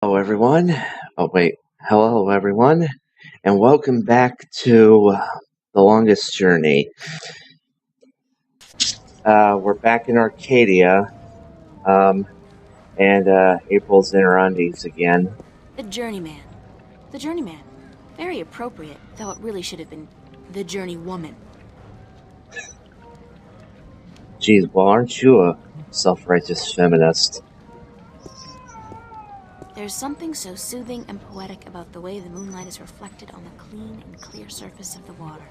Hello, everyone. Oh, wait. Hello, everyone, and welcome back to The Longest Journey. We're back in Arcadia, um, and April's in her undies again. The Journeyman. The Journeyman. Very appropriate, though it really should have been the Journeywoman. Geez, well, aren't you a self-righteous feminist? There's something so soothing and poetic about the way the moonlight is reflected on the clean and clear surface of the water.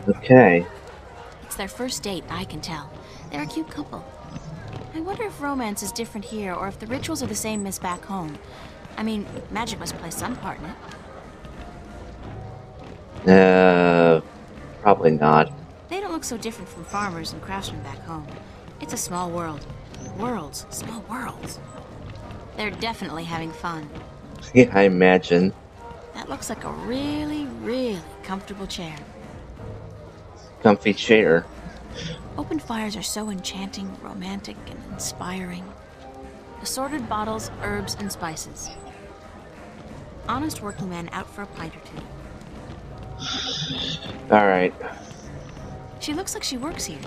Okay. It's their first date, I can tell. They're a cute couple. I wonder if romance is different here, or if the rituals are the same as back home. I mean, magic must play some part in it. Probably not. They don't look so different from farmers and craftsmen back home. It's a small world. Worlds. Small worlds. They're definitely having fun. Yeah, I imagine. That looks like a really, really comfortable chair. Comfy chair. Open fires are so enchanting, romantic, and inspiring. Assorted bottles, herbs, and spices. Honest working men out for a pint or two. Alright. She looks like she works here.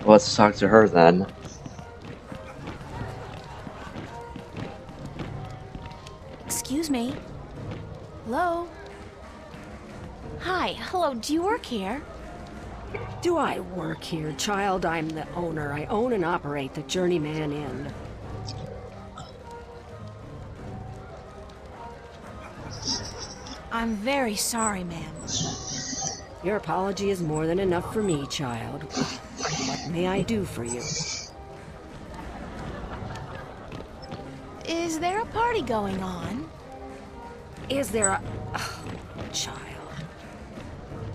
Let's talk to her then. Excuse me. Hello? Hi, hello, do you work here? Do I work here, child? I'm the owner. I own and operate the Journeyman Inn. I'm very sorry, ma'am. Your apology is more than enough for me, child. What may I do for you? Is there a party going on? Is there a... Oh, child.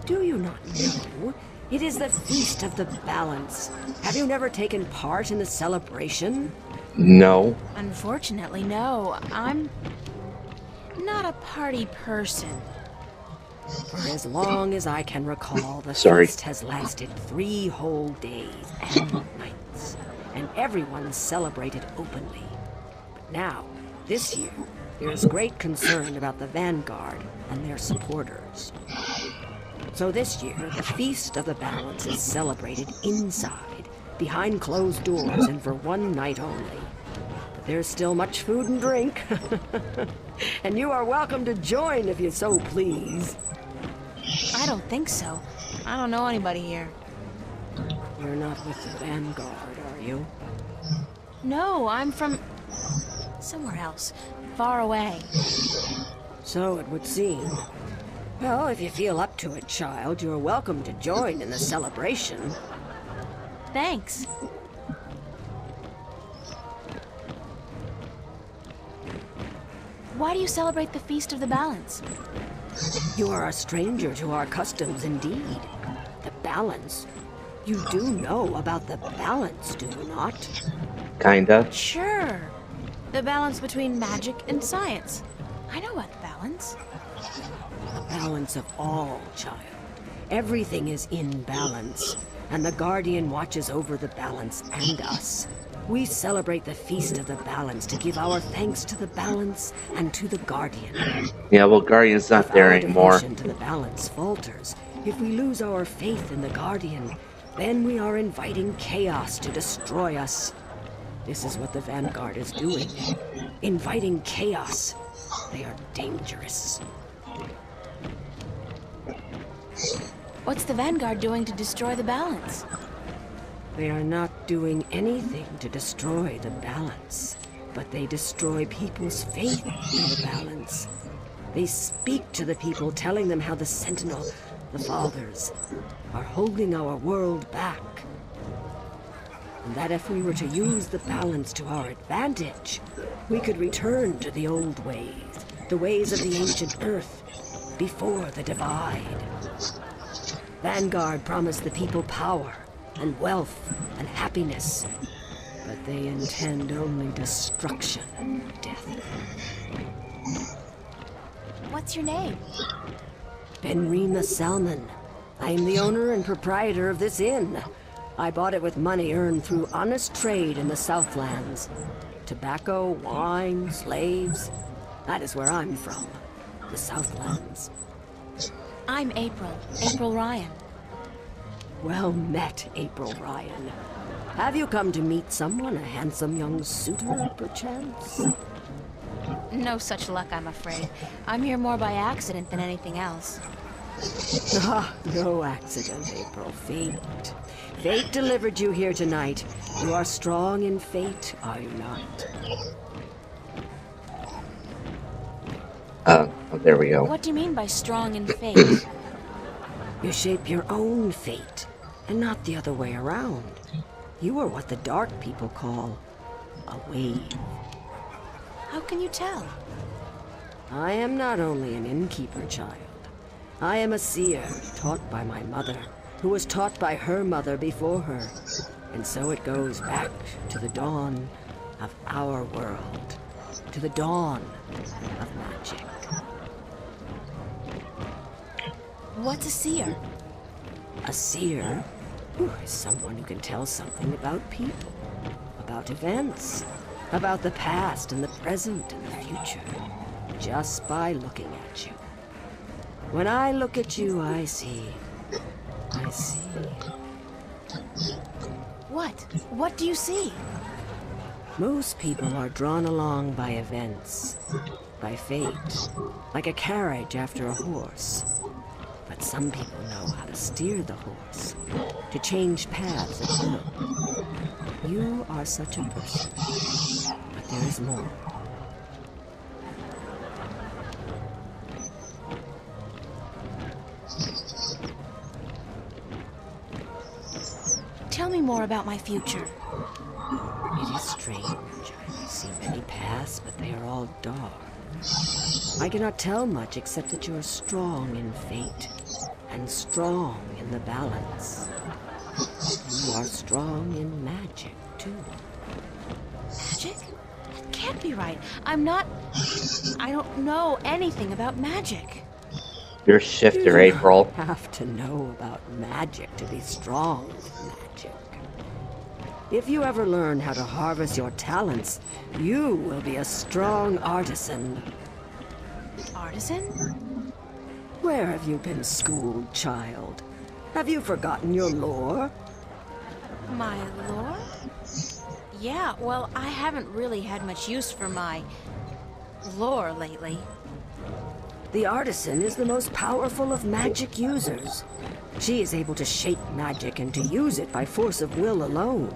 Do you not know? It is the Feast of the Balance. Have you never taken part in the celebration? No. Unfortunately, no. I'm not a party person. For as long as I can recall, the Sorry. feast has lasted 3 whole days and nights, and everyone celebrated openly. But now, this year, there is great concern about the Vanguard and their supporters. So this year, the Feast of the Balance is celebrated inside, behind closed doors, and for 1 night only. But there's still much food and drink. And you are welcome to join if you so please. I don't think so. I don't know anybody here. You're not with the Vanguard, are you? No, I'm from somewhere else. Far away. So it would seem. Well, if you feel up to it, child, you're welcome to join in the celebration. Thanks. Why do you celebrate the Feast of the Balance? You are a stranger to our customs indeed. The balance. You do know about the balance, do you not? Kinda. Sure. The balance between magic and science. I know about the balance. The balance of all, child. Everything is in balance, and the Guardian watches over the balance and us. We celebrate the Feast of the Balance to give our thanks to the balance and to the Guardian. Yeah, well, Guardian's not there Our anymore. devotion to the balance falters. If we lose our faith in the Guardian, then we are inviting chaos to destroy us. This is what the Vanguard is doing. Inviting chaos. They are dangerous. What's the Vanguard doing to destroy the balance? They are not doing anything to destroy the balance, but they destroy people's faith in the balance. They speak to the people, telling them how the Sentinel, the Fathers, are holding our world back. And that if we were to use the balance to our advantage, we could return to the old ways, the ways of the ancient Earth, before the divide. Vanguard promised the people power, and wealth, and happiness. But they intend only destruction and death. What's your name? Benrima Salmon. I am the owner and proprietor of this inn. I bought it with money earned through honest trade in the Southlands. Tobacco, wine, slaves. That is where I'm from. The Southlands. I'm April. April Ryan. Well met, April Ryan. Have you come to meet someone, a handsome young suitor, perchance? No such luck, I'm afraid. I'm here more by accident than anything else. Ah, no accident, April. Fate. Fate delivered you here tonight. You are strong in fate, are you not? There we go. What do you mean by strong in fate? You shape your own fate, and not the other way around. You are what the dark people call a wave. How can you tell? I am not only an innkeeper, child. I am a seer, taught by my mother, who was taught by her mother before her. And so it goes back to the dawn of our world, to the dawn of magic. What's a seer? A seer is someone who can tell something about people, about events, about the past and the present and the future, just by looking at you. When I look at you, I see. What? What do you see? Most people are drawn along by events, by fate, like a carriage after a horse. But some people know how to steer the horse, to change paths at will. You are such a person, but there is more. Tell me more about my future. It is strange. I see many paths, but they are all dark. I cannot tell much except that you are strong in fate, and strong in the balance. You are strong in magic, too. Magic? That can't be right. I don't know anything about magic. You're a shifter, You April. have to know about magic to be strong with magic. If you ever learn how to harvest your talents, you will be a strong artisan. Artisan? Where have you been schooled, child? Have you forgotten your lore? My lore? Yeah, well, I haven't really had much use for my lore lately. The artisan is the most powerful of magic users. She is able to shape magic and to use it by force of will alone.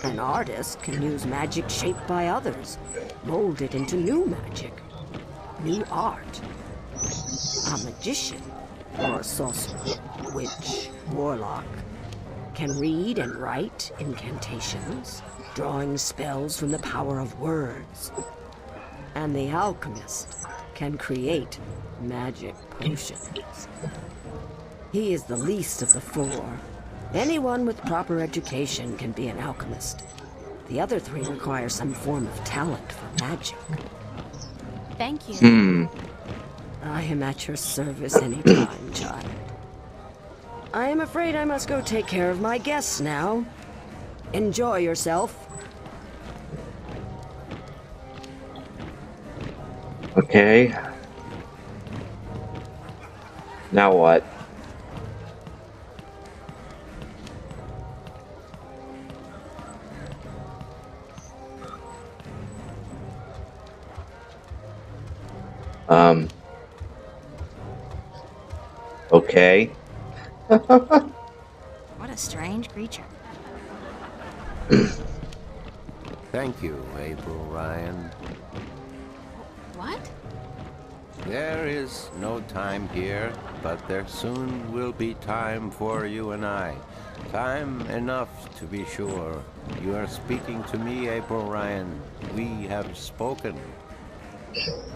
An artist can use magic shaped by others, mold it into new magic, new art. A magician, or a sorcerer, witch, warlock, can read and write incantations, drawing spells from the power of words. And the alchemist can create magic potions. He is the least of the four. Anyone with proper education can be an alchemist. The other three require some form of talent for magic. Thank you. I am at your service anytime, child. I am afraid I must go take care of my guests now. Enjoy yourself. Okay. Now what? Okay. What a strange creature. Thank you, April Ryan. What? There is no time here, but there soon will be time for you and I. Time enough, to be sure. You are speaking to me, April Ryan. We have spoken.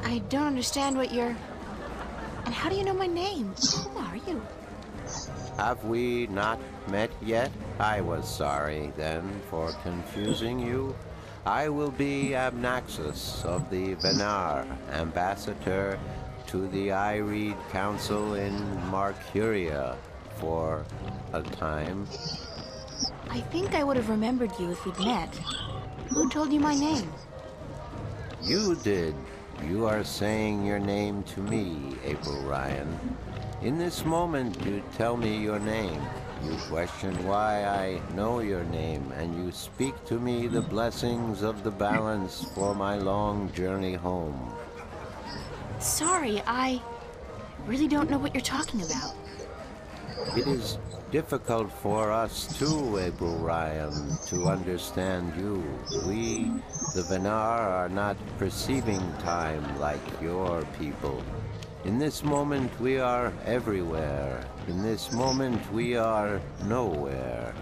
I don't understand what you're... And how do you know my name? Who are you? Have we not met yet? I was sorry, then, for confusing you. I will be Abnaxus of the Venar, ambassador to the Ireed Council in Marcuria for a time. I think I would have remembered you if we'd met. Who told you my name? You did. You are saying your name to me, April Ryan. In this moment, you tell me your name. You question why I know your name, and you speak to me the blessings of the balance for my long journey home. Sorry, I really don't know what you're talking about. It is difficult for us too, April Ryan, to understand you. We, the Venar, are not perceiving time like your people. In this moment we are everywhere. In this moment we are nowhere.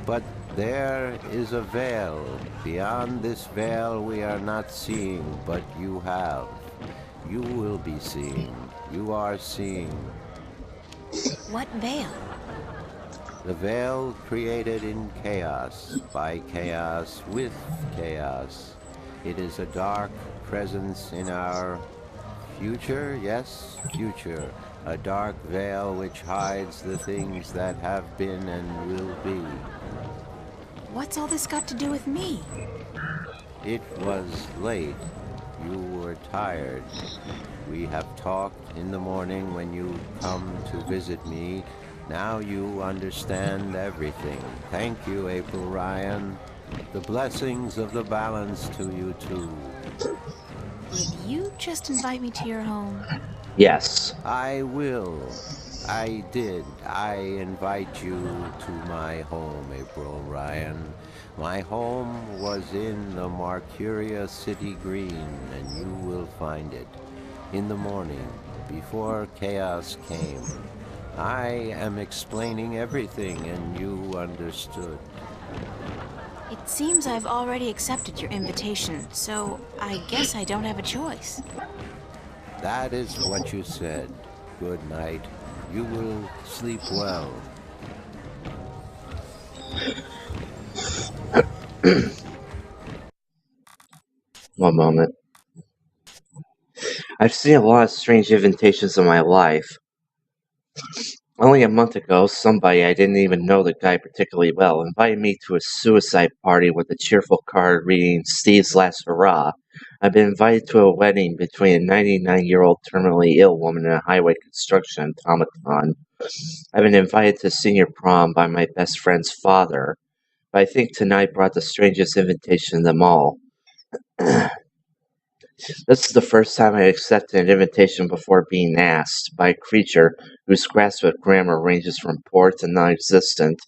But there is a veil. Beyond this veil we are not seeing, but you have. You will be seeing. You are seeing. What veil? The veil created in chaos, by chaos, with chaos. It is a dark presence in our future, yes, future. A dark veil which hides the things that have been and will be. What's all this got to do with me? It was late. You were tired. We have talked in the morning when you come to visit me. Now you understand everything. Thank you, April Ryan. The blessings of the balance to you too. Did you just invite me to your home? Yes. I will. I did. I invite you to my home, April Ryan. My home was in the Marcuria City Green, and you will find it. In the morning, before chaos came. I am explaining everything, and you understood. It seems I've already accepted your invitation, so I guess I don't have a choice. That is what you said. Good night. You will sleep well. One moment. I've seen a lot of strange invitations in my life. Only a month ago, somebody I didn't even know the guy particularly well invited me to a suicide party with a cheerful card reading Steve's last hurrah. I've been invited to a wedding between a 99-year-old terminally ill woman and a highway construction automaton. I've been invited to senior prom by my best friend's father, but I think tonight brought the strangest invitation of them all. This is the first time I accepted an invitation before being asked, by a creature whose grasp of grammar ranges from poor to non-existent,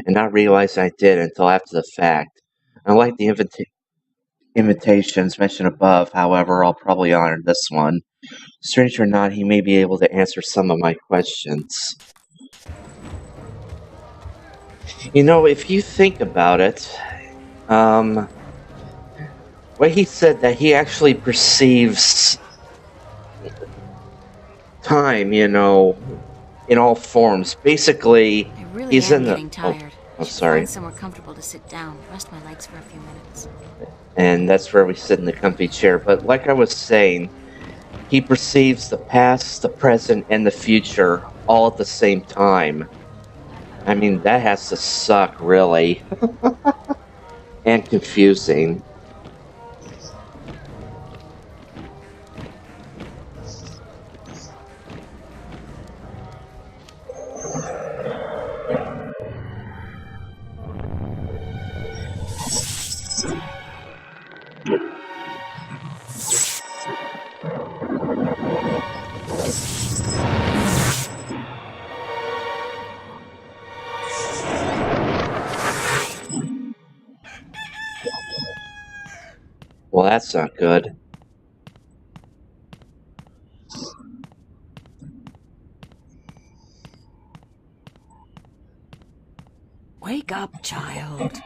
and not realizing I did until after the fact. Unlike the invitations mentioned above, however, I'll probably honor this one. Strange or not, he may be able to answer some of my questions. You know, if you think about it, what he said that he actually perceives time, in all forms. Basically, I really he's am in the. getting tired. I should Sorry. find somewhere comfortable to sit down, rest my legs for a few minutes. And that's where we sit in the comfy chair. But like I was saying, he perceives the past, the present, and the future all at the same time. I mean, that has to suck, really. And confusing. Well, that's not good. Wake up, child.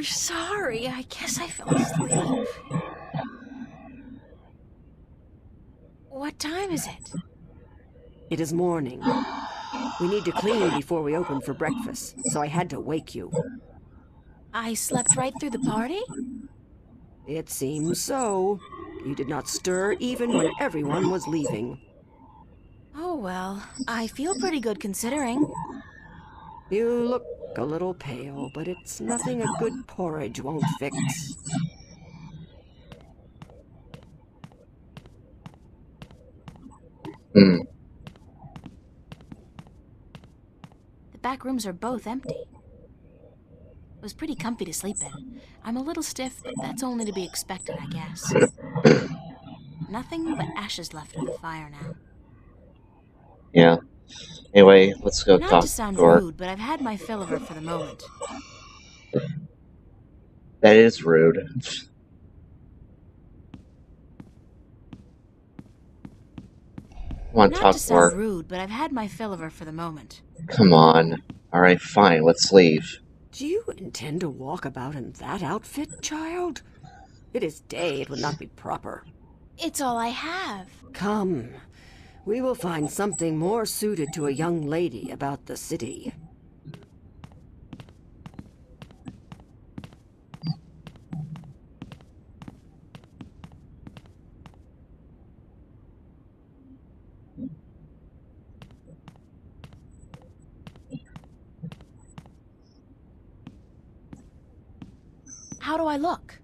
Sorry, I guess I fell asleep. What time is it? It is morning. We need to clean before we open for breakfast, so I had to wake you. I slept right through the party? It seems so. You did not stir even when everyone was leaving. Oh well, I feel pretty good considering. You look a little pale, but it's nothing a good porridge won't fix. Hmm. The back rooms are both empty. It was pretty comfy to sleep in. I'm a little stiff, but that's only to be expected, I guess. Nothing but ashes left of the fire now. Yeah. Anyway, let's go Not talk to sound to her. rude, but I've had my fill of her for the moment. That is rude. Want to Not talk to to her? sound rude, but I've had my fill of her for the moment. Come on. Alright, fine, let's leave. Do you intend to walk about in that outfit, child? It is day, it would not be proper. It's all I have. Come, we will find something more suited to a young lady about the city. How do I look?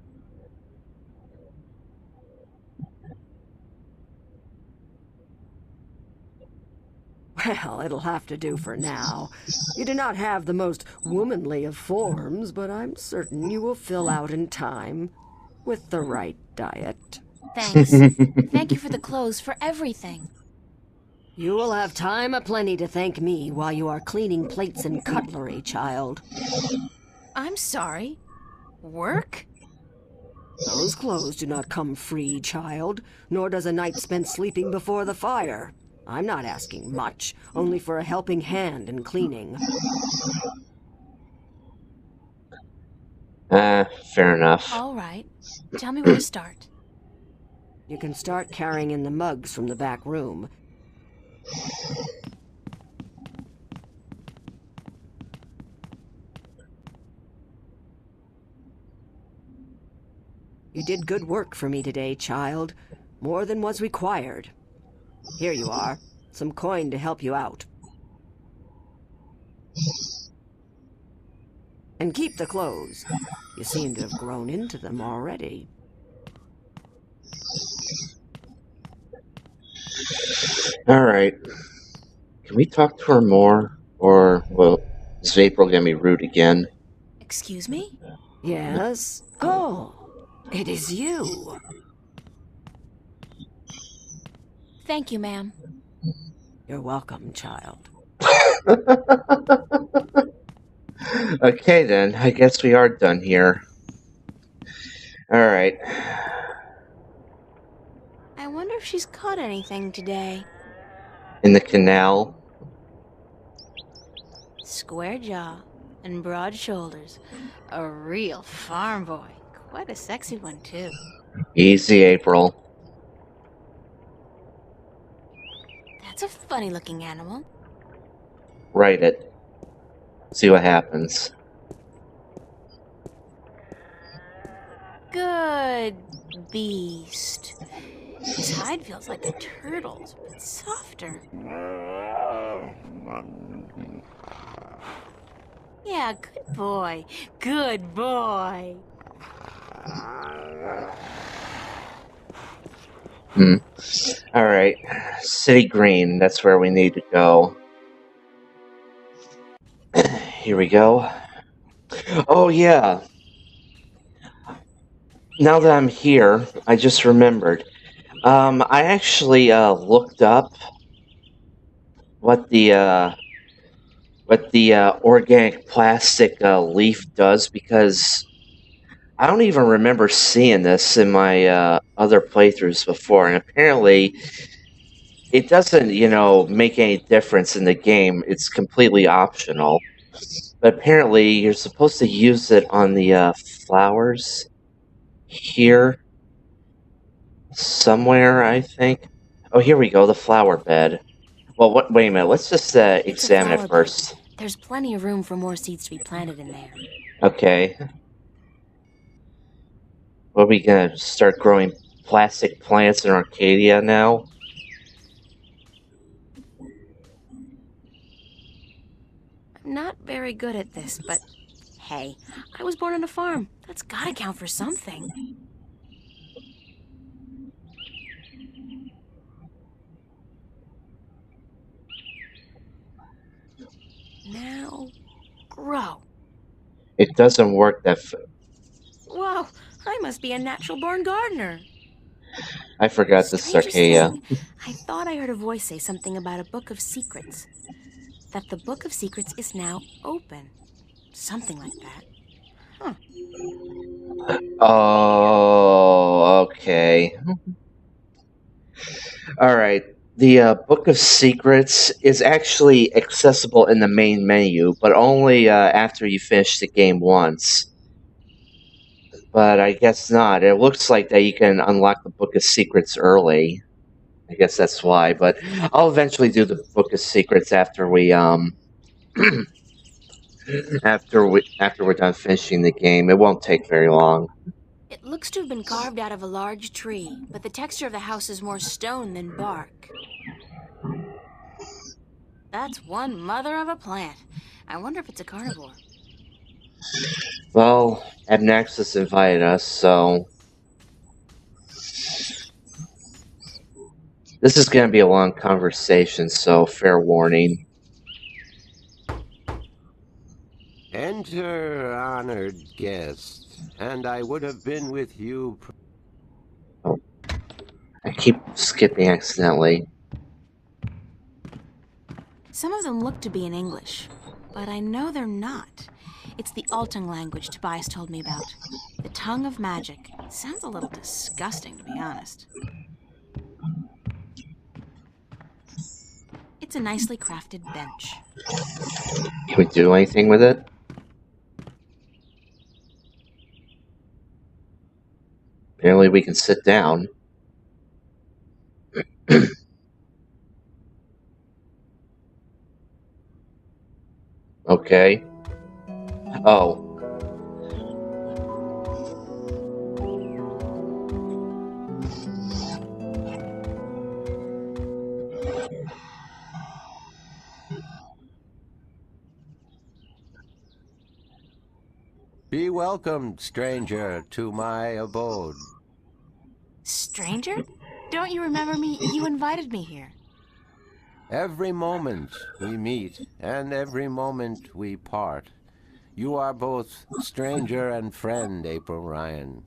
Well, it'll have to do for now. You do not have the most womanly of forms, but I'm certain you will fill out in time with the right diet. Thanks. Thank you for the clothes, for everything. You will have time aplenty to thank me while you are cleaning plates and cutlery, child. I'm sorry. Work? Those clothes do not come free, child, nor does a night spent sleeping before the fire. I'm not asking much, only for a helping hand in cleaning. Fair enough. All right. Tell me where to start. You can start carrying in the mugs from the back room. You did good work for me today, child. More than was required. Here you are. Some coin to help you out. And keep the clothes. You seem to have grown into them already. Alright. Can we talk to her more? Or, well, is April gonna be rude again? Excuse me? Yes? Oh, it is you. Thank you, ma'am. You're welcome, child. Okay then, I guess we are done here. Alright. I wonder if she's caught anything today. In the canal. Square jaw and broad shoulders. A real farm boy. Quite a sexy one, too. Easy, April. That's a funny-looking animal. Write it. See what happens. Good beast. His hide feels like a turtle's, but softer. Yeah, good boy. Good boy. Alright. City Green, that's where we need to go. Here we go. Oh yeah. Now that I'm here, I just remembered. I actually looked up what the organic plastic leaf does, because I don't even remember seeing this in my other playthroughs before, and apparently it doesn't, make any difference in the game. It's completely optional. But apparently you're supposed to use it on the flowers here somewhere, I think. Oh, here we go, the flower bed. Well, wait a minute. Let's just It's a examine it flower bed. first. There's plenty of room for more seeds to be planted in there. Okay. Are we gonna start growing plastic plants in Arcadia now? I'm not very good at this, but hey, I was born on a farm. That's gotta count for something. Now, grow. It doesn't work that. Whoa, I must be a natural-born gardener. I forgot this is Strangest Arcadia. thing, I thought I heard a voice say something about a book of secrets. That the book of secrets is now open. Something like that. Huh. Oh, okay. All right. The Book of Secrets is actually accessible in the main menu, but only after you finish the game once. But I guess not. It looks like that you can unlock the Book of Secrets early. I guess that's why. But I'll eventually do the Book of Secrets after we after we're done finishing the game. It won't take very long. It looks to have been carved out of a large tree, but the texture of the house is more stone than bark. That's one mother of a plant. I wonder if it's a carnivore. Well, Abnaxis invited us, so this is going to be a long conversation, so fair warning. Enter, honored guest, and I would have been with you. Oh, I keep skipping accidentally. Some of them look to be in English, but I know they're not. It's the Altung language Tobias told me about. The tongue of magic. Sounds a little disgusting, to be honest. It's a nicely crafted bench. Can we do anything with it? Apparently we can sit down. Okay. Oh. Be welcomed, stranger, to my abode. Stranger? Don't you remember me? You invited me here. Every moment we meet, and every moment we part. You are both stranger and friend, April Ryan.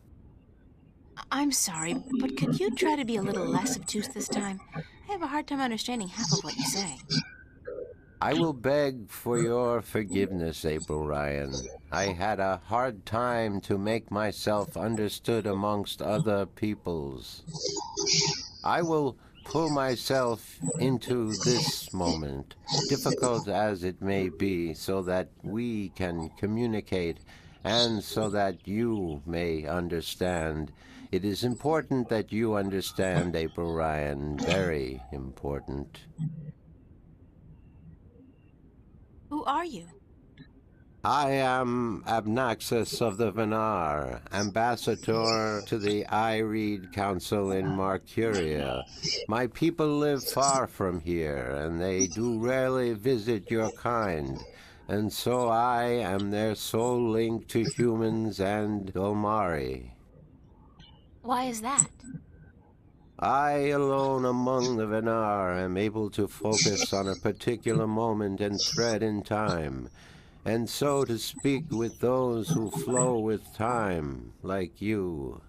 I'm sorry, but could you try to be a little less obtuse this time? I have a hard time understanding half of what you say. I will beg for your forgiveness, April Ryan. I had a hard time to make myself understood amongst other peoples. I will pull myself into this moment, difficult as it may be, so that we can communicate and so that you may understand. It is important that you understand, April Ryan, very important. Who are you? I am Abnaxis of the Venar, ambassador to the Ireed Council in Marcuria. My people live far from here, and they do rarely visit your kind, and so I am their sole link to humans and Dolmari. Why is that? I alone among the Venar am able to focus on a particular moment and thread in time, and so to speak with those who flow with time, like you.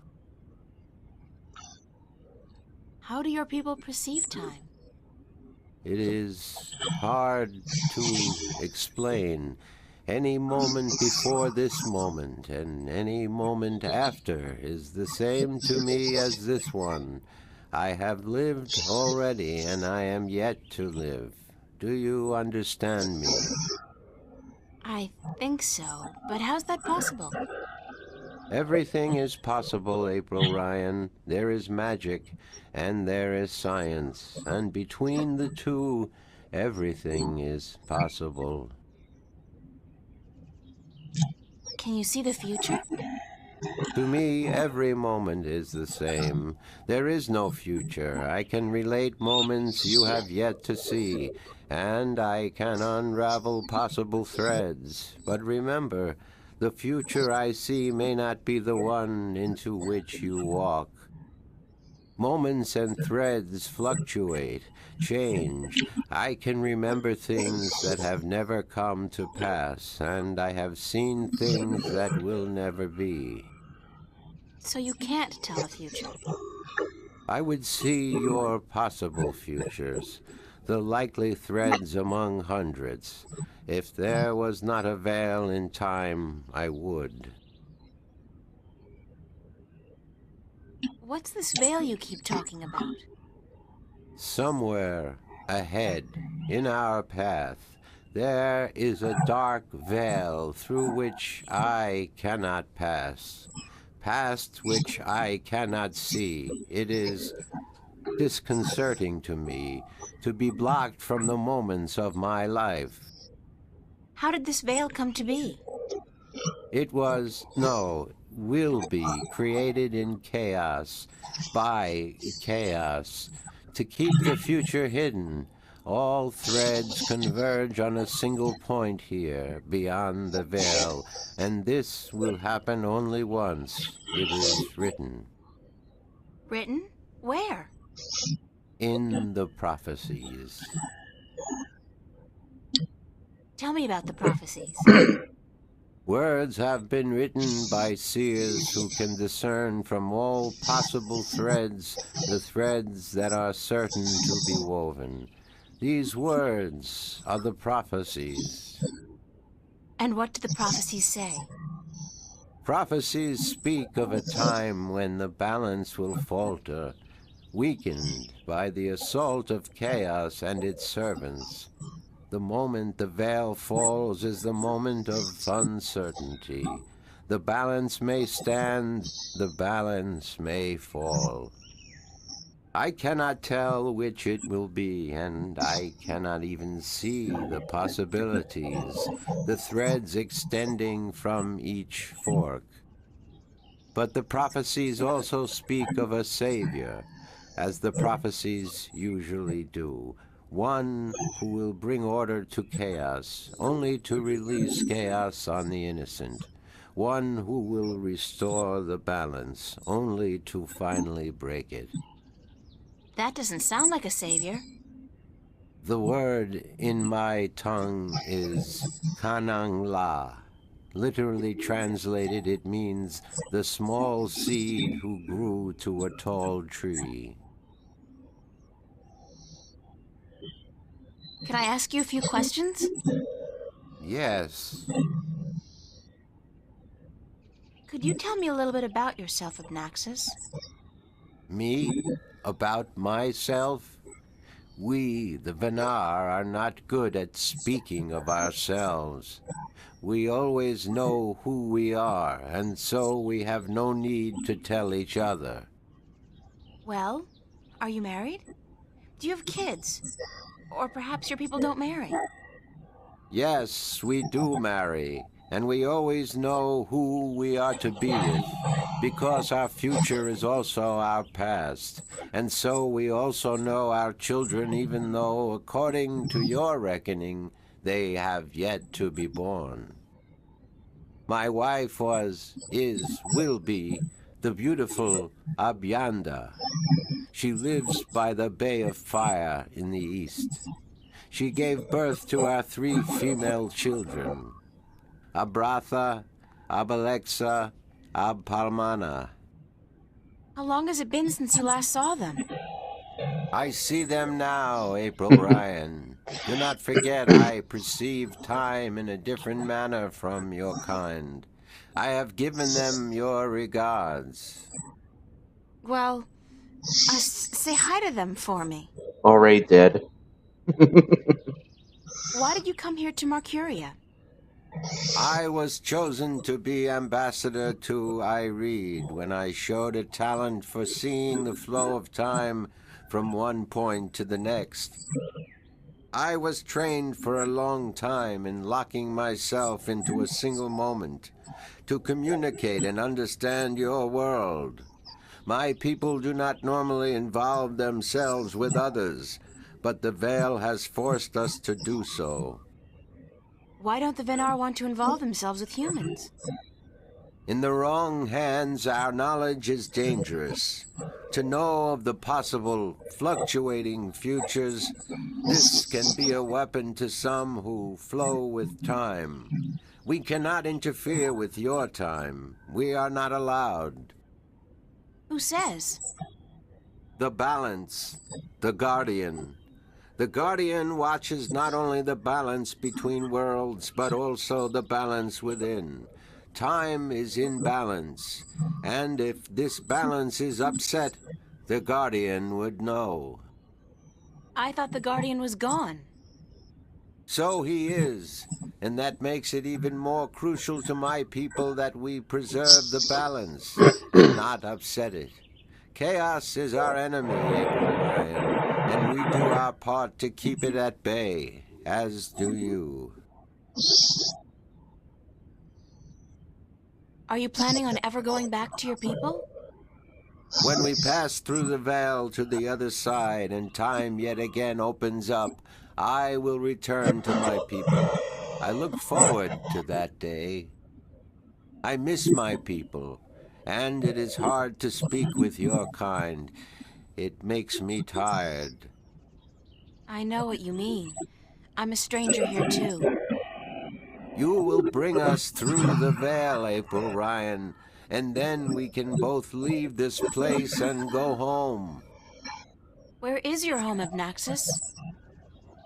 How do your people perceive time? It is hard to explain. Any moment before this moment and any moment after is the same to me as this one. I have lived already, and I am yet to live. Do you understand me? I think so, but how's that possible? Everything is possible, April Ryan. There is magic, and there is science, and between the two, Everything is possible. Can you see the future? To me, every moment is the same. There is no future. I can relate moments you have yet to see, and I can unravel possible threads. But remember, the future I see may not be the one into which you walk. Moments and threads fluctuate, change. I can remember things that have never come to pass, and I have seen things that will never be. So you can't tell the future. I would see your possible futures, the likely threads among hundreds. If there was not a veil in time, I would. What's this veil you keep talking about? Somewhere ahead, in our path, there is a dark veil through which I cannot pass, past which I cannot see. It is disconcerting to me to be blocked from the moments of my life. How did this veil come to be? It was, no, will be created in chaos, by chaos, to keep the future hidden. All threads converge on a single point here, beyond the veil, and this will happen only once. It is written. Written? Where? In the prophecies. Tell me about the prophecies. Words have been written by seers who can discern from all possible threads the threads that are certain to be woven. These words are the prophecies. And what do the prophecies say? Prophecies speak of a time when the balance will falter, weakened by the assault of chaos and its servants. The moment the veil falls is the moment of uncertainty. The balance may stand, the balance may fall. I cannot tell which it will be, and I cannot even see the possibilities, the threads extending from each fork. But the prophecies also speak of a savior, as the prophecies usually do. One who will bring order to chaos, only to release chaos on the innocent. One who will restore the balance, only to finally break it. That doesn't sound like a savior. The word in my tongue is Kanang La. Literally translated, it means the small seed who grew to a tall tree. Can I ask you a few questions? Yes. Could you tell me a little bit about yourself, Abnaxis? Me? About myself? We, the Venar, are not good at speaking of ourselves. We always know who we are, and so we have no need to tell each other. Well, are you married? Do you have kids? Or perhaps your people don't marry? Yes, we do marry, and we always know who we are to be with, because our future is also our past, and so we also know our children, even though, according to your reckoning, they have yet to be born. My wife will be, the beautiful Abyanda. She lives by the Bay of Fire in the east. She gave birth to our 3 female children, Abratha, Abalexa, Abpalmana. How long has it been since you last saw them? I see them now, April Bryan. Do not forget I perceive time in a different manner from your kind. I have given them your regards. Well, say hi to them for me. Already dead. Why did you come here to Marcuria? I was chosen to be ambassador to Ireed when I showed a talent for seeing the flow of time from one point to the next. I was trained for a long time in locking myself into a single moment to communicate and understand your world. My people do not normally involve themselves with others, but the veil has forced us to do so. Why don't the Venar want to involve themselves with humans? In the wrong hands, our knowledge is dangerous. To know of the possible fluctuating futures, this can be a weapon to some who flow with time. We cannot interfere with your time. We are not allowed. Who says? The balance, the guardian. The guardian watches not only the balance between worlds, but also the balance within. Time is in balance, and if this balance is upset, the guardian would know. I thought the Guardian was gone. So he is, and that makes it even more crucial to my people that we preserve the balance and not upset it. Chaos is our enemy, April Ryan, and we do our part to keep it at bay, as do you. Are you planning on ever going back to your people? When we pass through the veil to the other side and time yet again opens up, I will return to my people. I look forward to that day. I miss my people, and it is hard to speak with your kind. It makes me tired. I know what you mean. I'm a stranger here too. You will bring us through the veil, April Ryan, and then we can both leave this place and go home. Where is your home, Abnaxis?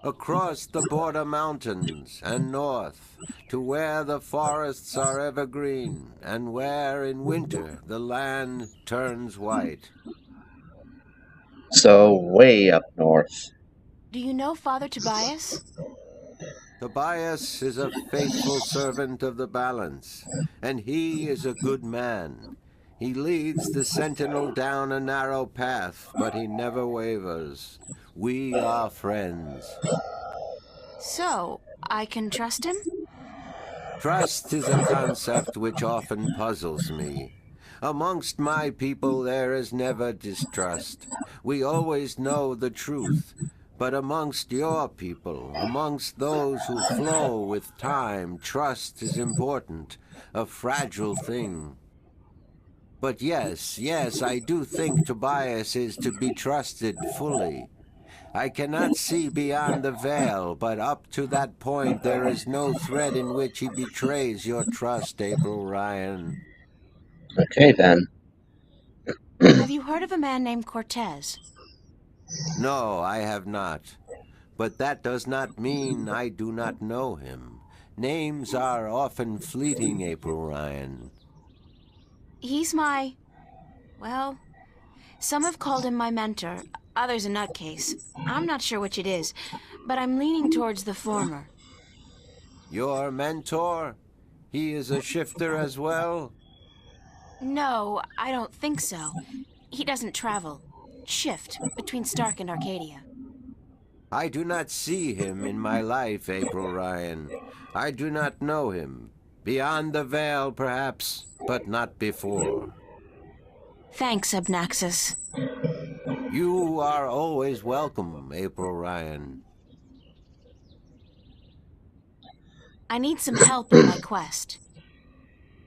Across the border mountains and north, to where the forests are evergreen, and where in winter the land turns white. So, way up north. Do you know Father Tobias? Tobias is a faithful servant of the balance, and he is a good man. He leads the sentinel down a narrow path, but he never wavers. We are friends. So, I can trust him? Trust is a concept which often puzzles me. Amongst my people there is never distrust. We always know the truth. But amongst your people, amongst those who flow with time, trust is important, a fragile thing. But yes, I do think Tobias is to be trusted fully. I cannot see beyond the veil, but up to that point there is no thread in which he betrays your trust, April Ryan. Okay then. Have you heard of a man named Cortez? No, I have not. But that does not mean I do not know him. Names are often fleeting, April Ryan. He's well, some have called him my mentor, others a nutcase. I'm not sure which it is, but I'm leaning towards the former. Your mentor? He is a shifter as well? No, I don't think so. He doesn't travel. Shift between Stark and Arcadia. I do not see him in my life, April Ryan. I do not know him. Beyond the veil, perhaps, but not before. Thanks, Abnaxis. You are always welcome, April Ryan. I need some help in my quest.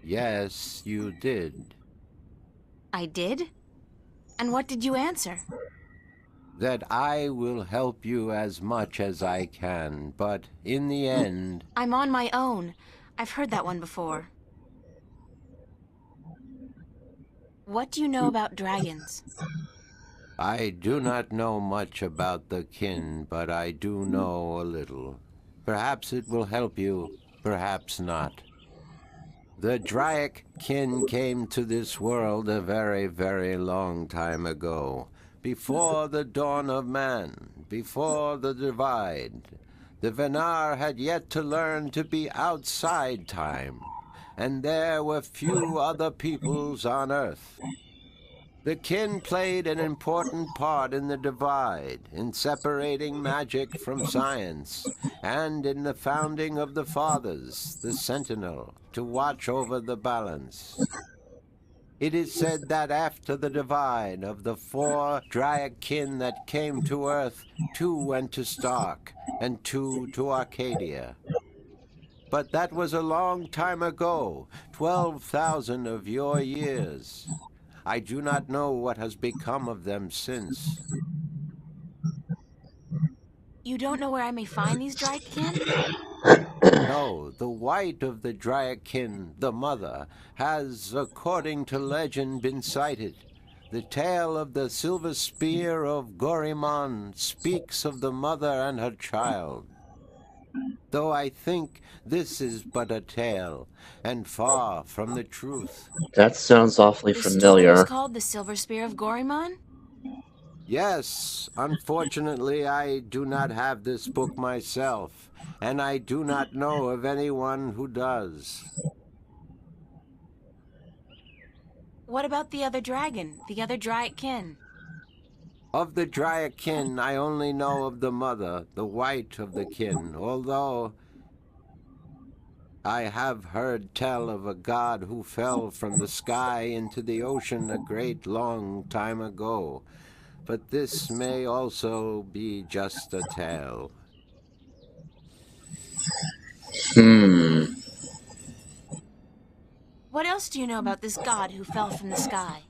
Yes, you did. I did? And what did you answer? That I will help you as much as I can, but in the end... I'm on my own. I've heard that one before. What do you know about dragons? I do not know much about the kin, but I do know a little. Perhaps it will help you, perhaps not. The Draic kin came to this world a very, very long time ago. Before the dawn of man, before the divide. The Venar had yet to learn to be outside time, and there were few other peoples on Earth. The kin played an important part in the divide, in separating magic from science, and in the founding of the Fathers, the Sentinel, to watch over the balance. It is said that after the divide of the 4 Draic kin that came to Earth, 2 went to Stark, and 2 to Arcadia. But that was a long time ago, 12,000 of your years. I do not know what has become of them since. You don't know where I may find these Draic kin? No, the white of the Draic kin, the mother, has, according to legend, been sighted. The tale of the silver spear of Gorimon speaks of the mother and her child. Though I think this is but a tale, and far from the truth. That sounds awfully The story was familiar. called The Silver Spear of Gorimon? Yes, unfortunately I do not have this book myself, and I do not know of anyone who does. What about the other dragon, the other Draic kin? Of the Draic kin, I only know of the mother, the white of the kin, although I have heard tell of a god who fell from the sky into the ocean a great long time ago. But this may also be just a tale. What else do you know about this god who fell from the sky?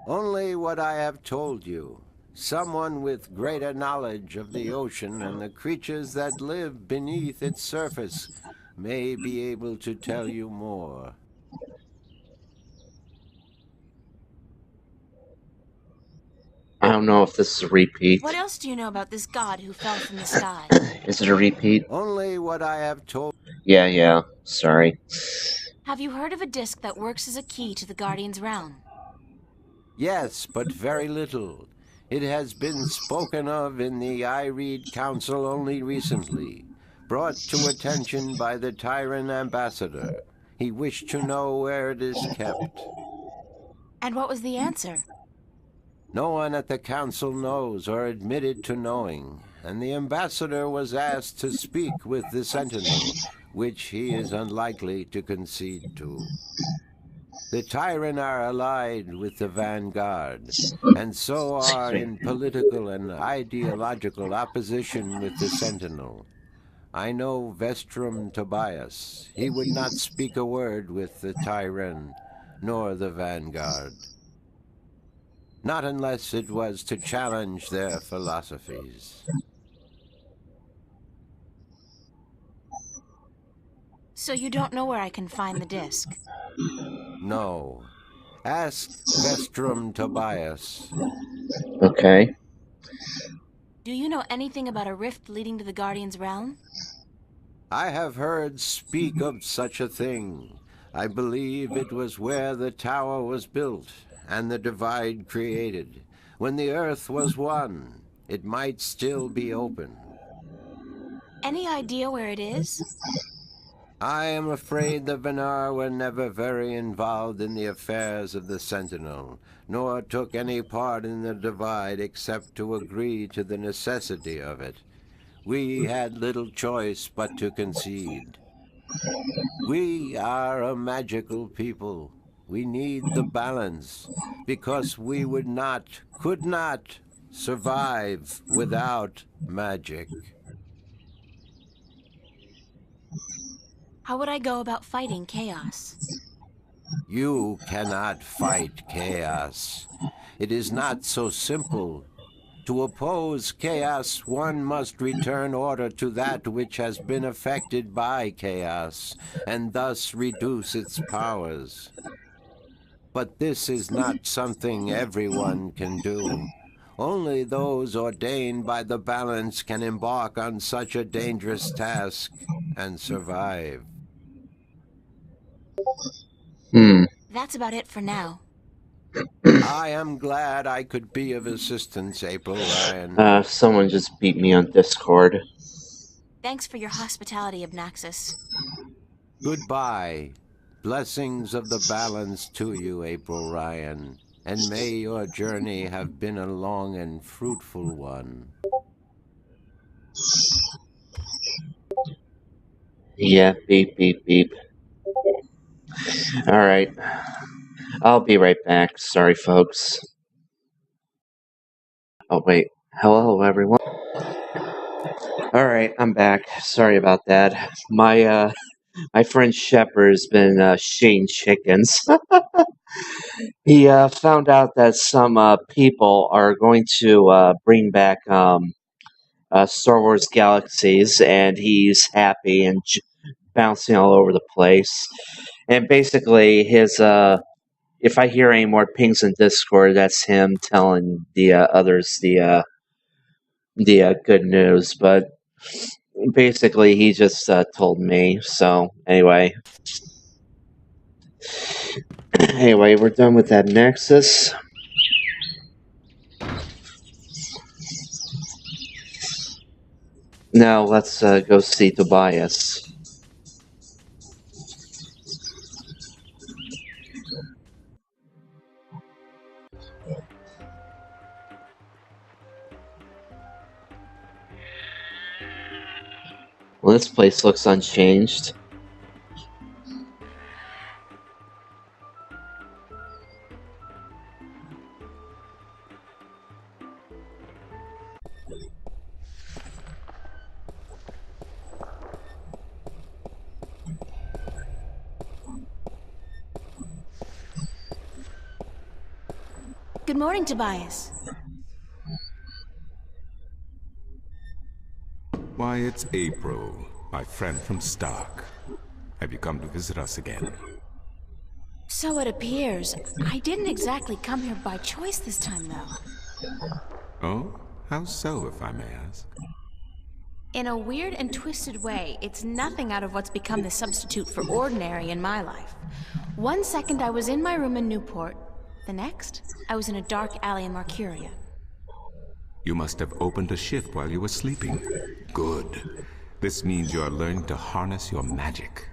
Only what I have told you. Someone with greater knowledge of the ocean and the creatures that live beneath its surface may be able to tell you more. I don't know if this is a repeat. What else do you know about this god who fell from the sky? Is it a repeat? Only what I have told. Yeah, sorry. Have you heard of a disc that works as a key to the Guardian's realm? Yes, but very little. It has been spoken of in the I Read Council only recently, brought to attention by the Tyrant Ambassador. He wished to know where it is kept. And what was the answer? No one at the council knows or admitted to knowing, and the ambassador was asked to speak with the Sentinel, which he is unlikely to concede to. The Tyrant are allied with the Vanguard, and so are in political and ideological opposition with the Sentinel. I know Vestrum Tobias. He would not speak a word with the Tyrant, nor the Vanguard. Not unless it was to challenge their philosophies. So you don't know where I can find the disc? No. Ask Vestrum Tobias. Okay. Do you know anything about a rift leading to the Guardian's realm? I have heard speak of such a thing. I believe it was where the tower was built and the divide created. When the earth was one, it might still be open. Any idea where it is? I am afraid the Venar were never very involved in the affairs of the Sentinel, nor took any part in the divide except to agree to the necessity of it. We had little choice but to concede. We are a magical people. We need the balance, because we could not survive without magic. How would I go about fighting chaos? You cannot fight chaos. It is not so simple. To oppose chaos, one must return order to that which has been affected by chaos, and thus reduce its powers. But this is not something everyone can do. Only those ordained by the balance can embark on such a dangerous task and survive. That's about it for now. I am glad I could be of assistance, April Ryan. Someone just beat me on Discord. Thanks for your hospitality, Obnaxus. Goodbye. Blessings of the balance to you, April Ryan. and may your journey have been a long and fruitful one. Yeah, beep, beep, beep. Alright, I'll be right back. Sorry, folks. Oh, wait. Hello, everyone. Alright, I'm back. Sorry about that. My friend Shepard's been shitting chickens. He found out that some people are going to bring back Star Wars Galaxies, and he's happy and bouncing all over the place. And basically, his if I hear any more pings in Discord, that's him telling the others the good news. But basically, he just told me. So anyway, we're done with that Nexus. Now let's go see Tobias. Well, this place looks unchanged. Good morning, Tobias. Why, it's April, my friend from Stark. Have you come to visit us again? So it appears. I didn't exactly come here by choice this time, though. Oh? How so, if I may ask? In a weird and twisted way, it's nothing out of what's become the substitute for ordinary in my life. One second I was in my room in Newport. The next, I was in a dark alley in Arcadia. You must have opened a shift while you were sleeping. Good. This means you are learning to harness your magic.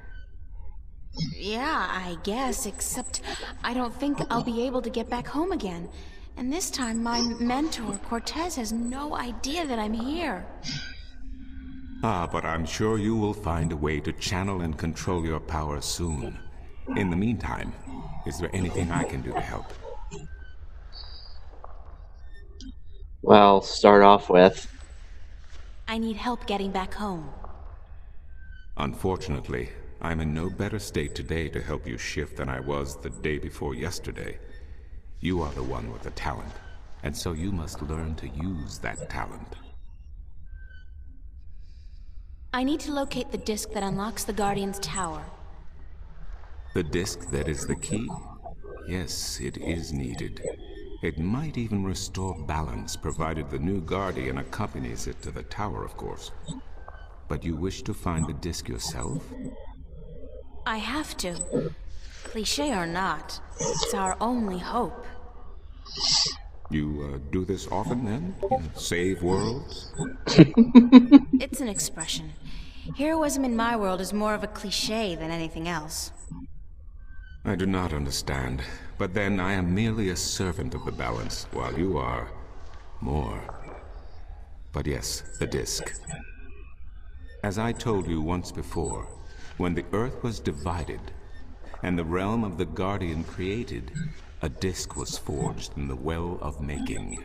Yeah, I guess, except I don't think I'll be able to get back home again. And this time, my mentor, Cortez, has no idea that I'm here. Ah, but I'm sure you will find a way to channel and control your power soon. In the meantime, is there anything I can do to help? Well, start off with. I need help getting back home. Unfortunately, I'm in no better state today to help you shift than I was the day before yesterday. You are the one with the talent, and so you must learn to use that talent. I need to locate the disc that unlocks the Guardian's tower. The disc that is the key? Yes, it is needed. It might even restore balance, provided the new Guardian accompanies it to the tower, of course. But you wish to find the disc yourself? I have to. Cliché or not, it's our only hope. You do this often, then? Save worlds? It's an expression. Heroism in my world is more of a cliché than anything else. I do not understand, but then I am merely a servant of the balance, while you are more. But yes, the disc. As I told you once before, when the Earth was divided, and the realm of the Guardian created, a disc was forged in the Well of Making.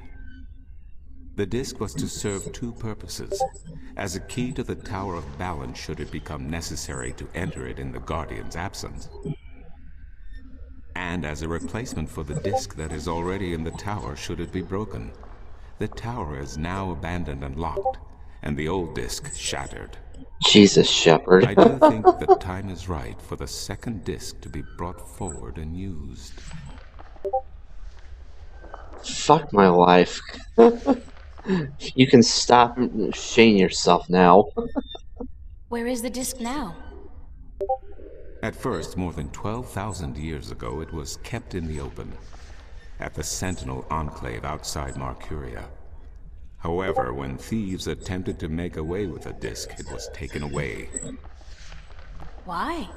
The disc was to serve two purposes, as a key to the Tower of Balance should it become necessary to enter it in the Guardian's absence, and as a replacement for the disc that is already in the tower should it be broken. The tower is now abandoned and locked, and the old disc shattered. Jesus, Shepard. I do think the time is right for the second disc to be brought forward and used. Fuck my life. You can stop shitting yourself now. Where is the disc now? At first, more than 12,000 years ago, it was kept in the open, at the Sentinel Enclave outside Marcuria. However, when thieves attempted to make away with the disc, it was taken away. Why?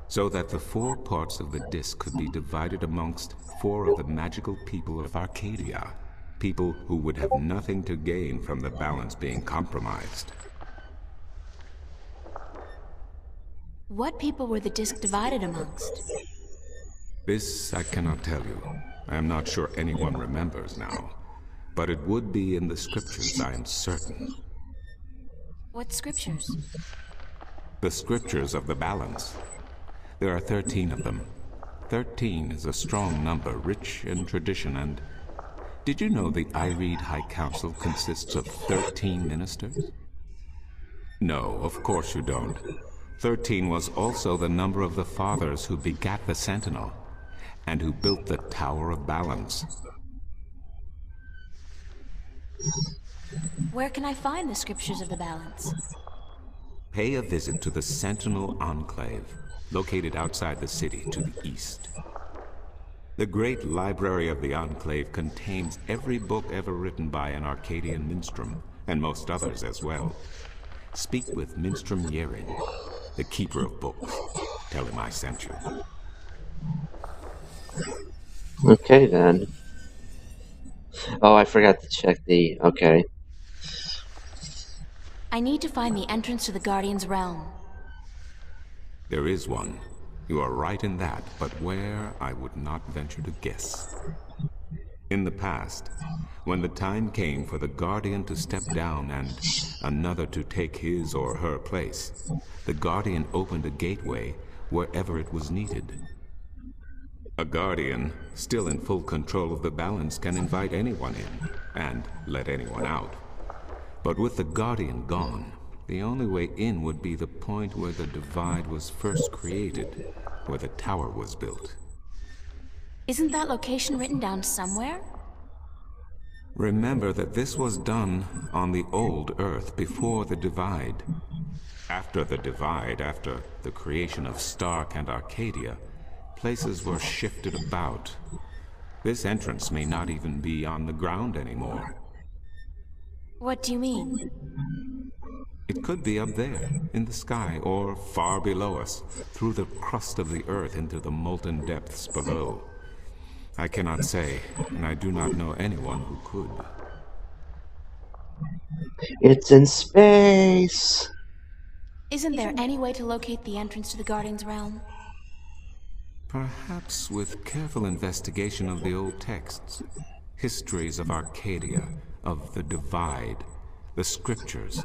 so that the 4 parts of the disc could be divided amongst 4 of the magical people of Arcadia, people who would have nothing to gain from the balance being compromised. What people were the disc divided amongst? This I cannot tell you. I am not sure anyone remembers now, but it would be in the scriptures, I am certain. What scriptures? The scriptures of the balance. There are 13 of them. 13 is a strong number, rich in tradition, and did you know the Irede High Council consists of 13 ministers? No, of course you don't. 13 was also the number of the fathers who begat the Sentinel, and who built the Tower of Balance. Where can I find the scriptures of the balance? Pay a visit to the Sentinel Enclave, located outside the city to the east. The great library of the Enclave contains every book ever written by an Arcadian minstrel, and most others as well. Speak with Minstrom Yerin, the keeper of books. Tell him I sent you. Okay, then. Oh, I forgot to check the... Okay. I need to find the entrance to the Guardian's realm. There is one. You are right in that, but where, I would not venture to guess. In the past, when the time came for the Guardian to step down and another to take his or her place, the Guardian opened a gateway wherever it was needed. A Guardian, still in full control of the balance, can invite anyone in and let anyone out. But with the Guardian gone, the only way in would be the point where the divide was first created, where the tower was built. Isn't that location written down somewhere? Remember that this was done on the old Earth before the divide. After the divide, after the creation of Stark and Arcadia, places were shifted about. This entrance may not even be on the ground anymore. What do you mean? It could be up there, in the sky, or far below us, through the crust of the earth into the molten depths below. I cannot say, and I do not know anyone who could. It's in space! Isn't there any way to locate the entrance to the Guardian's realm? Perhaps with careful investigation of the old texts, histories of Arcadia, of the Divide, the scriptures.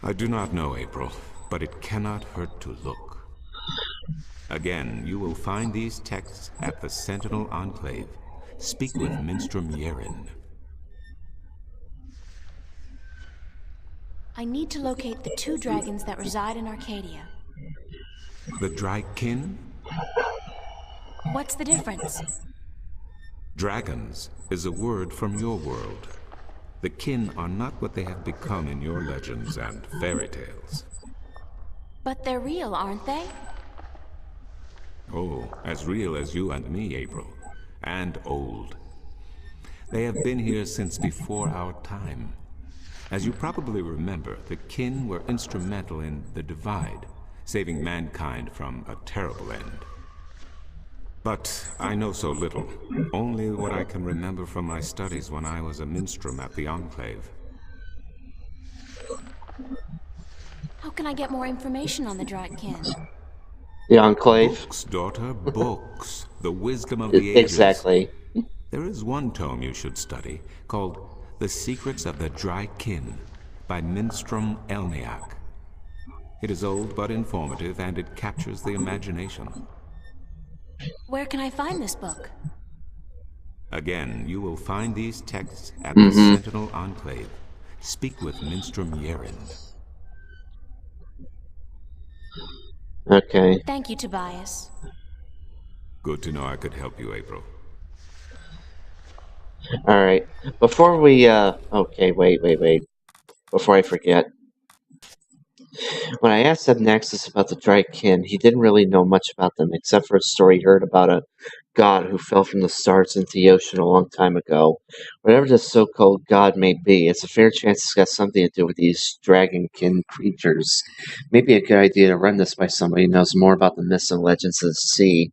I do not know, April, but it cannot hurt to look. Again, you will find these texts at the Sentinel Enclave. Speak with Minstrom Yerin. I need to locate the 2 dragons that reside in Arcadia. The Draic kin? What's the difference? Dragons is a word from your world. The kin are not what they have become in your legends and fairy tales. But they're real, aren't they? Oh, as real as you and me, April. And old. They have been here since before our time. As you probably remember, the kin were instrumental in the Divide, saving mankind from a terrible end. But I know so little, only what I can remember from my studies when I was a minstrel at the Enclave. How can I get more information on the Draic kin? The Enclave? Books, daughter, books. The wisdom of the ages. Exactly. There is one tome you should study, called The Secrets of the Draic Kin, by Minstrom Elniak. It is old but informative, and it captures the imagination. Where can I find this book? Again, you will find these texts at the Sentinel Enclave. Speak with Minstrom Yerin. Okay. Thank you, Tobias. Good to know I could help you, April. Alright. Before we, okay, wait. Before I forget. When I asked Nexus about the Draic kin, he didn't really know much about them, except for a story he heard about a god who fell from the stars into the ocean a long time ago. Whatever this so-called god may be, it's a fair chance it's got something to do with these dragonkin creatures. Maybe a good idea to run this by somebody who knows more about the myths and legends of the sea.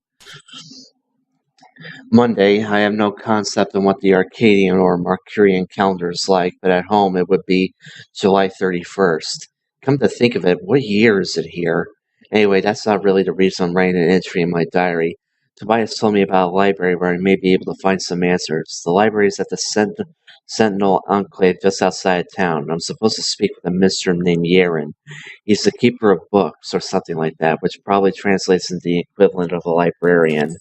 Monday, I have no concept on what the Arcadian or Mercurian calendar is like, but at home it would be July 31st. Come to think of it, what year is it here? Anyway, that's not really the reason I'm writing an entry in my diary. Tobias told me about a library where I may be able to find some answers. The library is at the Sentinel Enclave just outside of town. I'm supposed to speak with a minister named Yaren. He's the keeper of books, or something like that, which probably translates into the equivalent of a librarian.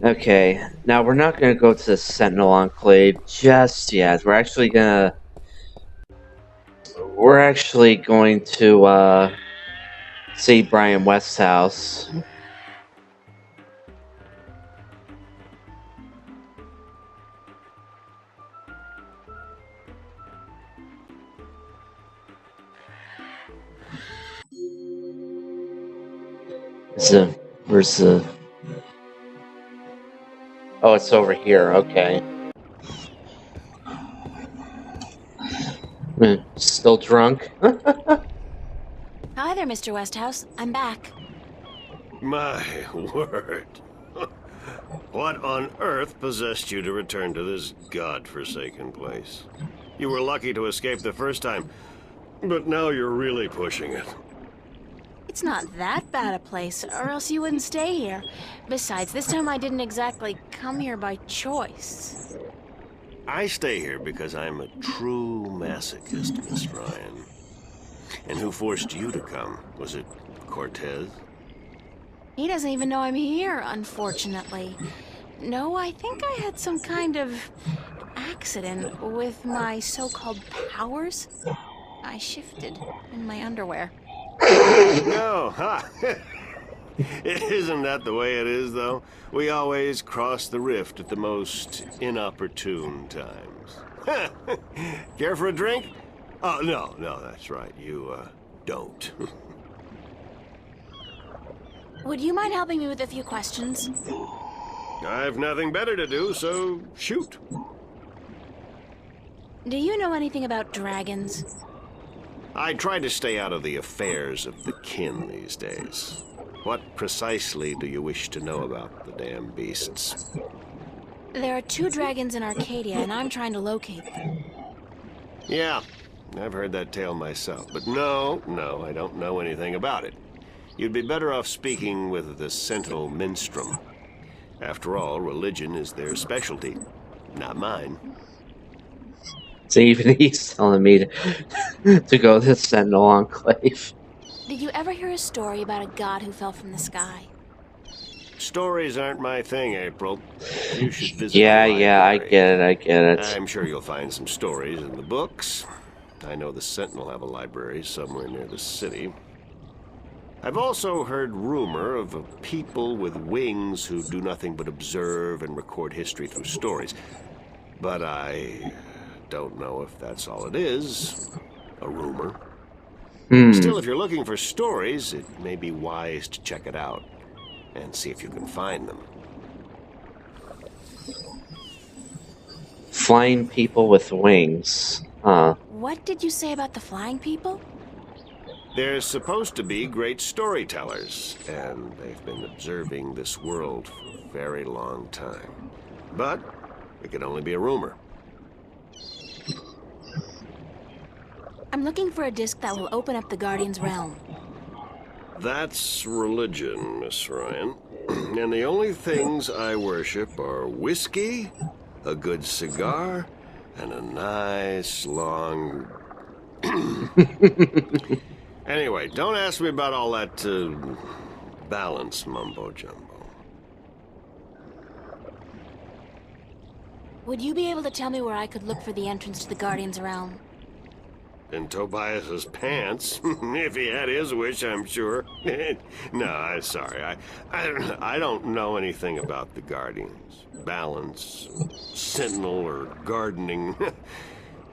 Okay, now we're not going to go to the Sentinel Enclave just yet. We're actually going to see Brian Westhouse. Where's the... Oh, it's over here, okay. Still drunk? Hi there, Mr. Westhouse. I'm back. My word. What on earth possessed you to return to this god-forsaken place? You were lucky to escape the first time, but now you're really pushing it. It's not that bad a place, or else you wouldn't stay here. Besides, this time I didn't exactly come here by choice. I stay here because I'm a true masochist, Miss Ryan. And who forced you to come? Was it Cortez? He doesn't even know I'm here, unfortunately. No, I think I had some kind of accident with my so-called powers. I shifted in my underwear. No, huh? Isn't that the way it is, though? We always cross the rift at the most inopportune times. Care for a drink? Oh, no, that's right. You, don't. Would you mind helping me with a few questions? I've nothing better to do, so shoot. Do you know anything about dragons? I try to stay out of the affairs of the kin these days. What precisely do you wish to know about the damn beasts? There are 2 dragons in Arcadia, and I'm trying to locate them. Yeah, I've heard that tale myself. But no, I don't know anything about it. You'd be better off speaking with the Sentinel Minstrom. After all, religion is their specialty, not mine. So even he's telling me to go to the Sentinel Enclave. Did you ever hear a story about a god who fell from the sky? Stories aren't my thing, April. You should visit Yeah, the I library. get it. I'm sure you'll find some stories in the books. I know the Sentinel have a library somewhere near the city. I've also heard rumor of a people with wings who do nothing but observe and record history through stories. But I don't know if that's all it is. A rumor. Still, if you're looking for stories, it may be wise to check it out and see if you can find them. Flying people with wings. Huh. What did you say about the flying people? They're supposed to be great storytellers, and they've been observing this world for a very long time. But it could only be a rumor. I'm looking for a disc that will open up the Guardian's realm. That's religion, Miss Ryan. And the only things I worship are whiskey, a good cigar, and a nice long... Anyway, don't ask me about all that balance mumbo-jumbo. Would you be able to tell me where I could look for the entrance to the Guardian's realm? In Tobias's pants, if he had his wish, I'm sure. No, I'm sorry. I don't know anything about the Guardians. Balance, Sentinel, or gardening.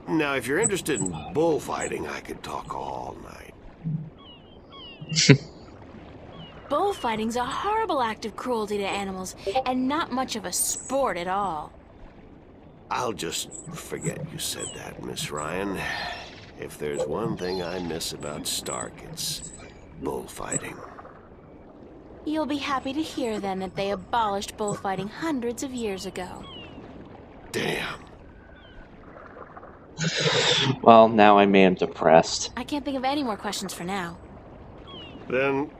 Now, if you're interested in bullfighting, I could talk all night. Bullfighting's a horrible act of cruelty to animals, and not much of a sport at all. I'll just forget you said that, Miss Ryan. If there's one thing I miss about Stark, it's bullfighting. You'll be happy to hear, then, that they abolished bullfighting hundreds of years ago. Damn. Well, now I am depressed. I can't think of any more questions for now. Then,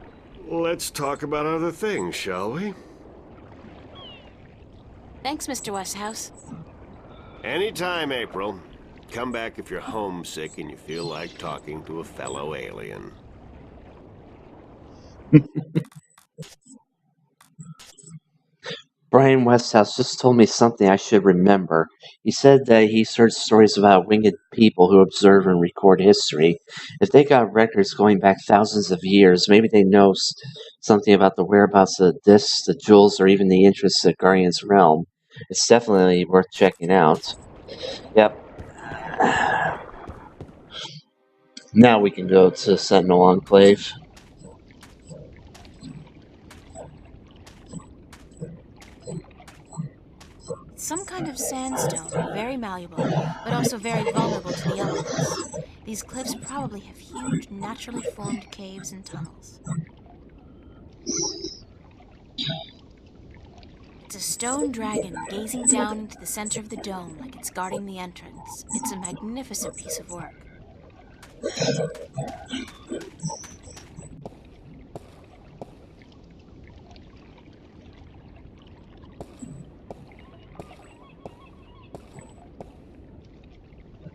let's talk about other things, shall we? Thanks, Mr. Westhouse. Anytime, April. Come back if you're homesick and you feel like talking to a fellow alien. Brian Westhouse just told me something I should remember. He said that he's heard stories about winged people who observe and record history. If they got records going back thousands of years, maybe they know something about the whereabouts of the discs, the jewels, or even the interests of Guardian's realm. It's definitely worth checking out. Yep. Now we can go to Sentinel Enclave. Some kind of sandstone, very malleable, but also very vulnerable to the elements. These cliffs probably have huge, naturally formed caves and tunnels. It's a stone dragon gazing down into the center of the dome like it's guarding the entrance. It's a magnificent piece of work.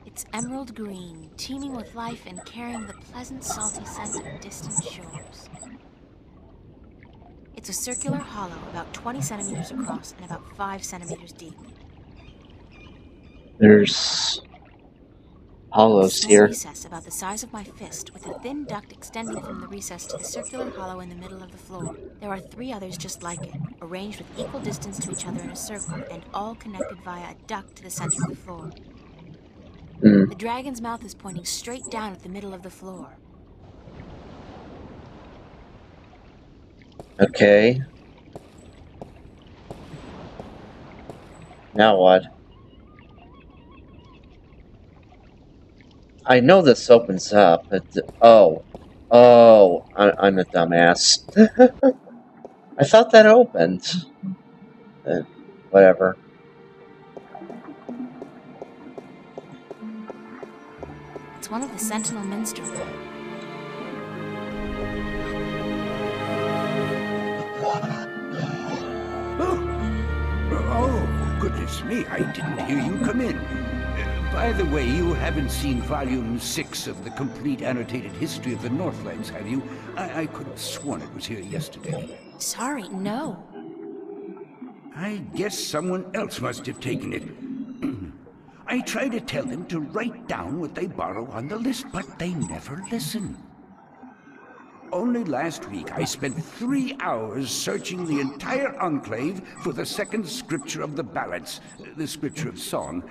It's emerald green, teeming with life and carrying the pleasant, salty scent of distant shores. It's a circular hollow about 20 centimeters across and about 5 centimeters deep. There's hollows Small here. recess about the size of my fist, with a thin duct extending from the recess to the circular hollow in the middle of the floor. There are 3 others just like it, arranged with equal distance to each other in a circle, and all connected via a duct to the center of the floor. The dragon's mouth is pointing straight down at the middle of the floor. Okay. Now what? I know this opens up, but... I'm a dumbass. I thought that opened. Whatever. It's one of the Sentinel minstrels. Oh, goodness me, I didn't hear you come in. By the way, you haven't seen Volume 6 of the complete annotated history of the Northlands, have you? I could have sworn it was here yesterday. Sorry, no. I guess someone else must have taken it. I try to tell them to write down what they borrow on the list, but they never listen. Only last week I spent 3 hours searching the entire enclave for the second scripture of the balance, the scripture of song,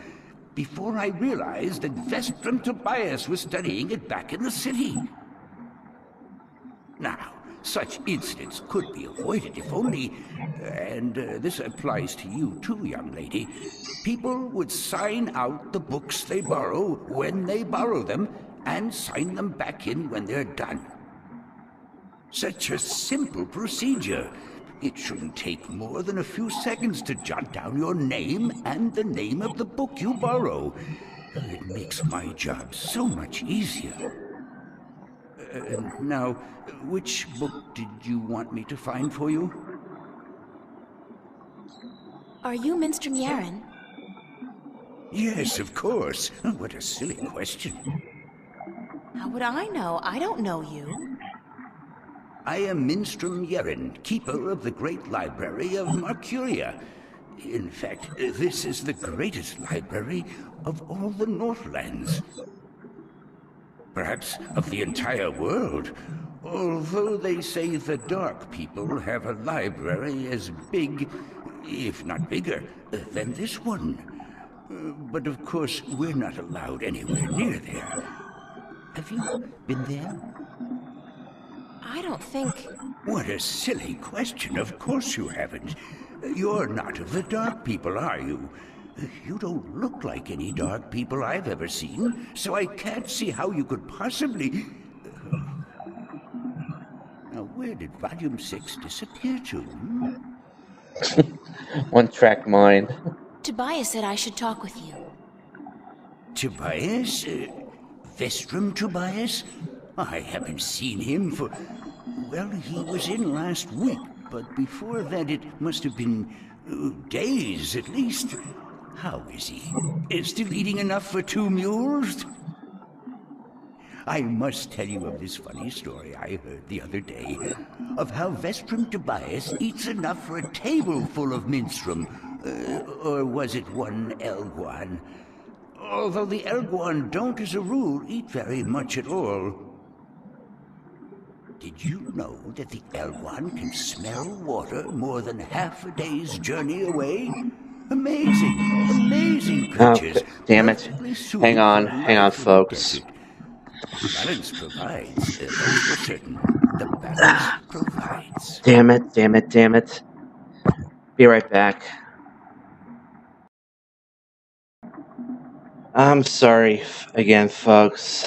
before I realized that Vestrum Tobias was studying it back in the city. Now, such incidents could be avoided if only, and this applies to you too, young lady, people would sign out the books they borrow when they borrow them and sign them back in when they're done. Such a simple procedure. It shouldn't take more than a few seconds to jot down your name and the name of the book you borrow. It makes my job so much easier. Now, which book did you want me to find for you? Are you Minster Yaren? Yes, of course. What a silly question. How would I know? I don't know you. I am Minstrom Yeren, keeper of the Great Library of Marcuria. In fact, this is the greatest library of all the Northlands. Perhaps of the entire world, although they say the Dark people have a library as big, if not bigger, than this one. But of course, we're not allowed anywhere near there. Have you been there? I don't think... What a silly question. Of course you haven't. You're not of the dark people, are you? You don't look like any dark people I've ever seen, so I can't see how you could possibly... Now, where did Volume 6 disappear to? One-track mind. Tobias said I should talk with you. Tobias? Vestrum Tobias? I haven't seen him for... Well, he was in last week, but before that it must have been days at least. How is he? Still eating enough for 2 mules? I must tell you of this funny story I heard the other day, of how Vestrum Tobias eats enough for a table full of minstrum. Or was it one Elguan? Although the Elguan don't, as a rule, eat very much at all. Did you know that the Elguan can smell water more than half a day's journey away? Amazing, amazing creatures. Oh, damn it. Perfectly suited Hang on, for hang on, life in the folks. desert. Balance provides, that's for certain. The balance provides. Damn it, damn it, damn it. Be right back. I'm sorry again, folks.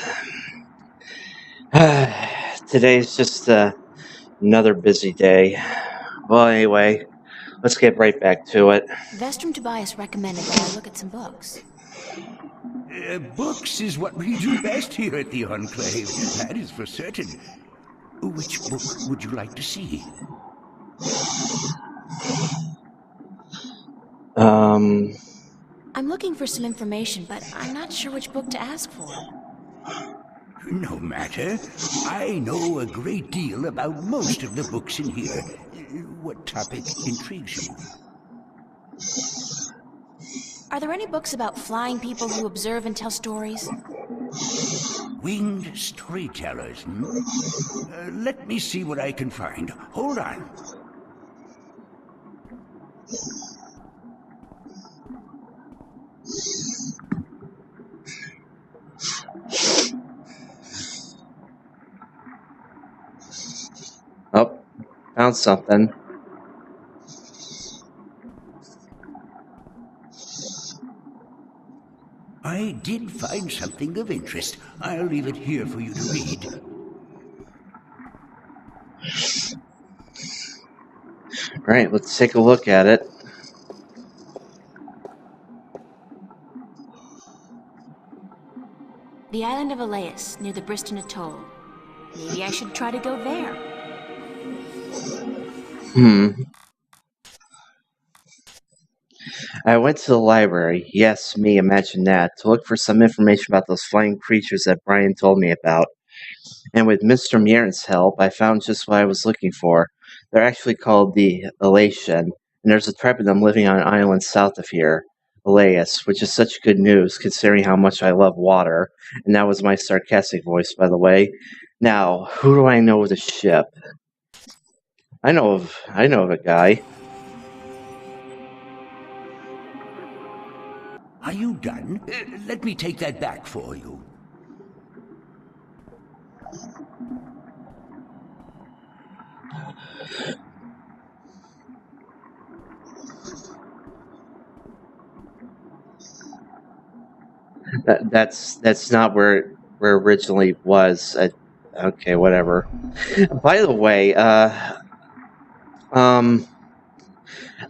Today's just another busy day. Well, anyway, let's get right back to it. Vestrum Tobias recommended that I look at some books. Books is what we do best here at the Enclave, that is for certain. Which book would you like to see? I'm looking for some information, but I'm not sure which book to ask for. No matter. I know a great deal about most of the books in here. What topic intrigues you? Are there any books about flying people who observe and tell stories? Winged storytellers, let me see what I can find. Hold on. Oh, found something. I did find something of interest. I'll leave it here for you to read. Alright, let's take a look at it. The island of Elias, near the Briston Atoll. Maybe I should try to go there. I went to the library, yes, me, imagine that, to look for some information about those flying creatures that Brian told me about. And with Mr. Mieren's help, I found just what I was looking for. They're actually called the Elation, and there's a tribe of them living on an island south of here, Elias, which is such good news considering how much I love water. And that was my sarcastic voice, by the way. Now, who do I know with a ship? I know of a guy. Are you done? Let me take that back for you. That's not where it originally was. Okay, whatever. By the way, I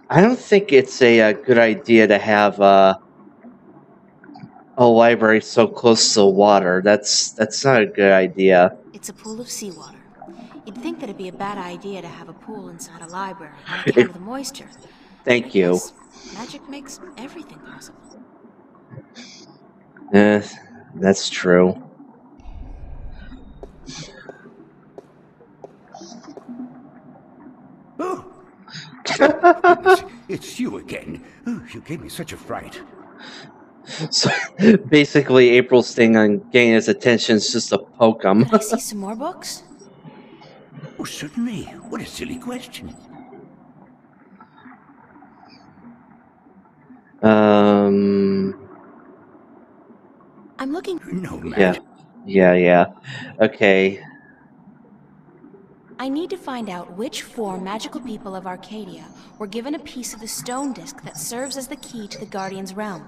don't think it's a good idea to have a library so close to the water. That's not a good idea. It's a pool of seawater. You'd think that it'd be a bad idea to have a pool inside a library on account of the moisture. Thank you. Because magic makes everything possible. That's true. Oh, goodness, it's you again. Oh, you gave me such a fright. So basically, April's thing on getting his attention is just to poke him. Could I see some more books? Oh, certainly. What a silly question. I'm looking... No matter. Yeah. Okay. I need to find out which 4 magical people of Arcadia were given a piece of the stone disc that serves as the key to the Guardian's realm.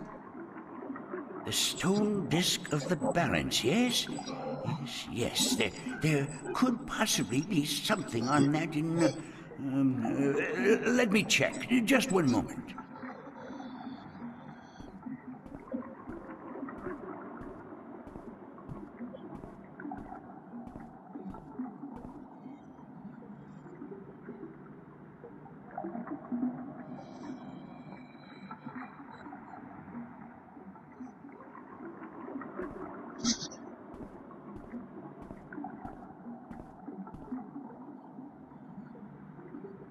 The stone disc of the balance, yes? Yes. There could possibly be something on that in... let me check. Just one moment.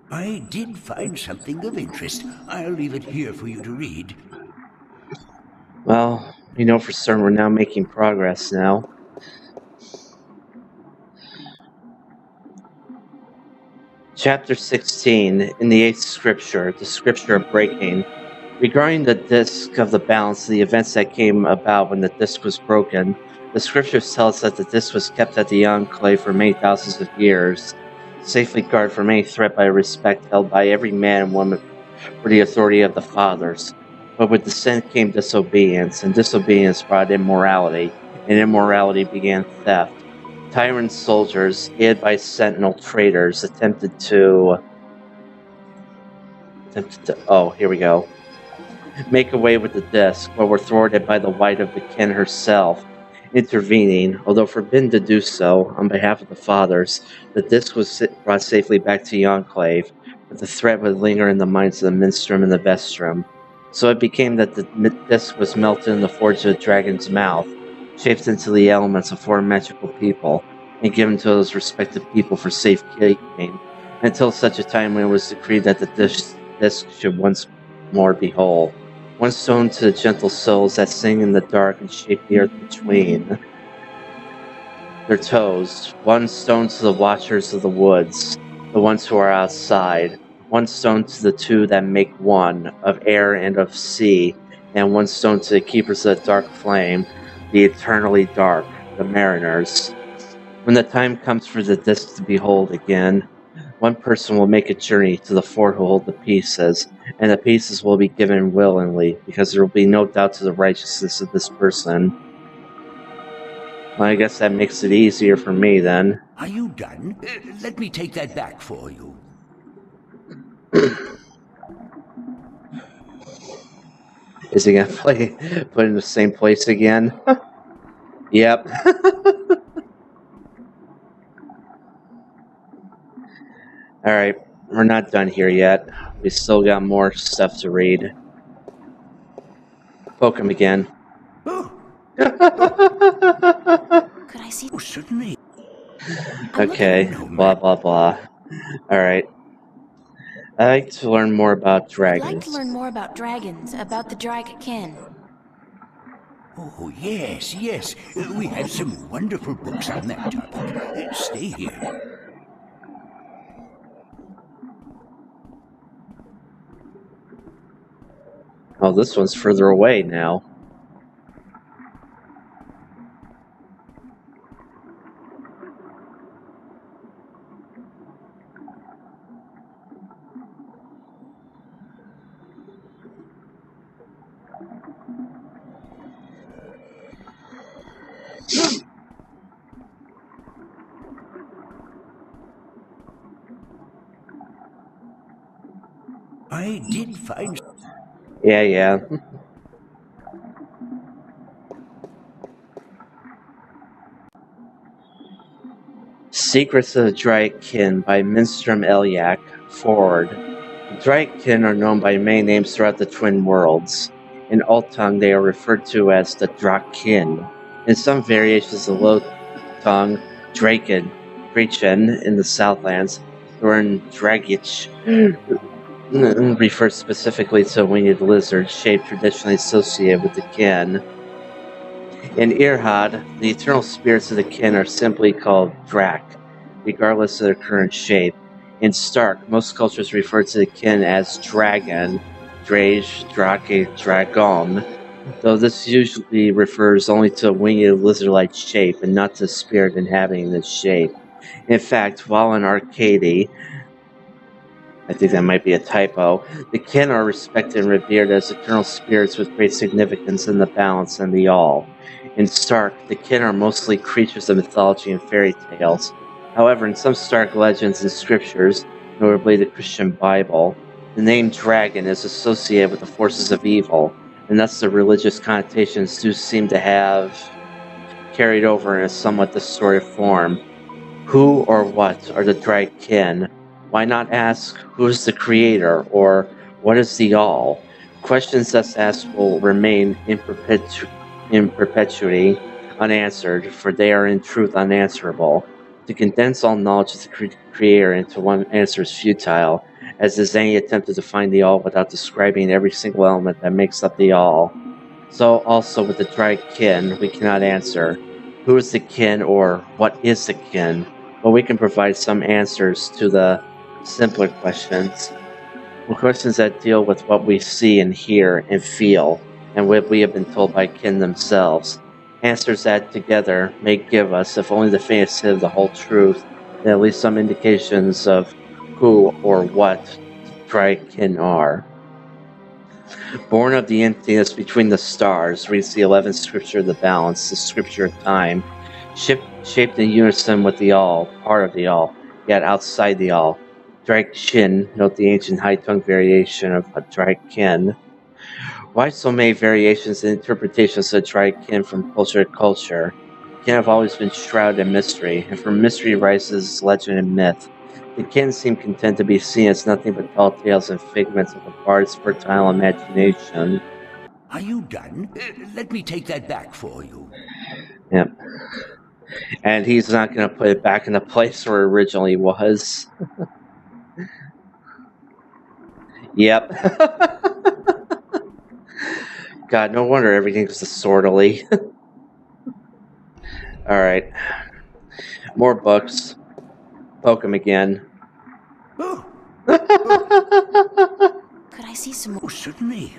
I did find something of interest. I'll leave it here for you to read. Well, we know for certain we're now making progress now. Chapter 16, in the 8th scripture, the scripture of breaking. Regarding the disc of the balance, the events that came about when the disc was broken, the scriptures tell us that the disc was kept at the enclave for many thousands of years, safely guarded from any threat by respect held by every man and woman for the authority of the fathers. But with descent came disobedience, and disobedience brought immorality, and immorality began theft. Tyrant soldiers, aided by sentinel traitors, attempted to make away with the disc, but were thwarted by the White of the Kin herself, intervening, although forbidden to do so, on behalf of the fathers. The disc was brought safely back to the Enclave, but the threat would linger in the minds of the Minstrum and the Vestrum. So it became that the disc was melted in the forge of the dragon's mouth, shaped into the elements of 4 magical people, and given to those respective people for safekeeping, until such a time when it was decreed that the disc should once more be whole. 1 stone to the gentle souls that sing in the dark and shape the earth between their toes. 1 stone to the watchers of the woods, the ones who are outside. 1 stone to the 2 that make one, of air and of sea, and 1 stone to the keepers of the dark flame, the eternally dark, the mariners. When the time comes for the disc to behold again, 1 person will make a journey to the 4 who hold the pieces, and the pieces will be given willingly, because there will be no doubt to the righteousness of this person. Well, I guess that makes it easier for me, then. Are you done? Let me take that back for you. Is he gonna put it in the same place again? Yep. Alright, we're not done here yet. We still got more stuff to read. Poke him again. Oh. Could I see? Oh, certainly. Okay, blah blah blah. Alright. I'd like to learn more about dragons. I'd like to learn more about dragons, about the Draic kin. Oh, yes. We have some wonderful books on that topic. Stay here. Oh, this one's further away now. I did find... Yeah. Secrets of the Draic Kin by Minstrum Elyak. Forward. The Draic Kin are known by many names throughout the Twin Worlds. In Alt tongue, they are referred to as the Draic Kin. In some variations of Low tongue, Draic in the Southlands, or in Draic refers specifically to a winged lizard shape traditionally associated with the kin. In Irhad, the eternal spirits of the kin are simply called Draic, regardless of their current shape. In Stark, most cultures refer to the kin as dragon, Draic, dragon, though this usually refers only to a winged lizard-like shape and not to the spirit inhabiting this shape. In fact, while in Arcadia, I think that might be a typo, the kin are respected and revered as eternal spirits with great significance in the balance and the all. In Stark, the kin are mostly creatures of mythology and fairy tales. However, in some Stark legends and scriptures, notably the Christian Bible, the name dragon is associated with the forces of evil, and thus the religious connotations do seem to have carried over in a somewhat distorted form. Who or what are the Draic kin? Why not ask who is the creator or what is the all? Questions thus asked will remain in perpetuity unanswered, for they are in truth unanswerable. To condense all knowledge of the creator into one answer is futile, as is any attempt to define the all without describing every single element that makes up the all. So also with the Draic kin, we cannot answer who is the kin or what is the kin, but we can provide some answers to the simpler questions. The questions that deal with what we see and hear and feel, and what we have been told by kin themselves. Answers that together may give us, if only the faintest hint of the whole truth, then at least some indications of who or what Draic kin are. Born of the emptiness between the stars, reads the 11th scripture of the balance, the scripture of time, shaped in unison with the all, part of the all, yet outside the all. Draic Shin, note the ancient high-tongue variation of Draic Kin. Why so many variations and interpretations of Draic Kin from culture to culture? Kin have always been shrouded in mystery, and from mystery rises legend and myth. The kin seem content to be seen as nothing but tall tales and figments of the bard's fertile imagination. Are you done? Let me take that back for you. Yep. And he's not going to put it back in the place where it originally was. Yep. God, no wonder everything's disorderly. Alright. More books. Poke him again. Oh. Could I see some more? Oh, certainly.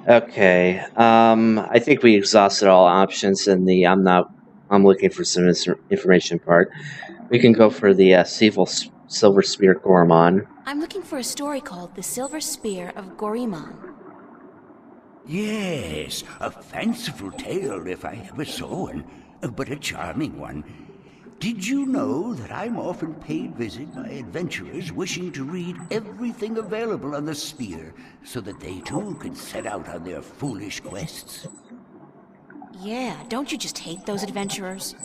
Okay. I think we exhausted all options in the I'm looking for some information part. We can go for the Silver Spear Gorman. I'm looking for a story called The Silver Spear of Gorimon. Yes, a fanciful tale if I ever saw one, but a charming one. Did you know that I'm often paid visit by adventurers wishing to read everything available on the spear so that they too can set out on their foolish quests? Yeah, don't you just hate those adventurers?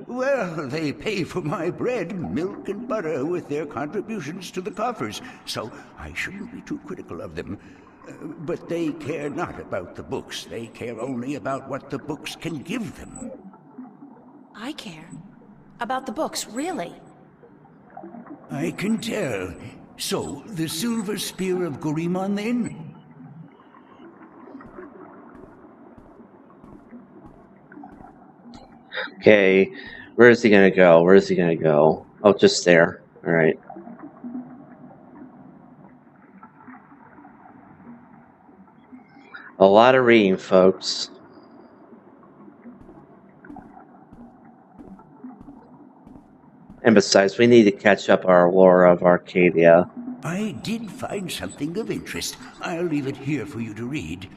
Well, they pay for my bread, milk, and butter with their contributions to the coffers, so I shouldn't be too critical of them. But they care not about the books. They care only about what the books can give them. I care. About the books, really. I can tell. So, the Silver Spear of Gorimon, then? Okay, where is he gonna go? Where is he gonna go? Oh, just there. Alright. A lot of reading, folks. And besides, we need to catch up our lore of Arcadia. I did find something of interest. I'll leave it here for you to read.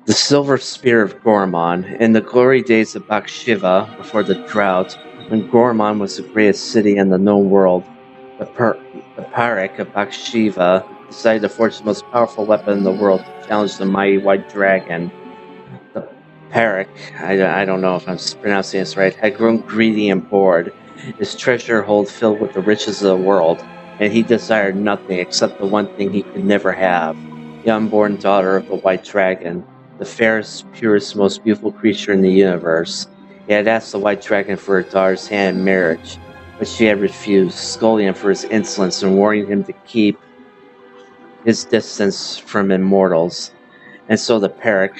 The Silver Spear of Gorimon. In the glory days of Bakshiva, before the drought, when Gorimon was the greatest city in the known world, the Parik of Bakshiva decided to forge the most powerful weapon in the world to challenge the mighty white dragon. The Parik, I don't know if I'm pronouncing this right, had grown greedy and bored, his treasure hold filled with the riches of the world, and he desired nothing except the one thing he could never have, the unborn daughter of the white dragon, the fairest, purest, most beautiful creature in the universe. He had asked the white dragon for her daughter's hand in marriage, but she had refused, scolding him for his insolence and warning him to keep his distance from immortals. And so the Parik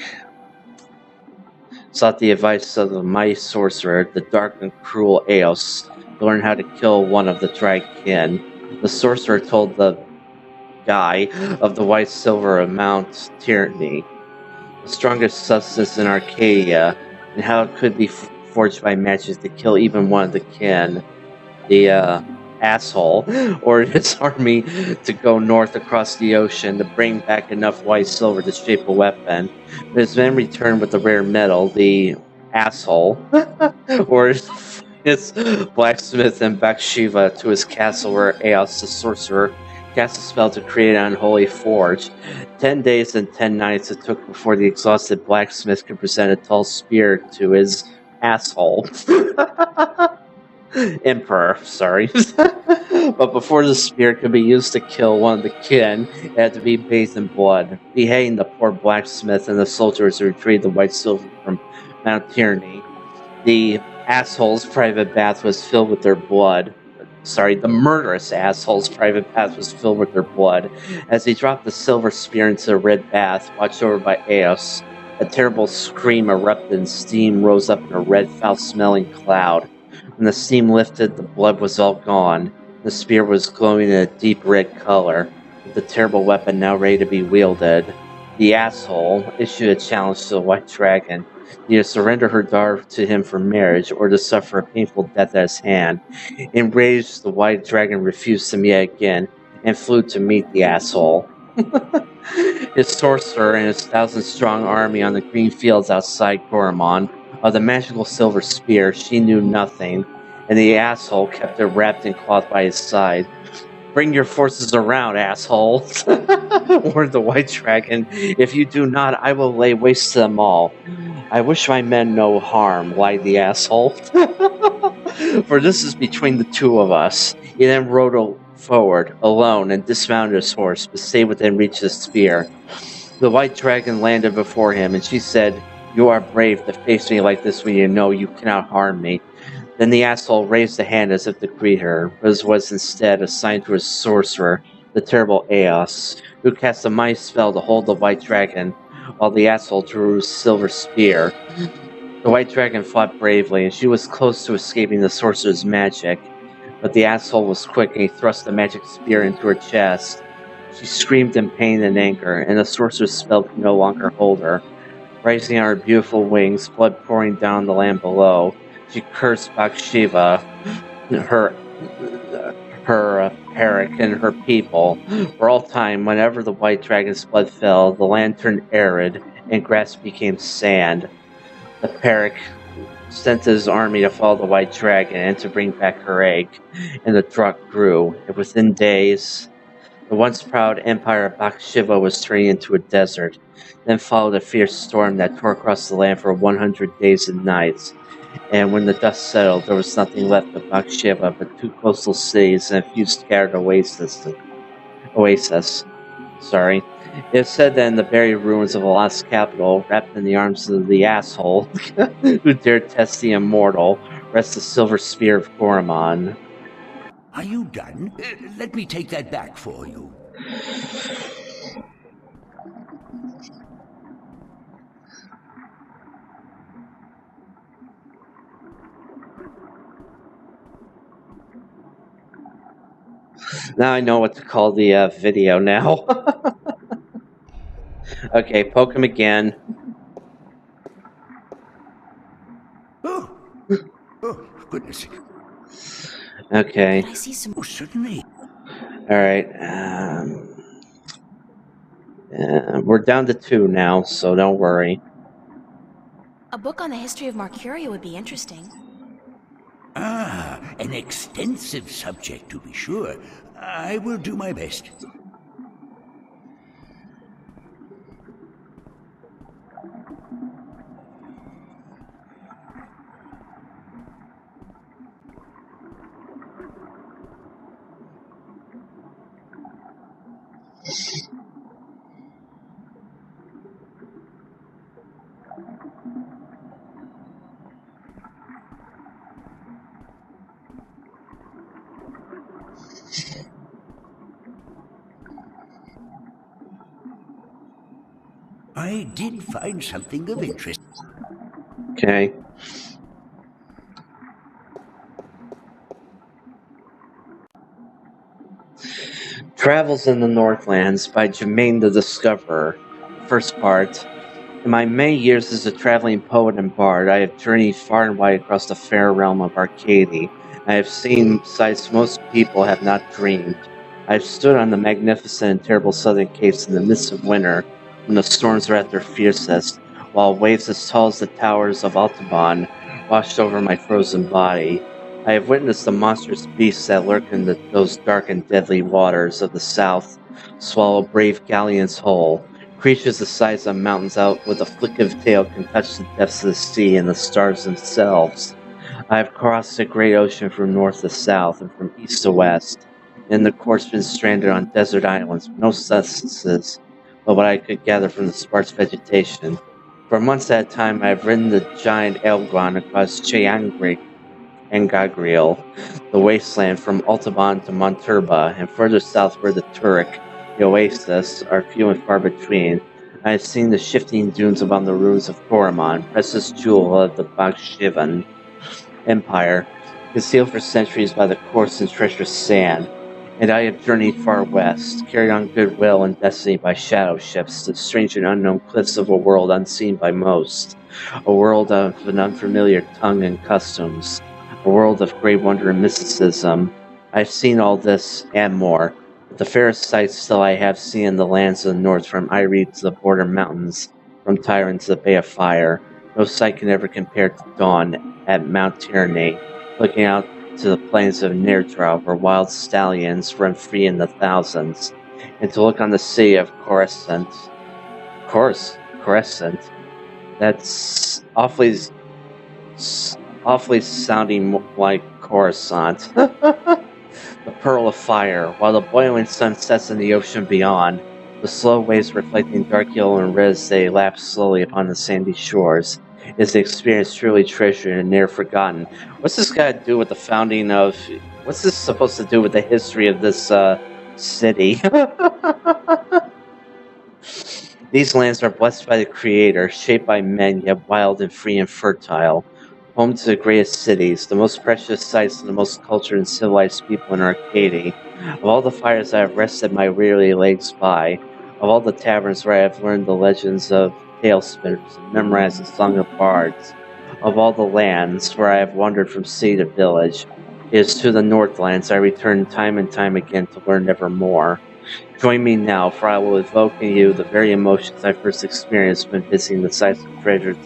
sought the advice of the mighty sorcerer, the dark and cruel Eos, to learn how to kill one of the Draic kin. The sorcerer told the guy of the white silver of Mount Tyranny, the strongest substance in Arcadia, and how it could be forged by magic to kill even one of the kin. The asshole ordered his army to go north across the ocean to bring back enough white silver to shape a weapon. But his men returned with the rare metal. The asshole ordered his blacksmith and Bathsheba to his castle where Eos the sorcerer cast a spell to create an unholy forge. 10 days and 10 nights it took before the exhausted blacksmith could present a tall spear to his asshole. Emperor, sorry. But before the spear could be used to kill one of the kin, it had to be bathed in blood. Beheading the poor blacksmith and the soldiers who retrieved the white silver from Mount Tyranny. The asshole's private bath was filled with their blood. Sorry, the murderous asshole's private bath was filled with their blood. As he dropped the silver spear into the red bath, watched over by Eos, a terrible scream erupted and steam rose up in a red, foul-smelling cloud. When the steam lifted, the blood was all gone. The spear was glowing in a deep red color, with the terrible weapon now ready to be wielded. The asshole issued a challenge to the White Dragon, either surrender her daughter to him for marriage or to suffer a painful death at his hand. Enraged, the White Dragon refused him yet again and flew to meet the asshole. His sorcerer and his 1,000-strong army on the green fields outside Goramon. Of the magical silver spear, she knew nothing, and the asshole kept it wrapped in cloth by his side. Bring your forces around, asshole, warned the White Dragon. If you do not, I will lay waste to them all. I wish my men no harm, lied the asshole. For this is between the two of us. He then rode forward, alone, and dismounted his horse, but stayed within reach of the spear. The White Dragon landed before him, and she said, "You are brave to face me like this when you know you cannot harm me." Then the asshole raised a hand as if to greet her, but was instead assigned to his sorcerer, the terrible Eos, who cast a mighty spell to hold the White Dragon, while the asshole drew his silver spear. The White Dragon fought bravely, and she was close to escaping the sorcerer's magic, but the asshole was quick, and he thrust the magic spear into her chest. She screamed in pain and anger, and the sorcerer's spell could no longer hold her. Rising on her beautiful wings, blood pouring down the land below, she cursed Bathsheba, her Peric, and her people. For all time, whenever the White Dragon's blood fell, the land turned arid, and grass became sand. The Peric sent his army to follow the White Dragon and to bring back her egg, and the drought grew, and within days, the once proud empire of Bathsheba was turning into a desert. Then followed a fierce storm that tore across the land for 100 days and nights. And when the dust settled, there was nothing left of Bathsheba but 2 coastal cities and a few scattered oases. Sorry. It is said that in the buried ruins of the lost capital, wrapped in the arms of the asshole who dared test the immortal, rests the silver spear of Goramon. Are you done? Let me take that back for you. Now I know what to call the video now. Okay, poke him again. Oh, goodness. Okay. I see some. Oh, certainly. Alright. We're down to 2 now, so don't worry. A book on the history of Mercuria would be interesting. Ah, an extensive subject, to be sure. I will do my best. I did find something of interest. Okay. Travels in the Northlands by Jermaine the Discoverer. First part. In my many years as a traveling poet and bard, I have journeyed far and wide across the fair realm of Arcadia. I have seen sights most people have not dreamed. I have stood on the magnificent and terrible southern capes in the midst of winter, when the storms are at their fiercest, while waves as tall as the towers of Altamont washed over my frozen body. I have witnessed the monstrous beasts that lurk in those dark and deadly waters of the south swallow brave galleons whole. Creatures the size of mountains out with a flick of tail can touch the depths of the sea and the stars themselves. I have crossed the great ocean from north to south and from east to west, and in the course been stranded on desert islands with no sustenance but what I could gather from the sparse vegetation. For months at a time I have ridden the giant Elgon across Chiangri and Gagriel, the wasteland from Altaban to Monturba, and further southward the Turek, the oasis, are few and far between. I have seen the shifting dunes upon the ruins of Koromon, precious jewel of the Bakshivan Empire, concealed for centuries by the coarse and treacherous sand. And I have journeyed far west, carried on goodwill and destiny by shadow ships to strange and unknown cliffs of a world unseen by most, a world of an unfamiliar tongue and customs, a world of great wonder and mysticism. I have seen all this and more, but the fairest sights still I have seen in the lands of the north, from Irie to the border mountains, from Tyron to the Bay of Fire. No sight can ever compare to dawn at Mount Tyranny, looking out to the plains of Nerdra, where wild stallions run free in the thousands, and to look on the city of Coruscant. Coruscant? That's awfully sounding like Coruscant. The pearl of fire, while the boiling sun sets in the ocean beyond, the slow waves reflecting dark yellow and red as they lap slowly upon the sandy shores, is an experience truly treasured and never forgotten. What's this got to do with the founding of... What's this supposed to do with the history of this, city? These lands are blessed by the Creator, shaped by men, yet wild and free and fertile. Home to the greatest cities, the most precious sights, and the most cultured and civilized people in Arcadia. Of all the fires I have rested my weary legs by, of all the taverns where I have learned the legends of tale spinners and memorized the song of bards, of all the lands where I have wandered from city to village, it is to the Northlands I return time and time again to learn ever more. Join me now, for I will evoke in you the very emotions I first experienced when visiting the sights and treasures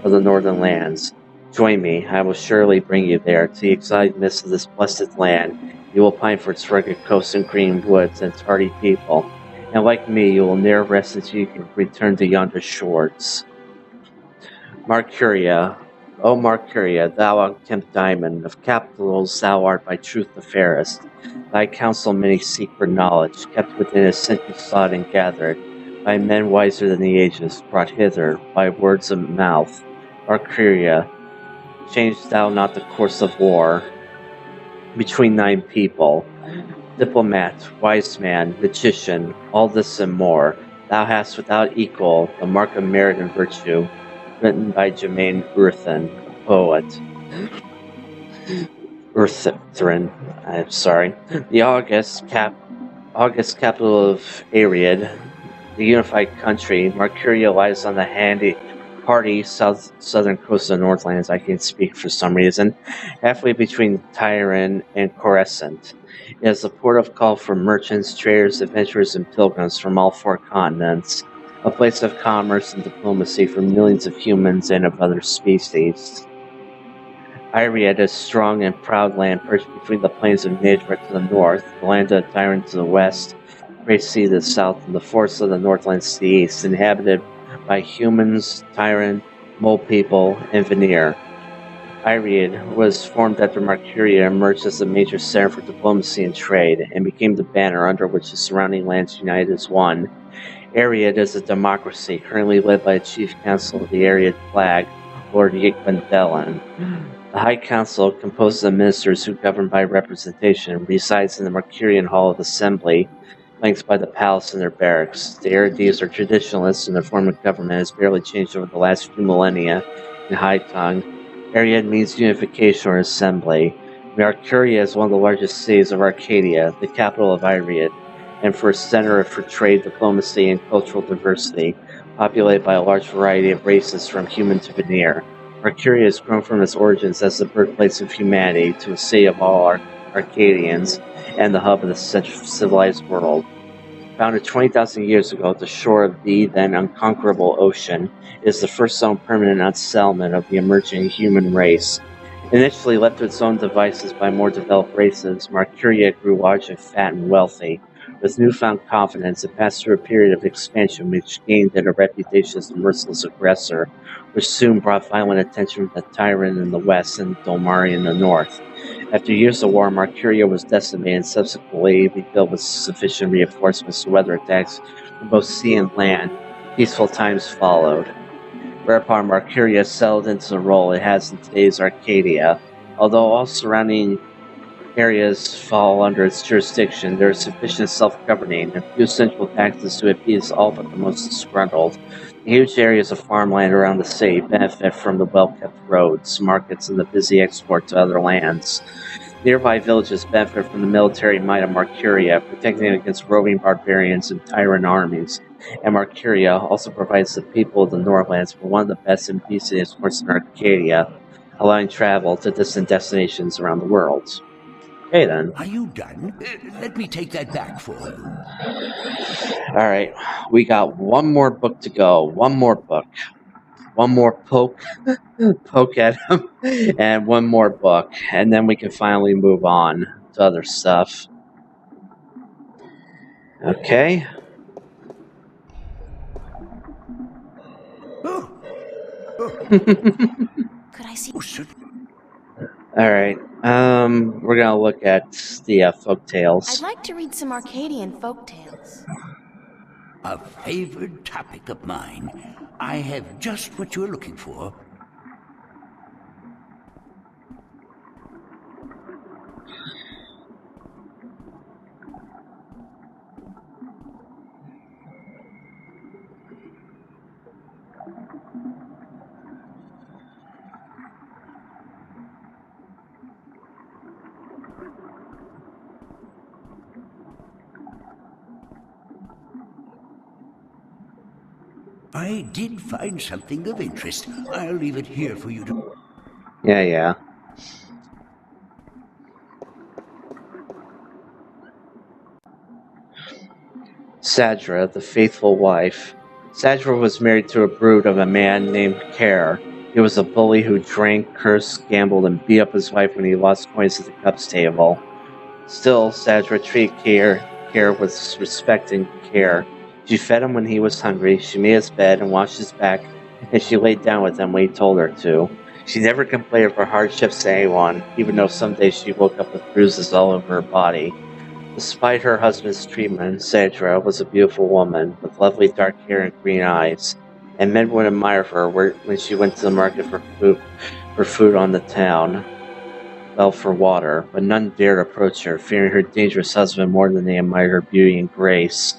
of the northern lands. Join me, I will surely bring you there, to the exotic mists of this blessed land. You will pine for its rugged coasts and green woods and its hardy people, and like me, you will ne'er rest until you can return to yonder shores. Marcuria, O Marcuria, thou unkempt diamond, of capitals thou art by truth the fairest. Thy counsel many seek for knowledge, kept within a century sought and gathered, by men wiser than the ages, brought hither by words of mouth. Marcuria, change thou not the course of war between thine people. Diplomat, wise man, magician, all this and more, thou hast without equal the mark of merit and virtue, written by Jermaine Urthin, a poet. Urthrin, I'm sorry. The August capital of Ariad, the unified country, Marcuria lies on the hardy southern coast of the Northlands. I can't speak for some reason, halfway between Tyran and Coruscant. It is a port of call for merchants, traders, adventurers, and pilgrims from all four continents, a place of commerce and diplomacy for millions of humans and of other species. Ariad is a strong and proud land perched between the plains of Nidra to the north, the land of Tyran to the west, Great Sea to the south, and the forests of the Northlands to the east, inhabited by humans, Tyran, Mole People, and Veneer. Ariad was formed after Marcuria emerged as a major center for diplomacy and trade, and became the banner under which the surrounding lands united as one. Ariad is a democracy, currently led by the Chief Council of the Ariad Flag, Lord Yigbandelan. The High Council, composed of ministers who govern by representation, resides in the Marcurian Hall of Assembly, flanked by the palace and their barracks. The Ariades are traditionalists, and their form of government has barely changed over the last few millennia. In High Tongue, Ariad means unification or assembly. Marcuria is one of the largest cities of Arcadia, the capital of Ariad. and for a center for trade, diplomacy, and cultural diversity, populated by a large variety of races from human to veneer. Arcadia has grown from its origins as the birthplace of humanity to a city of all Arcadians and the hub of the civilized world. Founded 20,000 years ago at the shore of the then unconquerable ocean, it is the first known permanent settlement of the emerging human race. Initially left to its own devices by more developed races, Arcadia grew large and fat and wealthy. With newfound confidence, it passed through a period of expansion which gained it a reputation as a merciless aggressor, which soon brought violent attention from the tyrant in the west and Dolmari in the north. After years of war, Arcadia was decimated and subsequently rebuilt with sufficient reinforcements to weather attacks from both sea and land. Peaceful times followed. Whereupon Arcadia settled into the role it has in today's Arcadia. Although all surrounding areas fall under its jurisdiction, there is sufficient self-governing and few central taxes to appease all but the most disgruntled. The huge areas of farmland around the city benefit from the well-kept roads, markets, and the busy export to other lands. Nearby villages benefit from the military might of Arcadia, protecting against roving barbarians and tyrant armies. And Arcadia also provides the people of the Northlands with one of the best and busiest ports in Arcadia, allowing travel to distant destinations around the world. Okay, then. Are you done? Let me take that back for you. Alright, we got one more book to go. One more book. One more poke at him, and one more book. And then we can finally move on to other stuff. Okay. Could I see? Alright, we're gonna look at the folk tales. I'd like to read some Arcadian folk tales. A favored topic of mine. I have just what you're looking for. I did find something of interest. I'll leave it here for you to... Yeah. Sadra, the faithful wife. Sadra was married to a brood of a man named Care. He was a bully who drank, cursed, gambled, and beat up his wife when he lost coins at the cups table. Still, Sadra treated Care with respect and care. She fed him when he was hungry, she made his bed and washed his back, and she laid down with him when he told her to. She never complained of her hardships to anyone, even though some days she woke up with bruises all over her body. Despite her husband's treatment, Sadra was a beautiful woman, with lovely dark hair and green eyes, and men would admire her when she went to the market for food on the town. Well, for water, but none dared approach her, fearing her dangerous husband more than they admired her beauty and grace.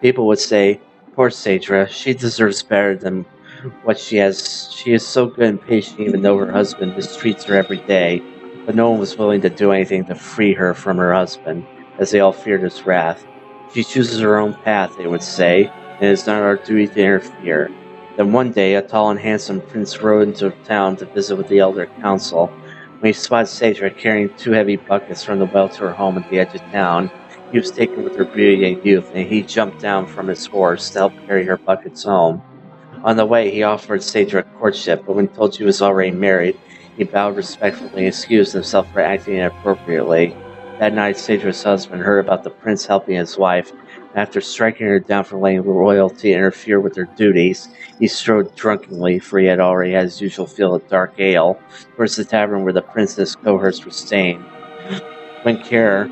People would say, "Poor Sadra, she deserves better than what she has. She is so good and patient even though her husband mistreats her every day." But no one was willing to do anything to free her from her husband, as they all feared his wrath. "She chooses her own path," they would say, "and it is not our duty to interfere." Then one day, a tall and handsome prince rode into town to visit with the elder council. When he spotted Sadra carrying 2 heavy buckets from the well to her home at the edge of town, he was taken with her beauty and youth, and he jumped down from his horse to help carry her buckets home. On the way, he offered Sadra courtship, but when told she was already married, he bowed respectfully and excused himself for acting inappropriately. That night, Sadra's husband heard about the prince helping his wife, and after striking her down for letting royalty interfere with her duties, he strode drunkenly, for he had already had his usual fill of dark ale, towards the tavern where the prince and his cohorts were staying. When Care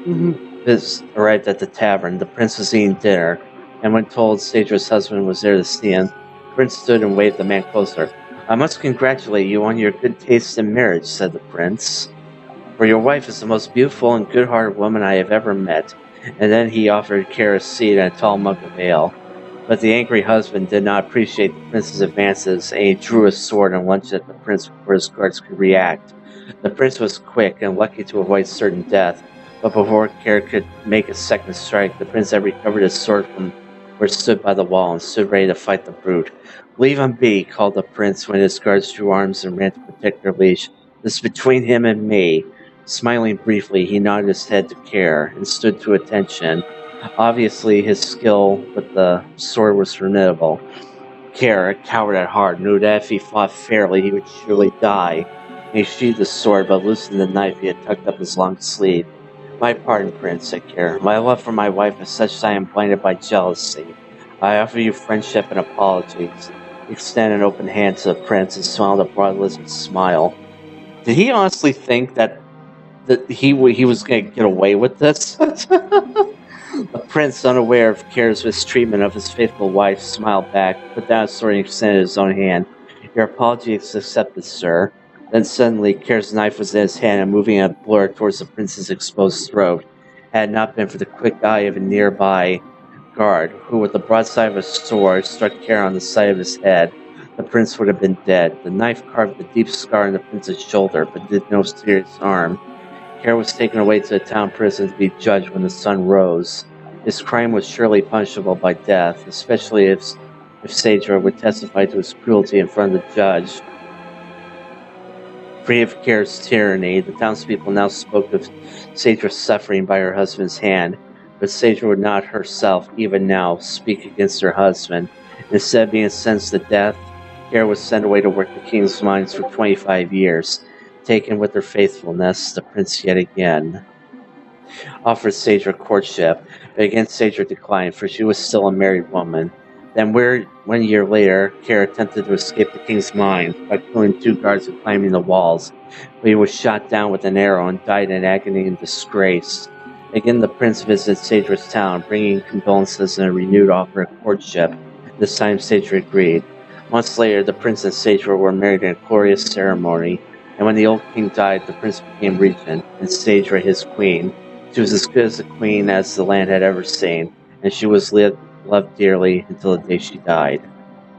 arrived at the tavern, the prince was eating dinner, and when told Sadra's husband was there to see him, the prince stood and waved the man closer. "I must congratulate you on your good taste in marriage," said the prince, "for your wife is the most beautiful and good-hearted woman I have ever met." And then he offered Care a seat and a tall mug of ale. But the angry husband did not appreciate the prince's advances, and he drew his sword and lunged at the prince before his guards could react. The prince was quick and lucky to avoid certain death, But before Care could make a second strike, the prince had recovered his sword from where it stood by the wall and stood ready to fight the brute. "Leave him be," called the prince when his guards drew arms and ran to protect their leash. "This is between him and me." Smiling briefly, he nodded his head to Care and stood to attention. Obviously, his skill with the sword was formidable. Care, a coward at heart, knew that if he fought fairly, he would surely die. He sheathed the sword, but loosened the knife he had tucked up his long sleeve. "My pardon, Prince," said Care. "My love for my wife is such that I am blinded by jealousy. I offer you friendship and apologies." He extended an open hand to the prince and smiled a broad lizard smile. Did he honestly think that he was going to get away with this? The prince, unaware of Care's mistreatment of his faithful wife, smiled back, put down his sword, and extended his own hand. "Your apology is accepted, sir." Then suddenly, Care's knife was in his hand and moving a blur towards the prince's exposed throat. Had it not been for the quick eye of a nearby guard, who, with the broadside of his sword, struck Care on the side of his head, the prince would have been dead. The knife carved a deep scar on the prince's shoulder, but did no serious harm. Care was taken away to the town prison to be judged when the sun rose. His crime was surely punishable by death, especially if Sadra would testify to his cruelty in front of the judge. Free of Care's tyranny, the townspeople now spoke of Sadra's suffering by her husband's hand, but Sadra would not herself, even now, speak against her husband. Instead of being sentenced to death, Care was sent away to work the king's mines for 25 years. Taken with her faithfulness, the prince yet again offered Sadra courtship, but again Sadra declined, for she was still a married woman. Then 1 year later, Care attempted to escape the king's mines by killing 2 guards and climbing the walls, but he was shot down with an arrow and died in agony and disgrace. Again the prince visited Sadra's town, bringing condolences and a renewed offer of courtship. This time Sadra agreed. Months later, the prince and Sadra were married in a glorious ceremony, and when the old king died, the prince became regent, and Sadra his queen. She was as good as a queen as the land had ever seen, and she was loved dearly until the day she died.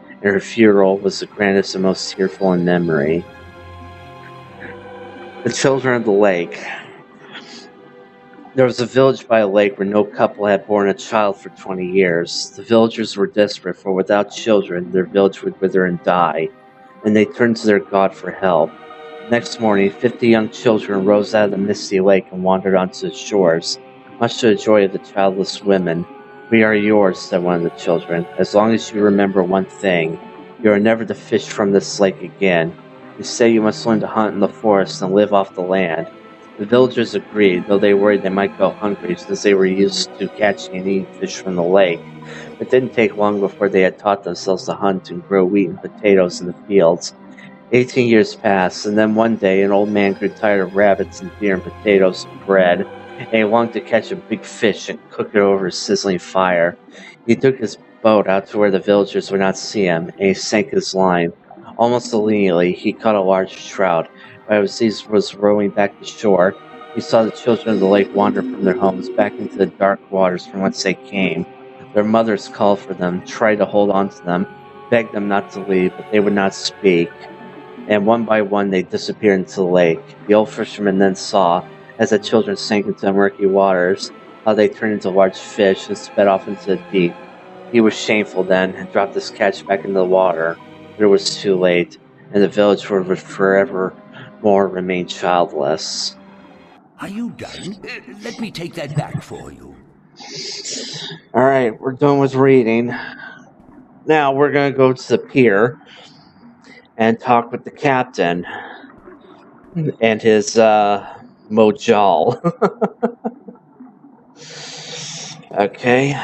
And her funeral was the grandest and most tearful in memory. The Children of the Lake. There was a village by a lake where no couple had borne a child for 20 years. The villagers were desperate, for without children, their village would wither and die, and they turned to their god for help. Next morning, 50 young children rose out of the misty lake and wandered onto the shores, much to the joy of the childless women. "We are yours," said one of the children, "as long as you remember one thing. You are never to fish from this lake again. Instead, you must learn to hunt in the forest and live off the land." The villagers agreed, though they worried they might go hungry since they were used to catching and eating fish from the lake. It didn't take long before they had taught themselves to hunt and grow wheat and potatoes in the fields. 18 years passed, and then one day an old man grew tired of rabbits and deer and potatoes and bread, and he longed to catch a big fish and cook it over a sizzling fire. He took his boat out to where the villagers would not see him, and he sank his line. Almost immediately, he caught a large trout. But as he was rowing back to shore, he saw the children of the lake wander from their homes back into the dark waters from whence they came. Their mothers called for them, tried to hold on to them, begged them not to leave, but they would not speak. And one by one they disappeared into the lake. The old fisherman then saw, as the children sank into the murky waters, how they turned into large fish and sped off into the deep. He was shameful then, and dropped his catch back into the water, but it was too late, and the village would forever more remain childless. Are you done? Let me take that back for you. Alright, we're done with reading. Now we're going to go to the pier and talk with the captain and his Mojal. Okay.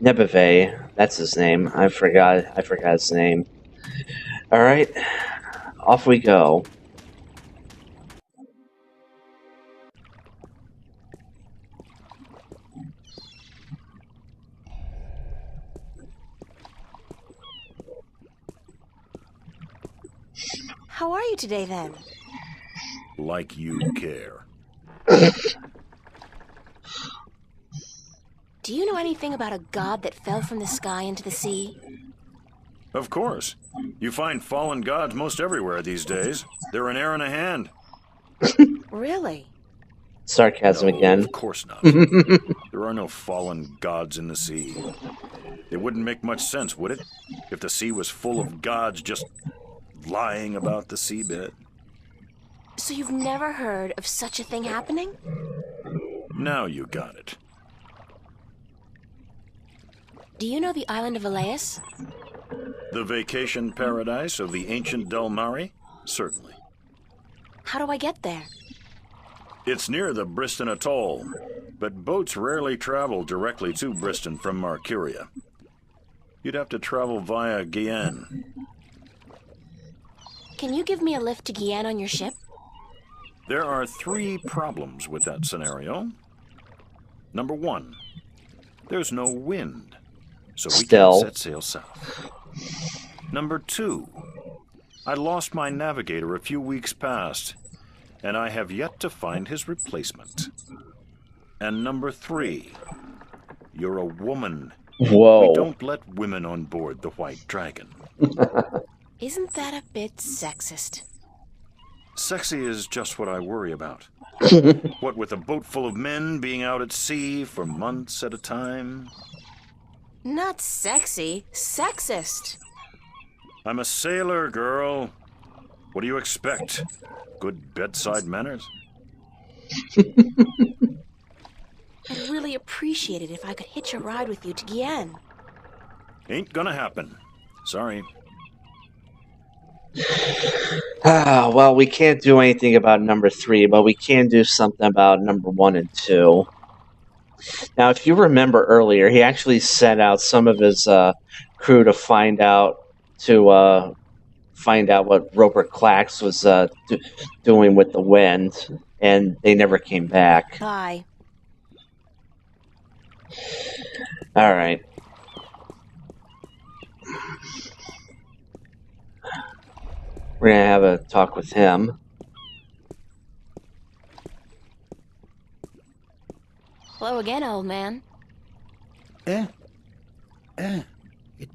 Nebeve, that's his name. I forgot his name. Alright, off we go. How are you today, then? Like you care. Do you know anything about a god that fell from the sky into the sea? Of course. You find fallen gods most everywhere these days. They're an air and a hand. Really? Sarcasm No, again. of course not. There are no fallen gods in the sea. It wouldn't make much sense, would it? If the sea was full of gods just lying about the seabed. So you've never heard of such a thing happening? Now you got it. Do you know the island of Elias? The vacation paradise of the ancient Delmari? Certainly. How do I get there? It's near the Briston Atoll, but boats rarely travel directly to Briston from Arcadia. You'd have to travel via Guyane. Can you give me a lift to Guyane on your ship? There are 3 problems with that scenario. Number 1, there's no wind, so we can't set sail south. Number 2, I lost my navigator a few weeks past, and I have yet to find his replacement. And number 3, you're a woman. Whoa. We don't let women on board the White Dragon. Isn't that a bit sexist? Sexy is just what I worry about. What with a boat full of men being out at sea for months at a time? Not sexy, sexist. I'm a sailor, girl. What do you expect? Good bedside manners? I'd really appreciate it if I could hitch a ride with you to Guyane. Ain't gonna happen. Sorry. Well, we can't do anything about number 3, but we can do something about number 1 and 2. Now, if you remember earlier, he actually sent out some of his crew to find out what Robert Clax was doing with the wind, and they never came back. Bye. All right. We're going to have a talk with him. Hello again, old man. It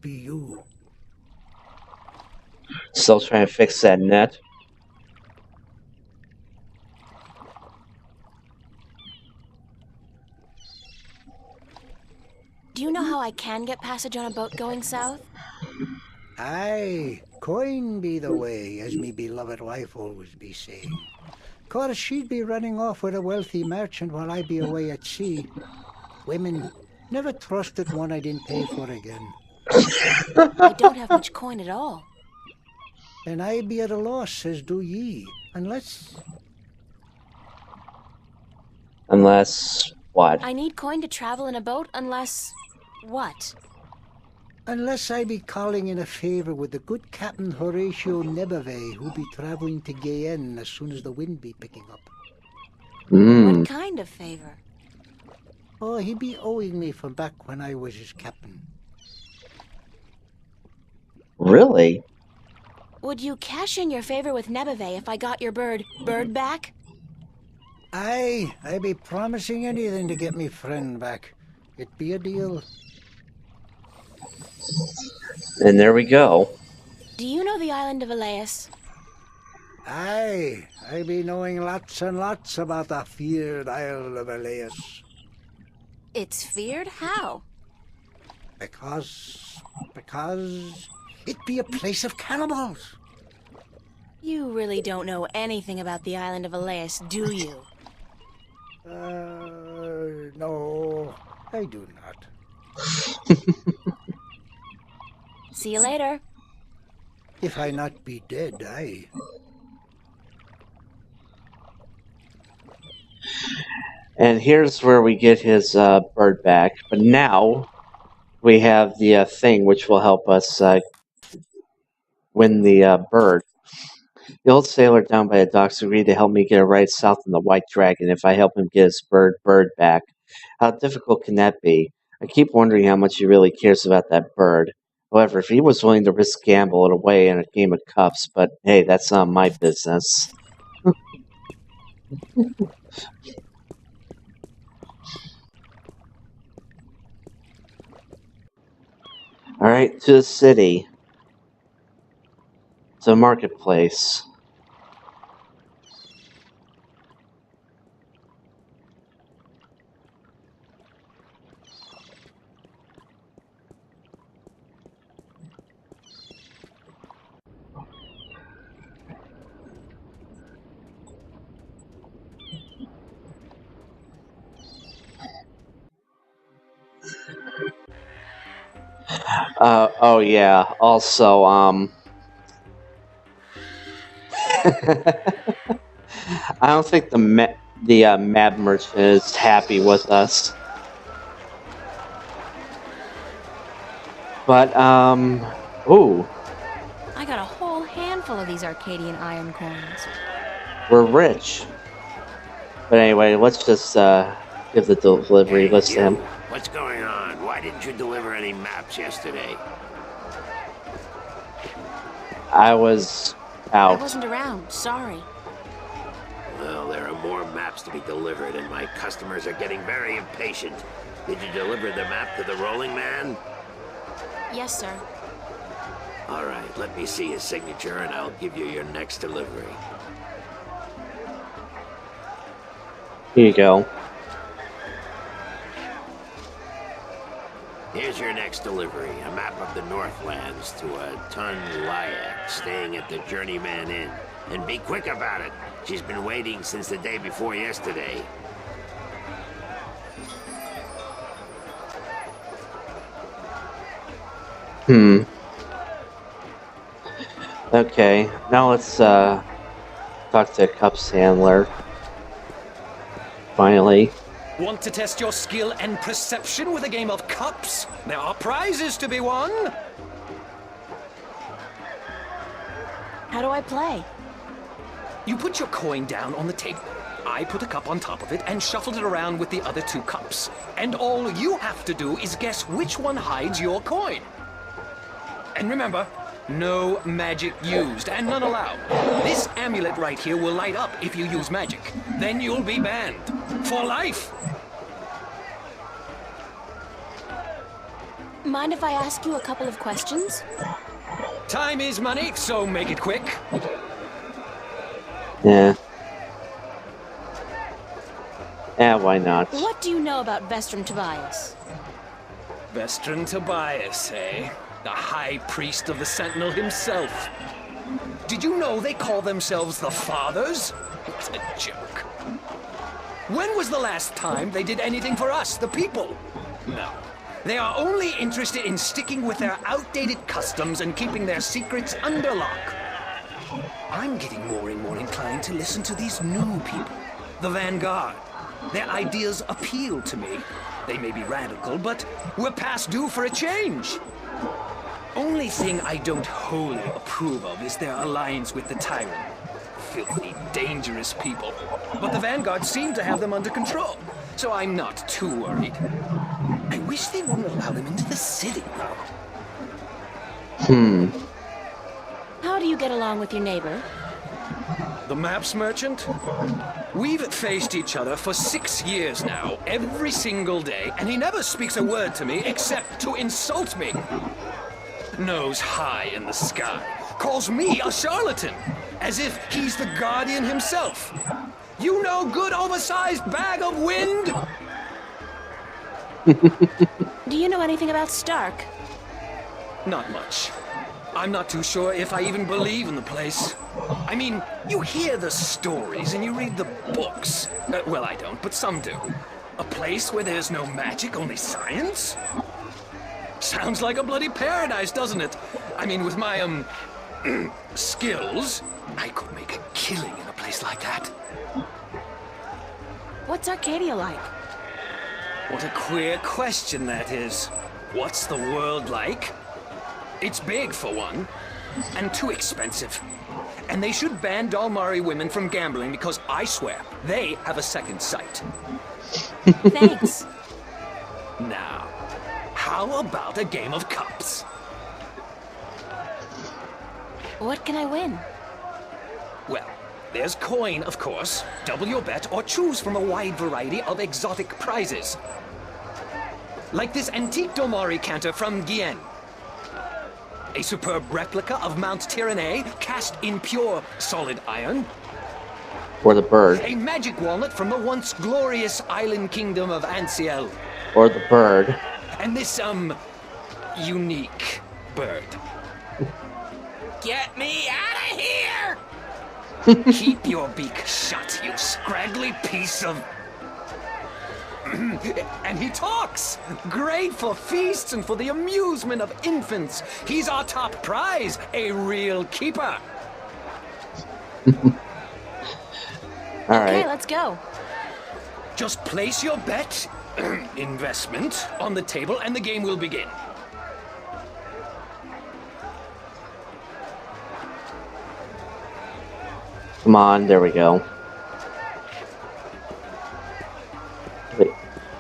be you. Still trying to fix that net. Do you know how I can get passage on a boat going south? Aye, coin be the way, as me beloved wife always be saying. 'Course she'd be running off with a wealthy merchant while I be away at sea. Women, never trusted one I didn't pay for again. I don't have much coin at all. And I be at a loss, as do ye, unless... Unless what? I need coin to travel in a boat unless... what? Unless I be calling in a favor with the good Captain Horatio Nebave, who be traveling to Guyane as soon as the wind be picking up. What kind of favor? Oh, he be owing me from back when I was his captain. Really? Would you cash in your favor with Nebave if I got your bird back? Aye, I be promising anything to get me friend back. It be a deal. And there we go. Do you know the island of Elias? Aye, I be knowing lots and lots about the feared Isle of Elias. It's feared? How? Because it be a place of cannibals. You really don't know anything about the island of Elias, do you? No, I do not. See you later. If I not be dead, aye. And here's where we get his bird back. But now we have the thing which will help us win the bird. The old sailor down by the docks agreed to help me get a ride south on the White Dragon if I help him get his bird back. How difficult can that be? I keep wondering how much he really cares about that bird. However, if he was willing to risk gamble it away in a game of cups, but hey, that's not my business. Alright, to the city. To the marketplace. Oh yeah. Also, I don't think the map merchant is happy with us. But ooh, I got a whole handful of these Arcadian iron coins. we're rich. But anyway, let's just give the delivery list to him. What's going on? Why didn't you deliver any maps yesterday? I was out. I wasn't around, sorry. Well, there are more maps to be delivered, and my customers are getting very impatient. Did you deliver the map to the rolling man? Yes, sir. All right, let me see his signature, and I'll give you your next delivery. Here you go. Here's your next delivery, a map of the Northlands to a Tun Lyak staying at the Journeyman Inn. And be quick about it. She's been waiting since the day before yesterday. Okay, now let's talk to Cup's handler. Finally. Want to test your skill and perception with a game of cups? There are prizes to be won! How do I play? You put your coin down on the table. I put a cup on top of it and shuffled it around with the other two cups. And all you have to do is guess which one hides your coin. And remember, no magic used, and none allowed. This amulet right here will light up if you use magic. Then you'll be banned. For life! Mind if I ask you a couple of questions? Time is money, so make it quick. Yeah. Yeah, why not? What do you know about Vestrum Tobias? Vestrum Tobias, eh? The High Priest of the Sentinel himself. Did you know they call themselves the Fathers? It's a joke. When was the last time they did anything for us, the people? No. They are only interested in sticking with their outdated customs and keeping their secrets under lock. I'm getting more and more inclined to listen to these new people, the Vanguard. Their ideas appeal to me. They may be radical, but we're past due for a change. Only thing I don't wholly approve of is their alliance with the Tyrant. Filthy, dangerous people. But the Vanguard seem to have them under control, so I'm not too worried. I wish they wouldn't allow them into the city, though. How do you get along with your neighbor? The maps merchant? We've faced each other for 6 years now, every single day, and he never speaks a word to me except to insult me. Nose high in the sky, calls me a charlatan, as if he's the guardian himself. You no good oversized bag of wind? Do you know anything about Stark? Not much. I'm not too sure if I even believe in the place. I mean, you hear the stories and you read the books. Well, I don't, but some do. A place where there's no magic, only science? Sounds like a bloody paradise, doesn't it? I mean, with my, skills, I could make a killing in a place like that. What's Arcadia like? What a queer question that is. What's the world like? It's big, for one, and too expensive. And they should ban Dalmari women from gambling because I swear, they have a second sight. Thanks. Now, how about a game of cups? What can I win? Well, there's coin, of course. Double your bet or choose from a wide variety of exotic prizes. Like this antique Domari canter from Gien. A superb replica of Mount Tyranny cast in pure solid iron. Or the bird. A magic walnut from the once glorious island kingdom of Ansiel. Or the bird. And this, unique bird. Get me out of here! Keep your beak shut, you scraggly piece of... And he talks! Great for feasts and for the amusement of infants. He's our top prize, a real keeper. Okay, let's go. Just place your bet, investment, on the table and the game will begin. Come on, there we go. Wait,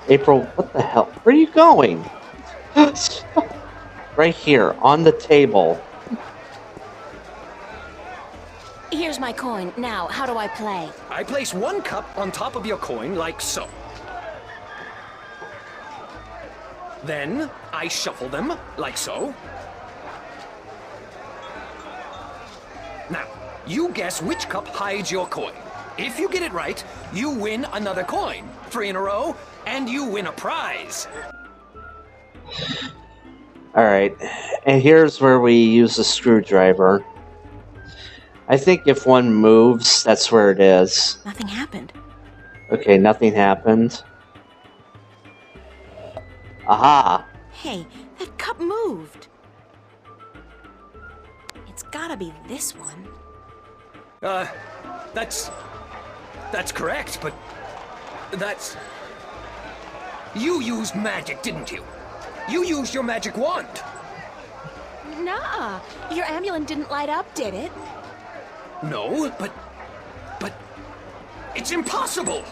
April, what the hell? Where are you going? Right here, on the table. Here's my coin. Now, how do I play? I place one cup on top of your coin, like so. Then, I shuffle them, like so. Now, you guess which cup hides your coin. If you get it right, you win another coin. 3 in a row, and you win a prize. Alright, and here's where we use the screwdriver. I think if one moves, that's where it is. Nothing happened. Okay, nothing happened. Aha! Hey, that cup moved. It's gotta be this one. That's correct, but that's... You used magic, didn't you? You used your magic wand. Nuh-uh. Your amulet didn't light up, did it? No, but it's impossible.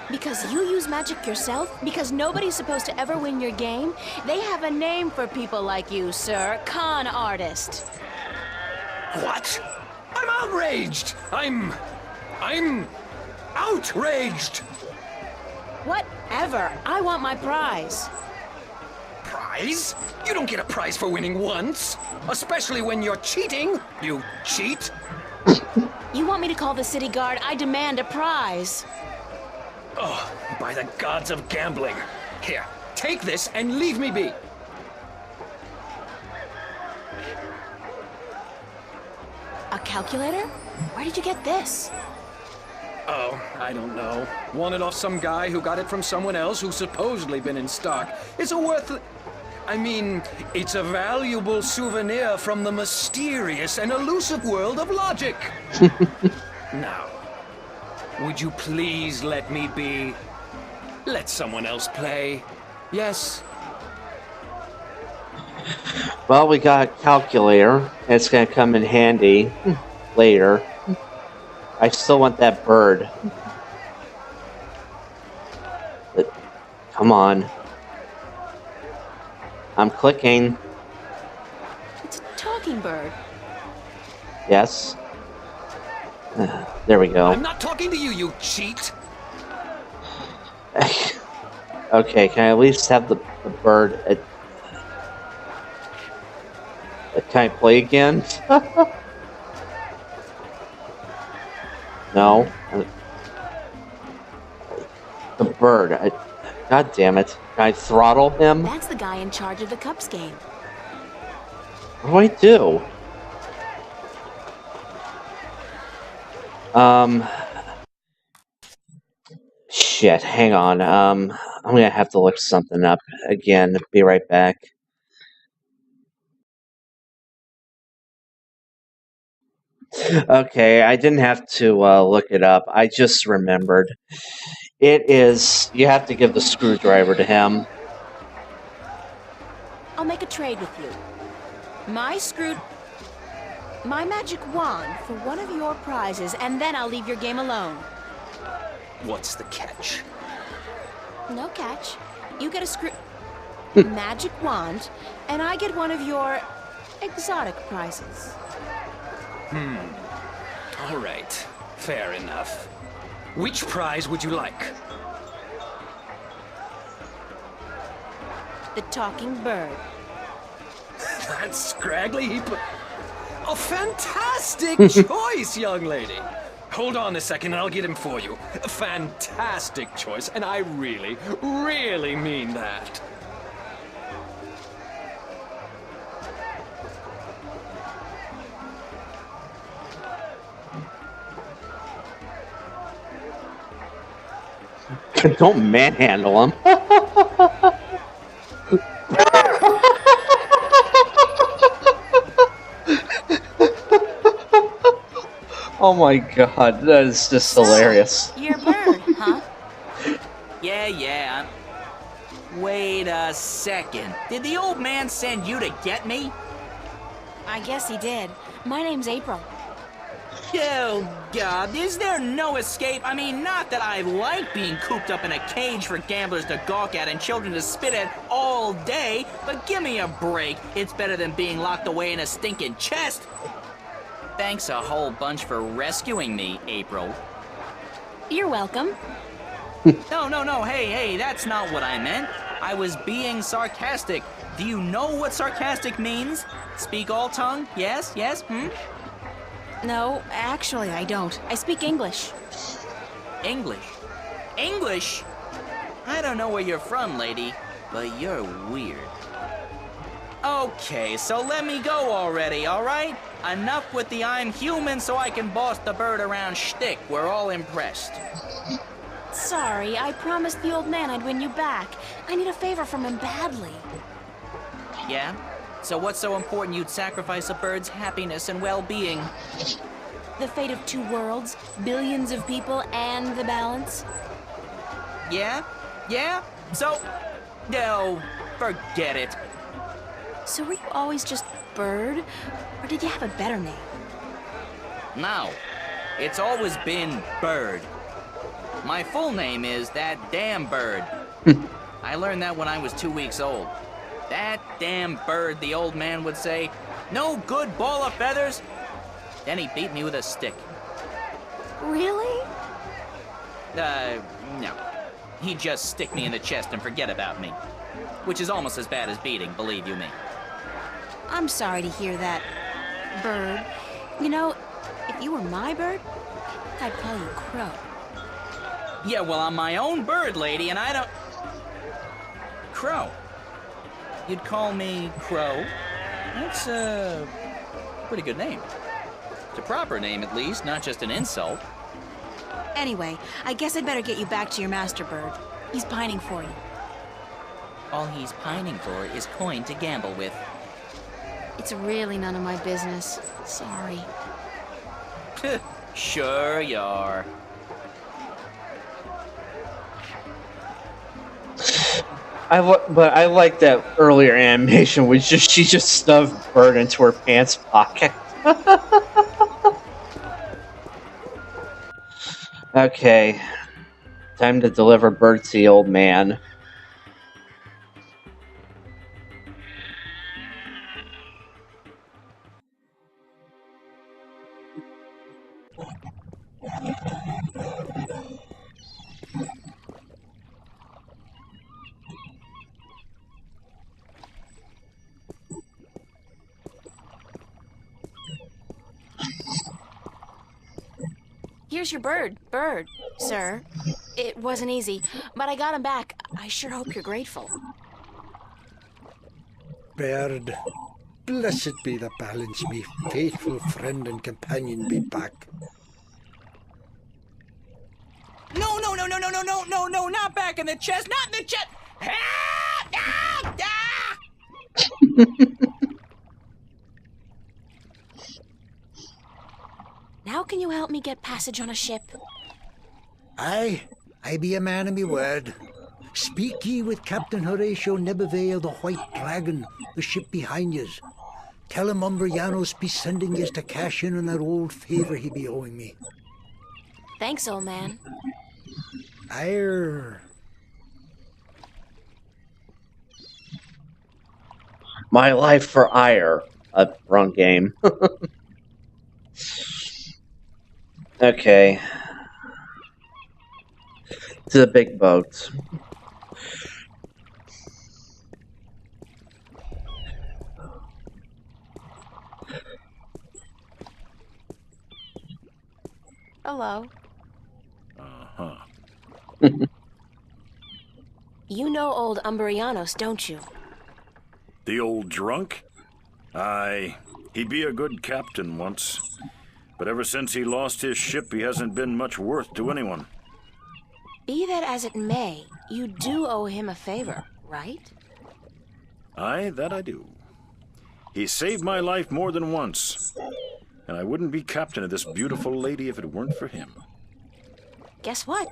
Because you use magic yourself? Because nobody's supposed to ever win your game? They have a name for people like you, sir. Con artist. What? I'm outraged! I'm outraged! Whatever. I want my prize. Prize? You don't get a prize for winning once. Especially when you're cheating. You cheat. You want me to call the city guard? I demand a prize. Oh, by the gods of gambling. Here, take this and leave me be. A calculator? Where did you get this? Oh, I don't know. Won it off some guy who got it from someone else who's supposedly been in stock. It's it's a valuable souvenir from the mysterious and elusive world of logic. Now, would you please let me be? Let someone else play. Yes? Well, we got a calculator. It's gonna come in handy later. I still want that bird. But, come on. I'm clicking. It's a talking bird. Yes. There we go. I'm not talking to you, you cheat. Okay, can I at least have the bird can I play again? No. The bird. God damn it. Can I throttle him? That's the guy in charge of the Cups game. What do I do? Shit, hang on. I'm gonna have to look something up again. Be right back. Okay, I didn't have to look it up. I just remembered. It is... You have to give the screwdriver to him. I'll make a trade with you. My magic wand for one of your prizes, and then I'll leave your game alone. What's the catch? No catch. You get a magic wand, and I get one of your exotic prizes. All right. Fair enough. Which prize would you like? The talking bird. That scraggly heap of... A fantastic choice, young lady. Hold on a second and I'll get him for you. A fantastic choice, and I really, really mean that. Don't manhandle him. Oh my god, that is just hilarious. You're a bird, huh? Yeah. Wait a second. Did the old man send you to get me? I guess he did. My name's April. Oh, God, is there no escape? I mean, not that I like being cooped up in a cage for gamblers to gawk at and children to spit at all day, but give me a break. It's better than being locked away in a stinking chest. Thanks a whole bunch for rescuing me, April. You're welcome. No, hey, that's not what I meant. I was being sarcastic. Do you know what sarcastic means? Speak all tongue? Yes, hmm? No, actually, I don't. I speak English. English? English? I don't know where you're from, lady, but you're weird. Okay, so let me go already, all right? Enough with the I'm human so I can boss the bird around shtick. We're all impressed. Sorry, I promised the old man I'd win you back. I need a favor from him badly. Yeah? So what's so important you'd sacrifice a bird's happiness and well-being? The fate of 2 worlds, billions of people, and the balance. Yeah? So... No, forget it. So were you always just Bird? Or did you have a better name? No, it's always been Bird. My full name is That Damn Bird. I learned that when I was 2 weeks old. That damn bird, the old man would say. No good ball of feathers. Then he beat me with a stick. Really? No. He'd just stick me in the chest and forget about me. Which is almost as bad as beating, believe you me. I'm sorry to hear that, Bird. You know, if you were my bird, I'd call you Crow. Yeah, well, I'm my own bird, lady, and I don't... Crow. You'd call me Crow? That's a pretty good name. It's a proper name, at least, not just an insult. Anyway, I guess I'd better get you back to your master bird. He's pining for you. All he's pining for is coin to gamble with. It's really none of my business. Sorry. Sure you are. But I like that earlier animation, which she just stuffed Bird into her pants pocket. Okay, time to deliver Bird to the old man. Here's your bird, sir. It wasn't easy, but I got him back. I sure hope you're grateful. Bird, blessed be the balance, me faithful friend and companion be back. No, not back in the chest, not in the chest! Now can you help me get passage on a ship? Aye, I be a man of me word. Speak ye with Captain Horatio Nebervale, the White Dragon, the ship behind yous. Tell him Umbrianos be sending yous to cash in on that old favor he be owing me. Thanks, old man. Ire. My life for ire. Wrong game. Okay. To the big boat. Hello. Uh-huh. You know old Umbrianos, don't you? The old drunk? Aye, he be a good captain once. But ever since he lost his ship, he hasn't been much worth to anyone. Be that as it may, you do owe him a favor, right? Aye, that I do. He saved my life more than once, and I wouldn't be captain of this beautiful lady if it weren't for him. Guess what?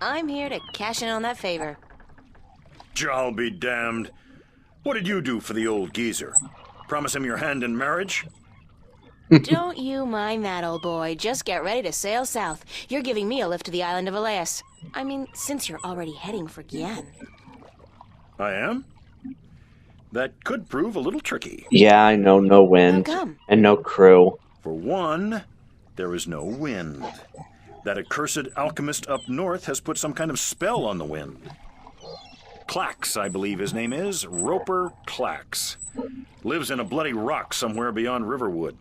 I'm here to cash in on that favor. I'll be damned. What did you do for the old geezer? Promise him your hand in marriage? Don't you mind that, old boy. Just get ready to sail south. You're giving me a lift to the island of Elias. I mean, since you're already heading for Gien. I am? That could prove a little tricky. Yeah, I know, no wind. How come? And no crew. For one, there is no wind. That accursed alchemist up north has put some kind of spell on the wind. Clax, I believe his name is. Roper Clax. Lives in a bloody rock somewhere beyond Riverwood.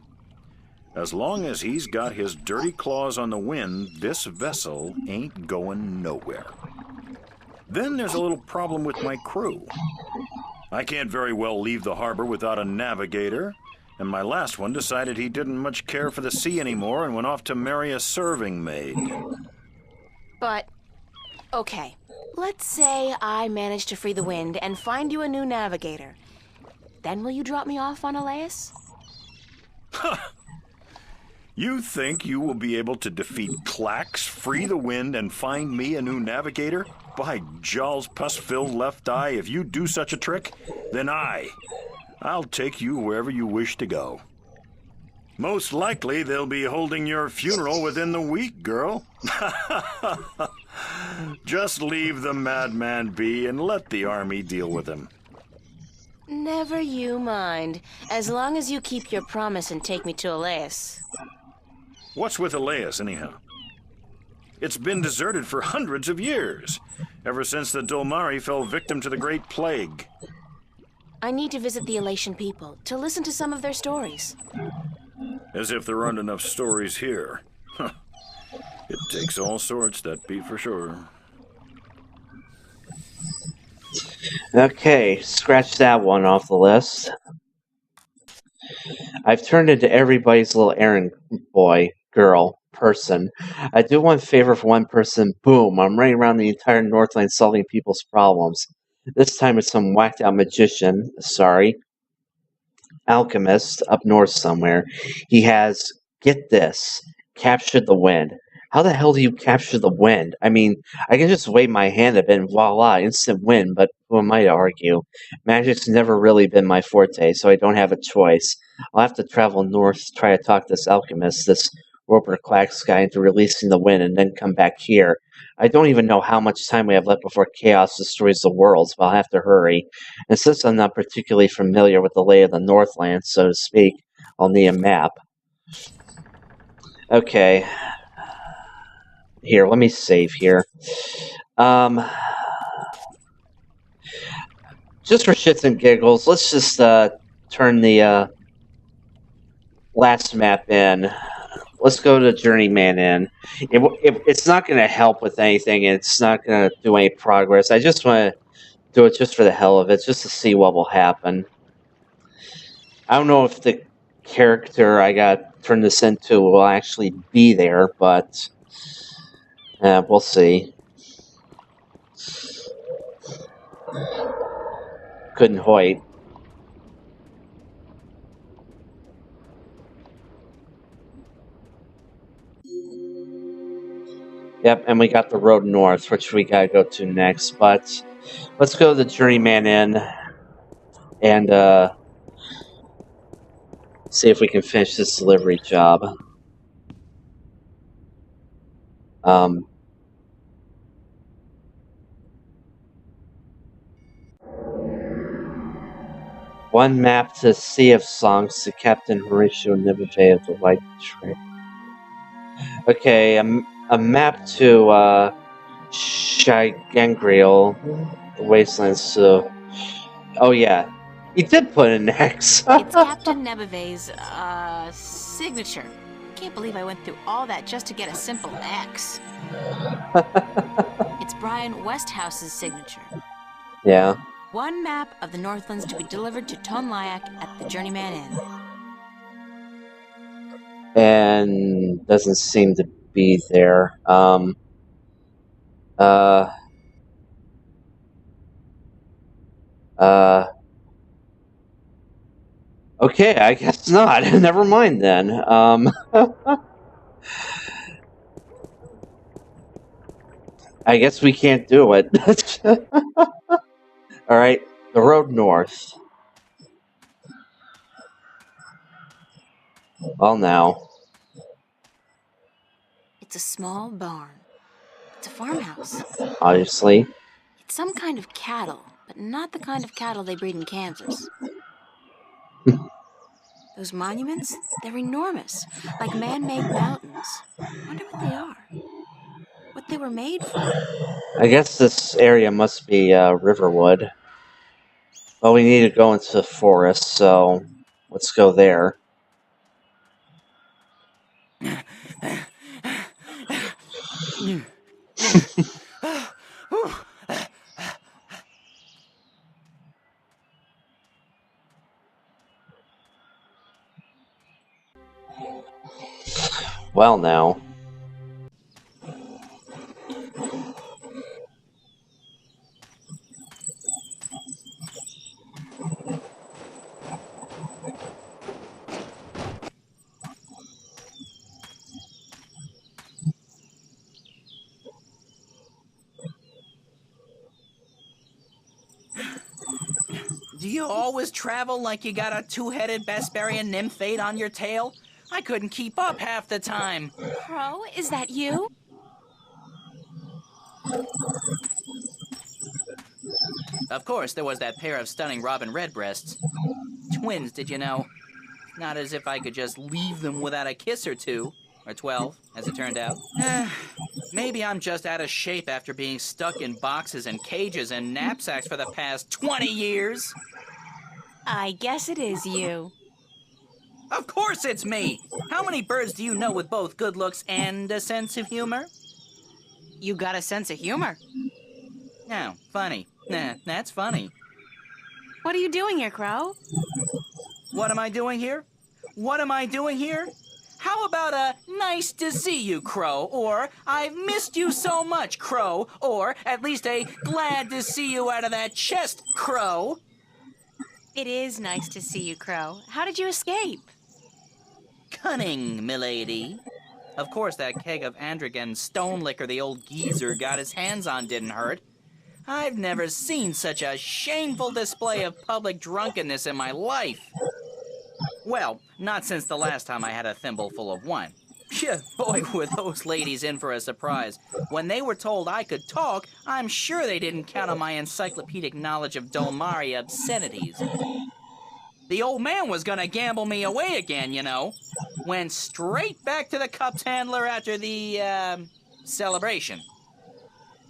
As long as he's got his dirty claws on the wind, this vessel ain't going nowhere. Then there's a little problem with my crew. I can't very well leave the harbor without a navigator, and my last one decided he didn't much care for the sea anymore and went off to marry a serving maid. But, okay. Let's say I manage to free the wind and find you a new navigator. Then will you drop me off on Elias? You think you will be able to defeat Clax, free the wind, and find me a new navigator? By Jaw's pus-filled left eye, if you do such a trick, then I'll take you wherever you wish to go. Most likely they'll be holding your funeral within the week, girl. Just leave the madman be and let the army deal with him. Never you mind, as long as you keep your promise and take me to Elias. What's with Elias, anyhow? It's been deserted for hundreds of years, ever since the Dolmari fell victim to the Great Plague. I need to visit the Elation people, to listen to some of their stories. As if there aren't enough stories here. Huh. It takes all sorts, that be for sure. Okay, scratch that one off the list. I've turned into everybody's little errand boy, girl, person. I do one favor for one person, boom, I'm running around the entire Northland solving people's problems. This time it's some whacked out magician, alchemist up north somewhere. He has, get this, captured the wind. How the hell do you capture the wind? I mean, I can just wave my hand a bit and voila, instant win, but who am I to argue? Magic's never really been my forte, so I don't have a choice. I'll have to travel north to try to talk this alchemist, this Roper Clax guy, into releasing the wind and then come back here. I don't even know how much time we have left before chaos destroys the world, so I'll have to hurry. And since I'm not particularly familiar with the lay of the Northland, so to speak, I'll need a map. Okay. Here, let me save here. Just for shits and giggles, let's just turn the last map in. Let's go to Journeyman Inn. It's not going to help with anything. It's not going to do any progress. I just want to do it just for the hell of it, just to see what will happen. I don't know if the character I got turned this into will actually be there, but we'll see. Couldn't Hoyt. Yep, and we got the road north, which we gotta go to next. But let's go to the Journeyman Inn and see if we can finish this delivery job. One map to Sea of Songs to Captain Horatio Nibive of the White Draic. Okay, a map to Shigangriel, the Wastelands to... Oh yeah, he did put an X. It's Captain Nebive's, signature. Can't believe I went through all that just to get a simple X. It's Brian Westhouse's signature. Yeah. One map of the Northlands to be delivered to Tonlyak at the Journeyman Inn. And doesn't seem to be there. Uh, okay, I guess not. Never mind then. I guess we can't do it. Alright, the road north. Well, now. It's a small barn. It's a farmhouse. Obviously. It's some kind of cattle, but not the kind of cattle they breed in Kansas. Those monuments, they're enormous, like man-made mountains. Wonder what they are. What they were made for. I guess this area must be Riverwood. Well, we need to go into the forest, so let's go there. Well, now. Do you always travel like you got a two-headed Besparian nymphate on your tail? I couldn't keep up half the time. Crow, is that you? Of course, there was that pair of stunning robin redbreasts. Twins, did you know? Not as if I could just leave them without a kiss or two. Or 12, as it turned out. Maybe I'm just out of shape after being stuck in boxes and cages and knapsacks for the past 20 years. I guess it is you. Of course it's me! How many birds do you know with both good looks and a sense of humor? You got a sense of humor. Oh, funny. Nah, that's funny. What are you doing here, Crow? What am I doing here? What am I doing here? How about a nice to see you, Crow, or I've missed you so much, Crow, or at least a glad to see you out of that chest, Crow? It is nice to see you, Crow. How did you escape? Cunning, milady. Of course, that keg of Androgen stone liquor the old geezer got his hands on didn't hurt. I've never seen such a shameful display of public drunkenness in my life. Well, not since the last time I had a thimble full of wine. Phew, boy, were those ladies in for a surprise. When they were told I could talk, I'm sure they didn't count on my encyclopedic knowledge of Dolmari obscenities. The old man was gonna gamble me away again, you know. Went straight back to the cups handler after the, celebration.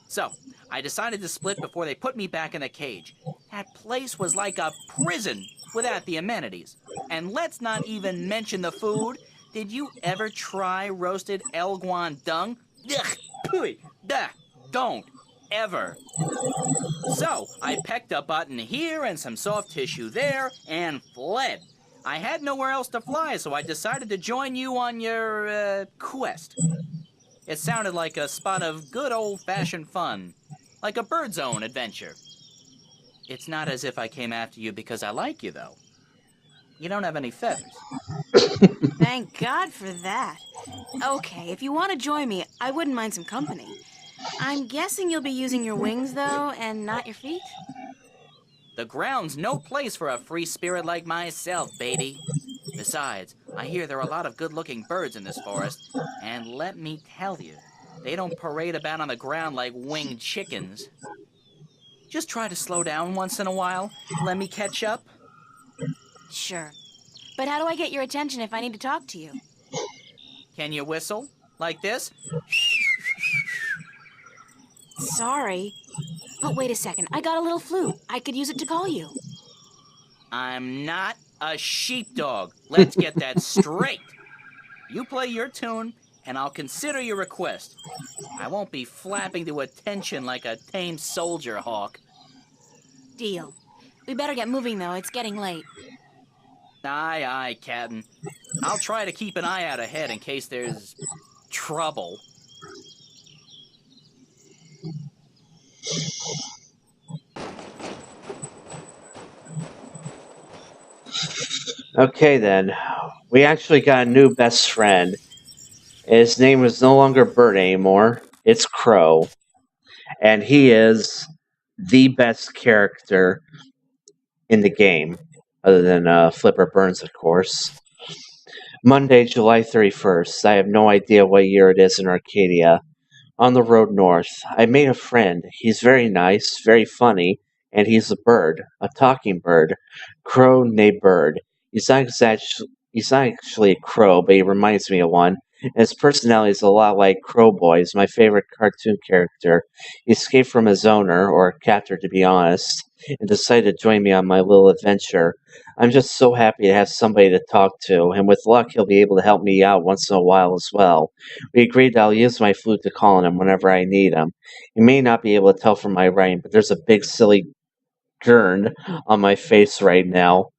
So, I decided to split before they put me back in the cage. That place was like a prison without the amenities. And let's not even mention the food. Did you ever try roasted Elguan dung? Ugh, pooey, duh, don't, ever. So, I pecked a button here and some soft tissue there and fled. I had nowhere else to fly, so I decided to join you on your, quest. It sounded like a spot of good old-fashioned fun. Like a Bird Zone adventure. It's not as if I came after you because I like you, though. You don't have any feathers. Thank God for that. Okay, if you want to join me, I wouldn't mind some company. I'm guessing you'll be using your wings, though, and not your feet? The ground's no place for a free spirit like myself, baby. Besides, I hear there are a lot of good-looking birds in this forest, and let me tell you, they don't parade about on the ground like winged chickens. Just try to slow down once in a while. Let me catch up. Sure. But how do I get your attention if I need to talk to you? Can you whistle? Like this? Sorry. But wait a second. I got a little flute. I could use it to call you. I'm not a sheepdog. Let's get that straight. You play your tune, and I'll consider your request. I won't be flapping to attention like a tame soldier hawk. Deal. We better get moving, though. It's getting late. Aye, aye, Captain. I'll try to keep an eye out ahead in case there's trouble. Okay then, we actually got a new best friend. His name is no longer Bert anymore. It's Crow. And he is the best character in the game, other than Flipper Burns, of course. Monday, July 31st. I have no idea what year it is in Arcadia. On the road north, I made a friend. He's very nice, very funny, and he's a bird, a talking bird. Crow named Bird. He's not actually a crow, but he reminds me of one. And his personality is a lot like Crow Boy's, my favorite cartoon character. He escaped from his owner, or captor to be honest, and decided to join me on my little adventure. I'm just so happy to have somebody to talk to, and with luck, he'll be able to help me out once in a while as well. We agreed that I'll use my flute to call on him whenever I need him. You may not be able to tell from my writing, but there's a big silly grin on my face right now.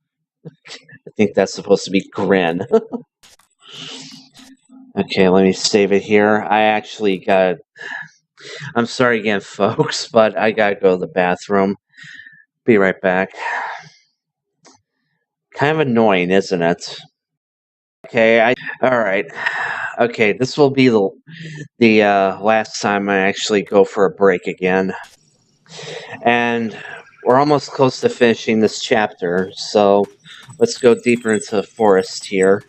I think that's supposed to be grin. Okay, let me save it here. I'm sorry again, folks, but I gotta go to the bathroom. Be right back. Kind of annoying, isn't it? Okay, alright. Okay, this will be the last time I actually go for a break again. And we're almost close to finishing this chapter, so let's go deeper into the forest here.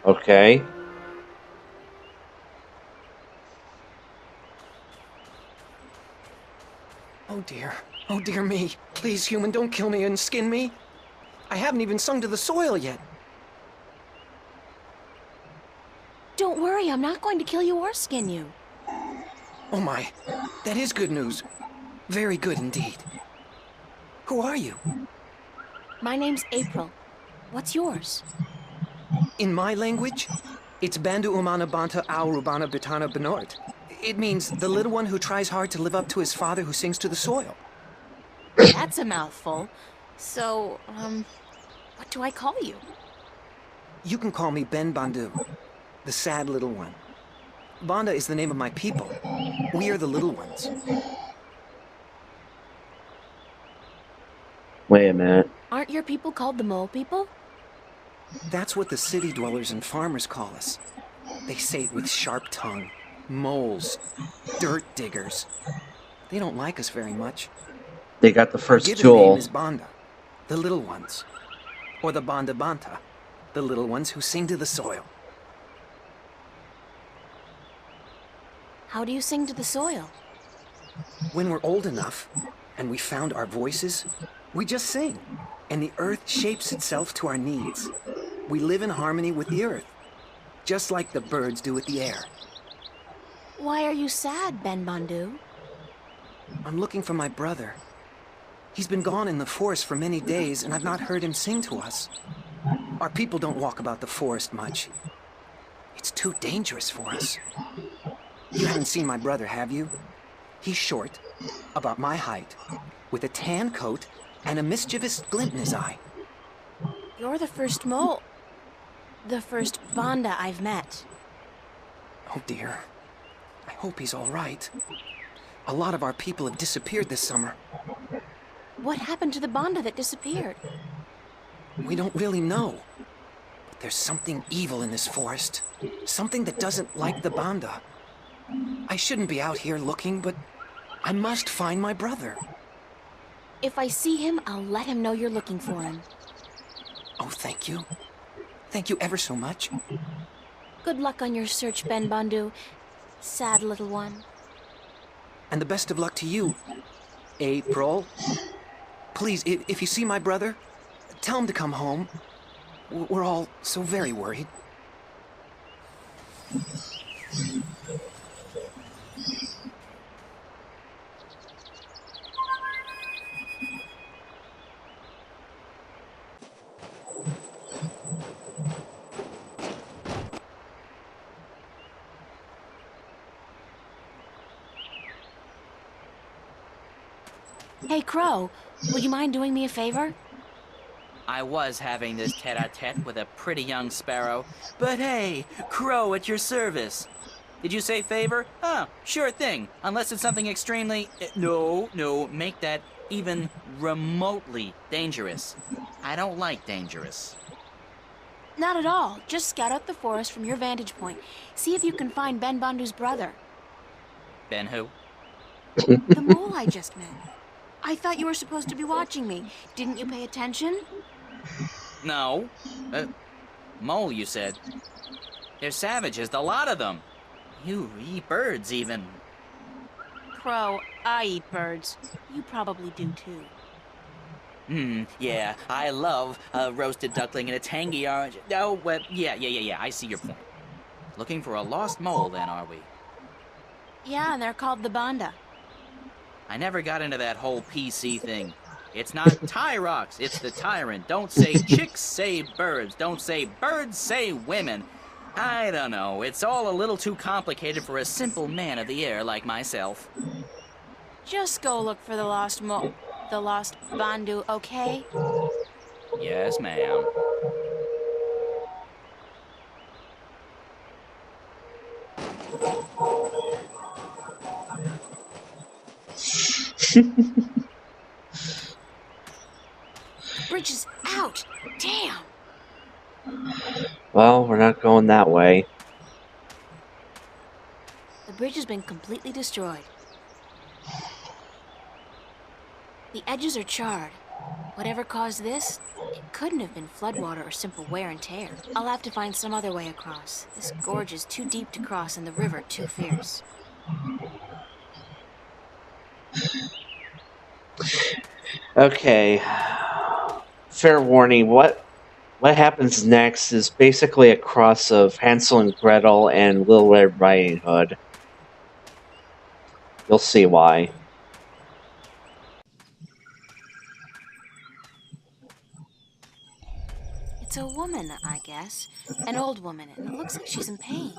Okay. Oh dear. Oh dear me. Please, human, don't kill me and skin me. I haven't even sung to the soil yet. Don't worry, I'm not going to kill you or skin you. Oh my. That is good news. Very good indeed. Who are you? My name's April. What's yours? In my language, it's Bandu Umana Banta Aurubana Bitana Benort. It means the little one who tries hard to live up to his father who sings to the soil. That's a mouthful. So, what do I call you? You can call me Ben Bandu, the sad little one. Banda is the name of my people. We are the little ones. Wait a minute. Aren't your people called the Mole People? That's what the city dwellers and farmers call us. They say it with sharp tongue. Moles. Dirt diggers. They don't like us very much. They got the first Our given jewel. name is Banda, the little ones. Or the Banda Banta, the little ones who sing to the soil. How do you sing to the soil? When we're old enough, and we found our voices, we just sing, and the earth shapes itself to our needs. We live in harmony with the earth, just like the birds do with the air. Why are you sad, Ben Bandu? I'm looking for my brother. He's been gone in the forest for many days, and I've not heard him sing to us. Our people don't walk about the forest much. It's too dangerous for us. You haven't seen my brother, have you? He's short, about my height, with a tan coat and a mischievous glint in his eye. You're the first mole. The first Banda I've met. Oh dear. I hope he's all right. A lot of our people have disappeared this summer. What happened to the Banda that disappeared? We don't really know. But there's something evil in this forest. Something that doesn't like the Banda. I shouldn't be out here looking, but I must find my brother. If I see him, I'll let him know you're looking for him. Oh, thank you. Thank you ever so much. Good luck on your search, Ben Bandu. Sad little one. And the best of luck to you, April. Please, if you see my brother, tell him to come home. We're all so very worried. Hey, Crow, would you mind doing me a favor? I was having this tete-a-tete with a pretty young sparrow, but hey, Crow at your service. Did you say favor? Oh, sure thing, unless it's something extremely... No, make that even remotely dangerous. I don't like dangerous. Not at all. Just scout out the forest from your vantage point. See if you can find Ben Bandu's brother. Ben who? The mole I just met. I thought you were supposed to be watching me. Didn't you pay attention? No. Mole, you said. They're savages, the lot of them. You eat birds, even. Crow, I eat birds. You probably do, too. Yeah, I love a roasted duckling and a tangy orange. Oh, well, yeah, I see your point. Looking for a lost mole, then, are we? Yeah, and they're called the Banda. I never got into that whole PC thing. It's not Tyrox, it's the tyrant. Don't say chicks, say birds. Don't say birds, say women. I don't know, it's all a little too complicated for a simple man of the air like myself. Just go look for the lost Bandu, okay? Yes, ma'am. The bridge is out! Damn! Well, we're not going that way. The bridge has been completely destroyed. The edges are charred. Whatever caused this, it couldn't have been floodwater or simple wear and tear. I'll have to find some other way across. This gorge is too deep to cross and the river too fierce. Okay. Fair warning, what happens next is basically a cross of Hansel and Gretel and Little Red Riding Hood. You'll see why. It's a woman, I guess. An old woman, and it looks like she's in pain.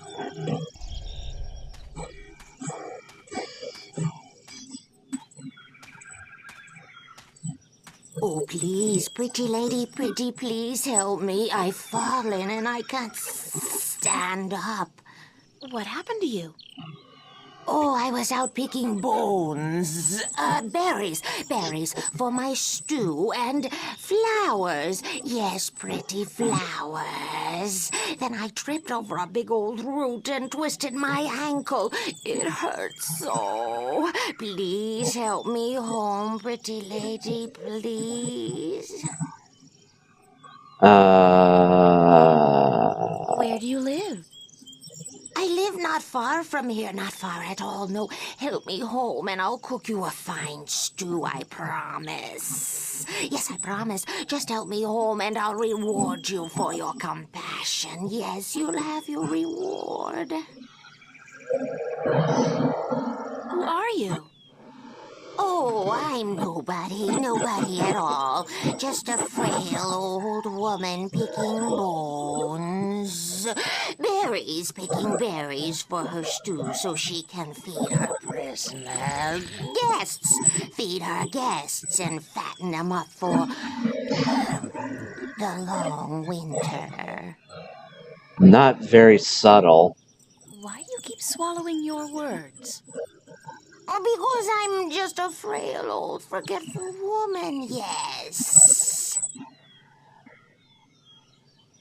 Oh, please, pretty lady, pretty, please help me. I've fallen and I can't stand up. What happened to you? Oh, I was out picking bones. Berries for my stew, and flowers. Yes, pretty flowers. Then I tripped over a big old root and twisted my ankle. It hurts so. Please help me home, pretty lady, please. Where do you live? I live not far from here, not far at all. No, help me home and I'll cook you a fine stew, I promise. Yes, I promise. Just help me home and I'll reward you for your compassion. Yes, you'll have your reward. Who are you? Oh, I'm nobody at all. Just a frail old woman picking bones. Picking berries for her stew so she can feed her prisoner guests. Feed her guests and fatten them up for the long winter. Not very subtle. Why do you keep swallowing your words? Because I'm just a frail old forgetful woman, yes.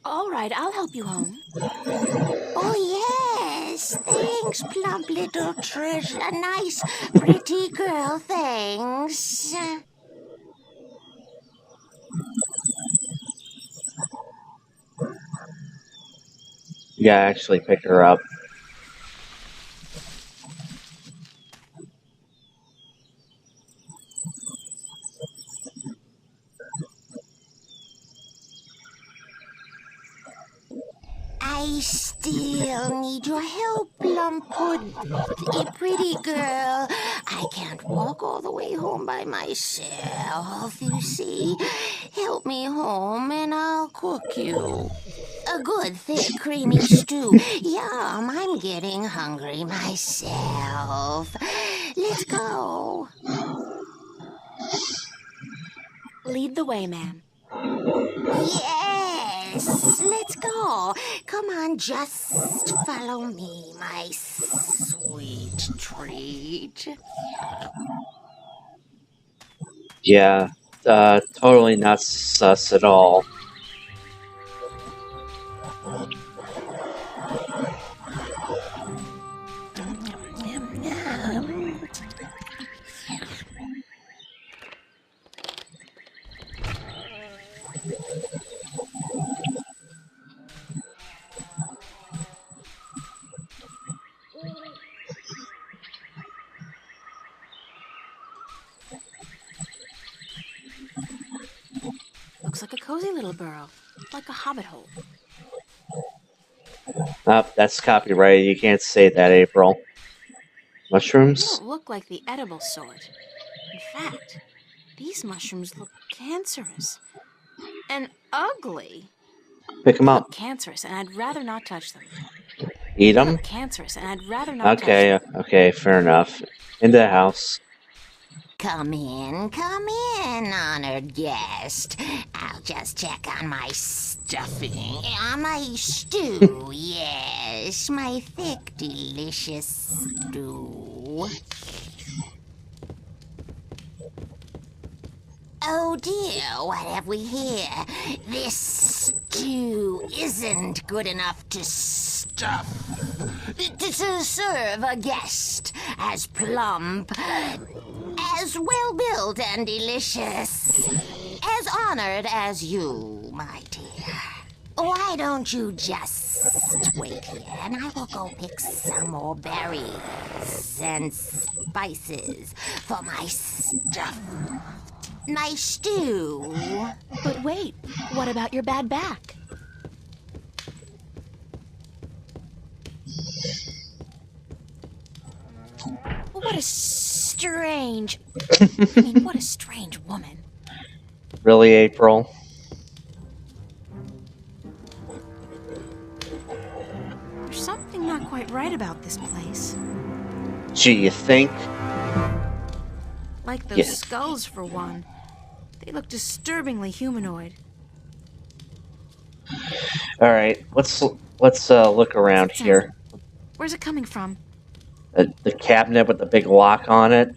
All right, I'll help you home. Oh, yes. Thanks, plump little treasure. Nice, pretty girl, thanks. You gotta actually pick her up. I still need your help, Plumphood, pretty girl. I can't walk all the way home by myself, you see. Help me home and I'll cook you a good, thick, creamy stew. Yum, I'm getting hungry myself. Let's go. Lead the way, ma'am. Yes, let's go. Come on, just follow me, my sweet treat. Yeah, totally not sus at all. Looks like a cozy little burrow, like a hobbit hole. That's copyrighted. You can't say that, April. They Mushrooms? don't look like the edible sort. In fact, these mushrooms look cancerous. And ugly. Pick them They up. look cancerous, and I'd rather not touch them. Eat They them? look cancerous, and I'd rather not touch them. Okay, fair enough. Into the house. Come in, honored guest. I'll just check on my stuffing. On my stew, yes. My thick, delicious stew. Oh dear, what have we here? This stew isn't good enough to stuff. To serve a guest as plump, as well-built and delicious, as honored as you, my dear. Why don't you just wait here and I will go pick some more berries and spices for my stuff. My stew. But wait, what about your bad back? What a strange... what a strange woman. Really, April? There's something not quite right about this place. Gee, you think? Like those skulls, for one. They look disturbingly humanoid. Alright, let's look around here. Where's it coming from? The cabinet with the big lock on it.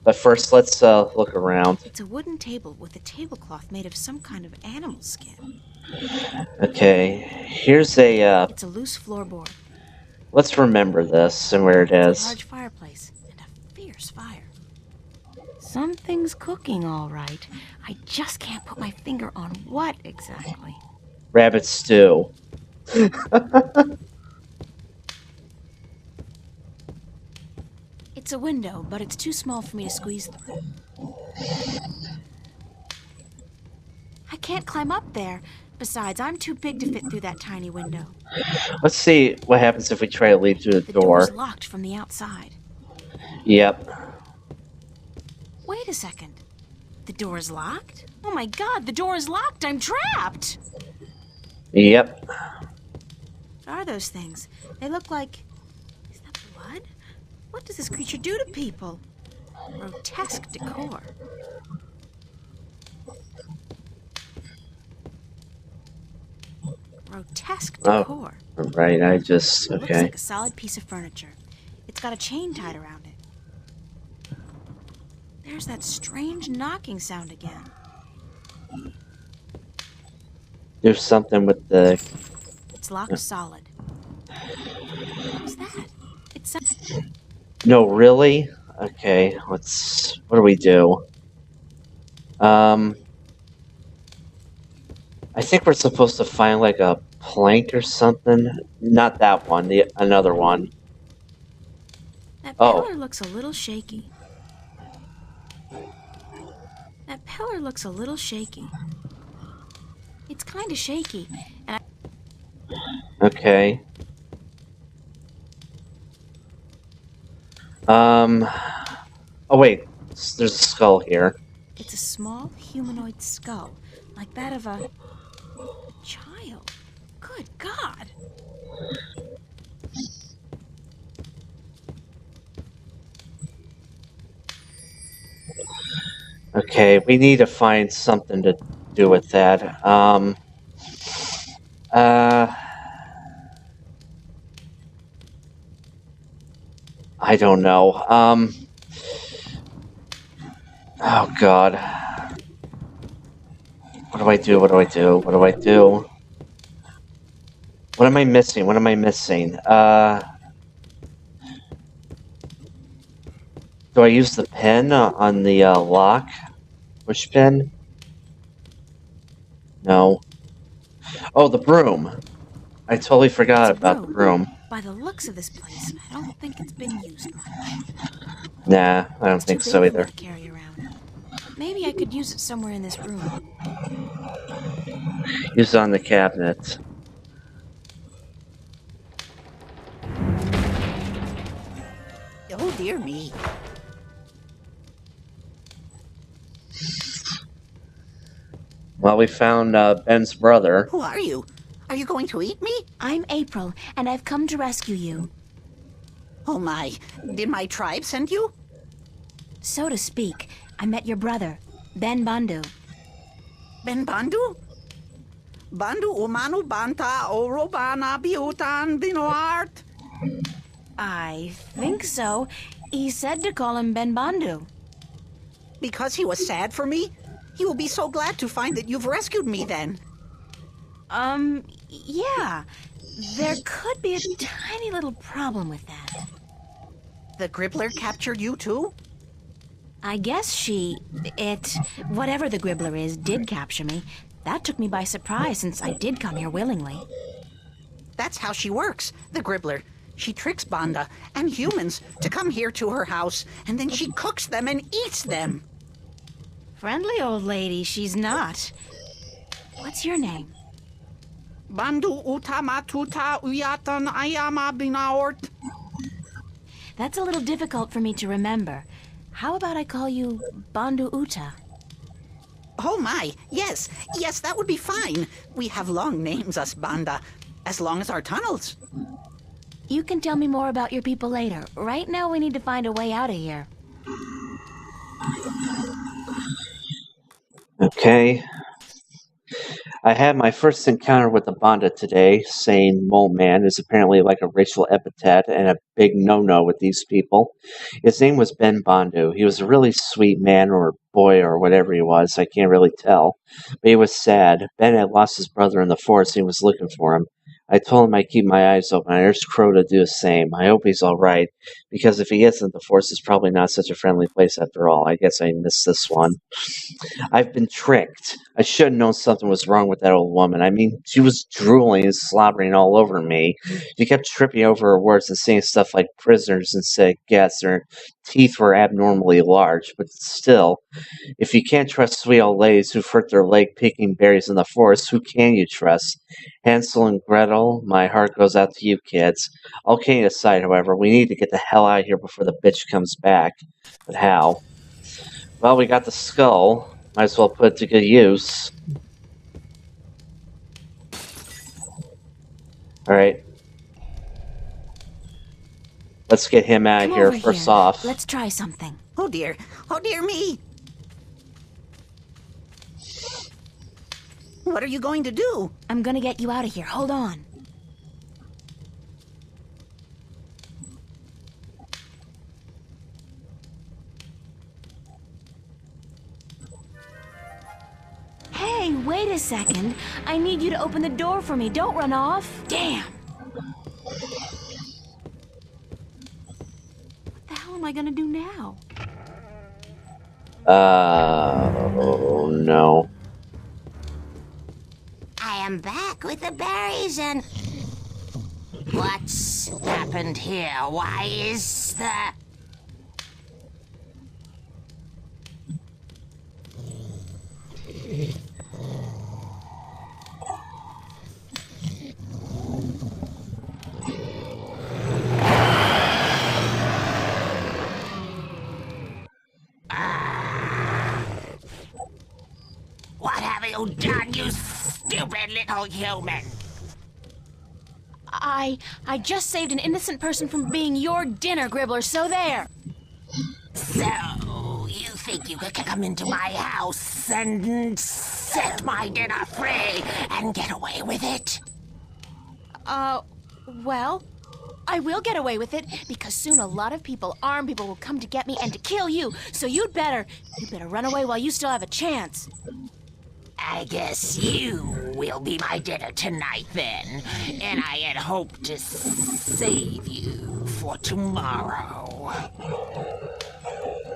But first, let's look around. It's a wooden table with a tablecloth made of some kind of animal skin. Okay, here's a... It's a loose floorboard. Let's remember this and where it It's is. a large fireplace and a fierce fire. Something's cooking, all right. I just can't put my finger on what exactly. Rabbit stew. It's a window, but it's too small for me to squeeze through. I can't climb up there. Besides, I'm too big to fit through that tiny window. Let's see what happens if we try to lead through the door. The door's locked from the outside. Yep. Wait a second. The door's locked? Oh my god, the door is locked! I'm trapped! Yep. What are those things? They look like... Is that blood? What does this creature do to people? Grotesque decor. Grotesque decor. Oh, right, I just... Looks Okay. like a solid piece of furniture. It's got a chain tied around it. There's that strange knocking sound again. There's something with the... It's locked solid. What's that? It's... No, really? Okay, let's... What do we do? I think we're supposed to find, like, a plank or something. Not that one, another one. That pillar looks a little shaky. That pillar looks a little shaky. It's kind of shaky, and Okay. Oh, wait. There's a skull here. it's a small humanoid skull, like that of a child. Good God! Okay, we need to find something to do with that. I don't know. Oh God. What do I do? What do I do? What do I do? What am I missing? What am I missing? Do I use the pen on the lock? Push pin? No. Oh, the broom. I totally forgot about the broom. By the looks of this place, I don't think it's been used much. Nah, I don't think so either. To carry around. Maybe I could use it somewhere in this room. Use it on the cabinet. Oh, dear me. Well, we found Ben's brother. Who are you? Are you going to eat me? I'm April, and I've come to rescue you. Oh my, did my tribe send you? So to speak. I met your brother, Ben Bandu. Ben Bandu? Bandu umanu banta orobana biutan dinoart? I think so. He said to call him Ben Bandu. Because he was sad for me? He will be so glad to find that you've rescued me then. Yeah. There could be a tiny little problem with that. The Gribbler captured you too? I guess whatever the Gribbler is, did capture me. That took me by surprise since I did come here willingly. That's how she works, the Gribbler. She tricks Banda and humans to come here to her house, and then she cooks them and eats them. Friendly old lady, she's not. What's your name? Bandu utamatuta uyatan ayama binaort. That's a little difficult for me to remember. How about I call you Bandu Uta? Oh my, yes, that would be fine. We have long names, us Banda, as long as our tunnels. You can tell me more about your people later. Right now we need to find a way out of here. Okay. I had my first encounter with the Banda today, saying Mole Man is apparently like a racial epithet and a big no-no with these people. His name was Ben Bandu. He was a really sweet man or boy or whatever he was, I can't really tell. But he was sad. Ben had lost his brother in the forest and he was looking for him. I told him I'd keep my eyes open. I urged Crow to do the same. I hope he's alright, because if he isn't, the forest is probably not such a friendly place after all. I guess I missed this one. I've been tricked. I should have known something was wrong with that old woman. I mean, she was drooling and slobbering all over me. She kept tripping over her words and saying stuff like prisoners instead of guests. Her teeth were abnormally large, but still, if you can't trust sweet old ladies who hurt their leg picking berries in the forest, who can you trust? Hansel and Gretel, my heart goes out to you kids. All kidding aside, however, we need to get the hell out of here before the bitch comes back. But how? Well, we got the skull. Might as well put it to good use. Alright. Let's get him out of here first off. Let's try something. Oh dear me. What are you going to do? I'm gonna get you out of here. Hold on. Hey, wait a second. I need you to open the door for me. Don't run off. Damn. What the hell am I gonna do now? Oh no. I am back with the berries and... What's happened here? Why is the... What have you done, you stupid little human? I just saved an innocent person from being your dinner, Gribbler, so there. So, you think think you could come into my house and set my dinner free and get away with it? Well, I will get away with it because soon a lot of people, armed people, will come to get me and to kill you. So you'd better run away while you still have a chance. I guess you will be my dinner tonight then, and I had hoped to save you for tomorrow.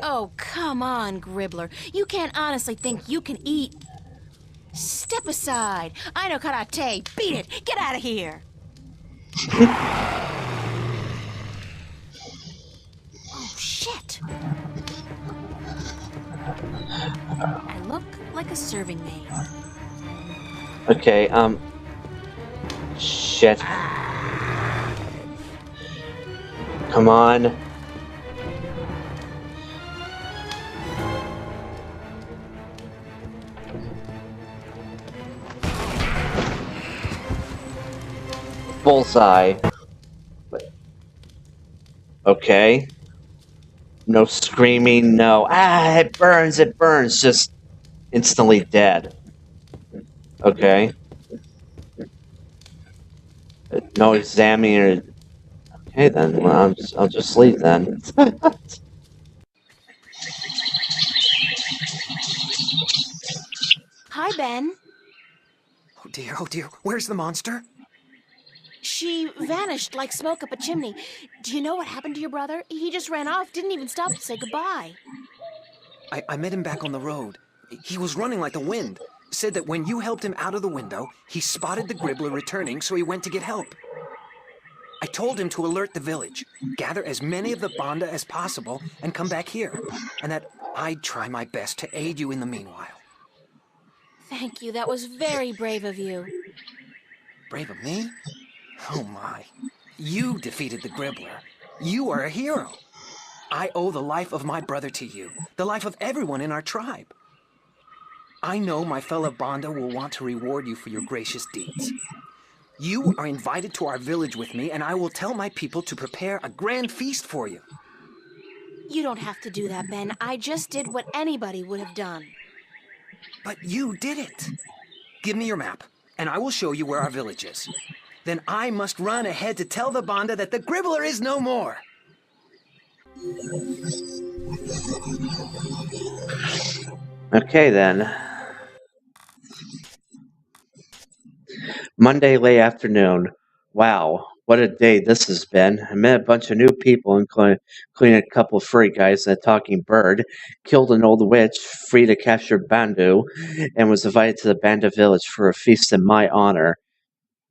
Oh, come on, Gribbler. You can't honestly think you can eat. Step aside. I know karate. Beat it. Get out of here. Oh, shit. I look like a serving maid. Okay, shit. Come on. Bullseye. Okay. No screaming, no. Ah, it burns, just instantly dead. Okay. No examining or... Okay then, well, I'll just leave then. Hi, Ben. Oh dear, where's the monster? She vanished like smoke up a chimney. Do you know what happened to your brother? He just ran off, didn't even stop to say goodbye. I met him back on the road. He was running like the wind. Said that when you helped him out of the window, he spotted the Gribbler returning, so he went to get help. I told him to alert the village, gather as many of the Banda as possible, and come back here, and that I'd try my best to aid you in the meanwhile. Thank you, that was very brave of you. Brave of me? Oh my. You defeated the Gribbler. You are a hero. I owe the life of my brother to you, the life of everyone in our tribe. I know my fellow Banda will want to reward you for your gracious deeds. You are invited to our village with me, and I will tell my people to prepare a grand feast for you. You don't have to do that, Ben. I just did what anybody would have done. But you did it. Give me your map, and I will show you where our village is. Then I must run ahead to tell the Banda that the Gribbler is no more. Okay then. Monday late afternoon. Wow, what a day this has been. I met a bunch of new people, including a couple of furry guys and a talking bird, killed an old witch, freed a captured Bandu, and was invited to the Banda village for a feast in my honor.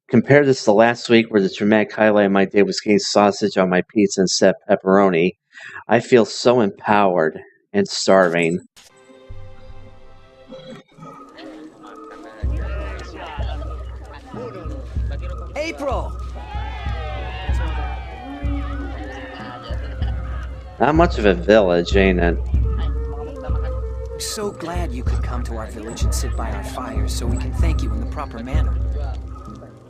Compare this to last week where the dramatic highlight of my day was getting sausage on my pizza instead of pepperoni. I feel so empowered and starving. April! Not much of a village, ain't it? I'm so glad you could come to our village and sit by our fires so we can thank you in the proper manner.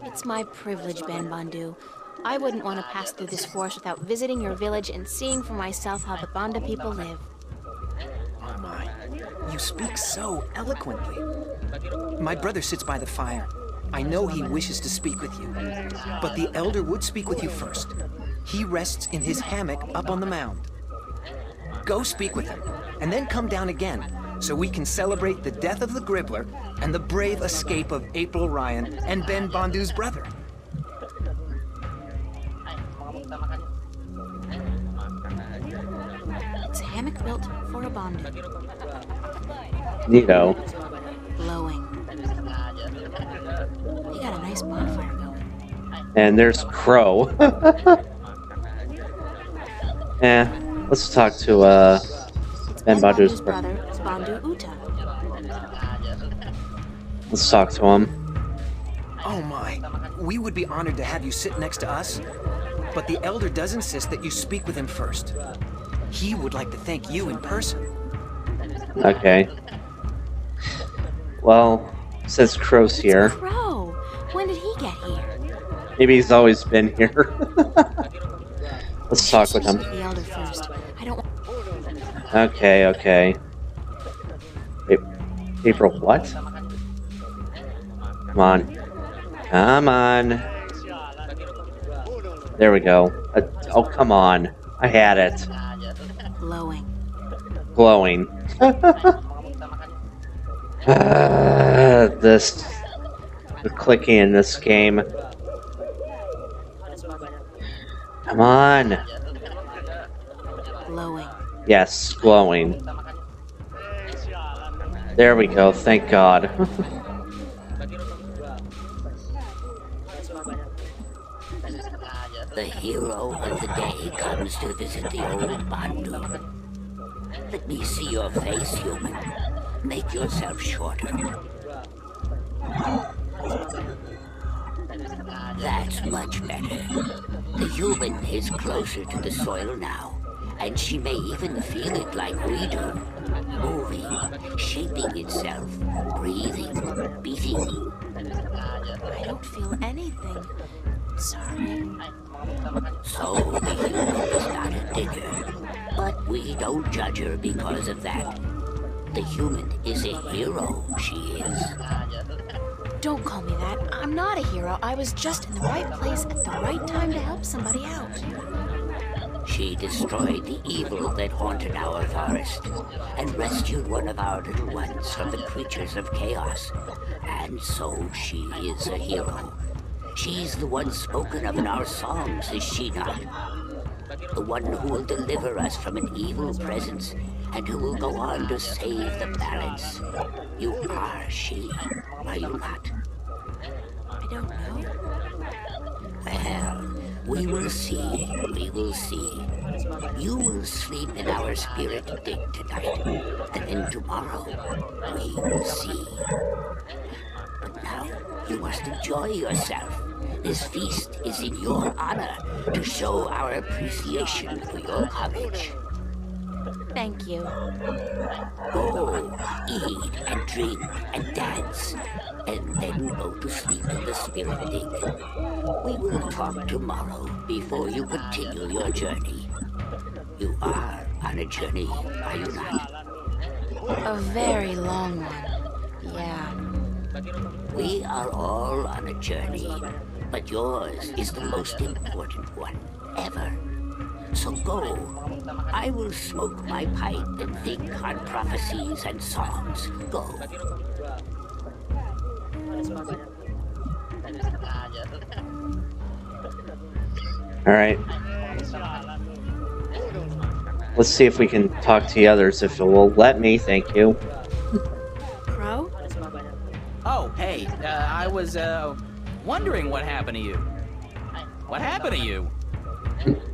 It's my privilege, Ben Bandu. I wouldn't want to pass through this forest without visiting your village and seeing for myself how the Banda people live. Oh my, you speak so eloquently. My brother sits by the fire. I know he wishes to speak with you, but the elder would speak with you first. He rests in his hammock up on the mound. Go speak with him, and then come down again, so we can celebrate the death of the Gribbler and the brave escape of April Ryan and Ben Bandu's brother. It's a hammock built for a Bandu. Neato. Glowing. You got a nice bonfire going. And there's Crow. Let's talk to Ben Bandu's brother, Bandu Uta. Let's talk to him. Oh my, we would be honored to have you sit next to us, but the elder does insist that you speak with him first. He would like to thank you in person. Okay. Well, since Crow's here. Crow! When did he get here? Maybe he's always been here. Let's talk with him. The elder first. I don't. Okay. April, what? Come on. Come on. There we go. Oh, come on. I had it. Glowing. Glowing. The clicking in this game. Come on. Glowing. Yes, glowing. There we go, thank God. The hero of the day comes to visit the old Bandu. Let me see your face, human. Make yourself shorter. That's much better. The human is closer to the soil now, and she may even feel it like we do. Moving, shaping itself, breathing, beating. I don't feel anything. Sorry. So the human is not a digger, but we don't judge her because of that. The human is a hero, she is. Don't call me that. I'm not a hero. I was just in the right place at the right time to help somebody out. She destroyed the evil that haunted our forest and rescued one of our little ones from the creatures of chaos. And so she is a hero. She's the one spoken of in our songs, is she not? The one who will deliver us from an evil presence and who will go on to save the balance. You are she, are you not? I don't know. Well, we will see, we will see. You will sleep in our spirit dig tonight, and then tomorrow we will see. But now you must enjoy yourself. This feast is in your honor to show our appreciation for your courage. Thank you. Go, eat and drink and dance, and then go to sleep in the spirit dig. We will talk tomorrow before you continue your journey. You are on a journey, are you not? A very long one. Yeah. We are all on a journey, but yours is the most important one ever. So go. I will smoke my pipe and think on prophecies and songs. Go. Alright. Let's see if we can talk to the others, if it will let me, thank you. Crow? Oh, hey, I was, wondering what happened to you. What happened to you?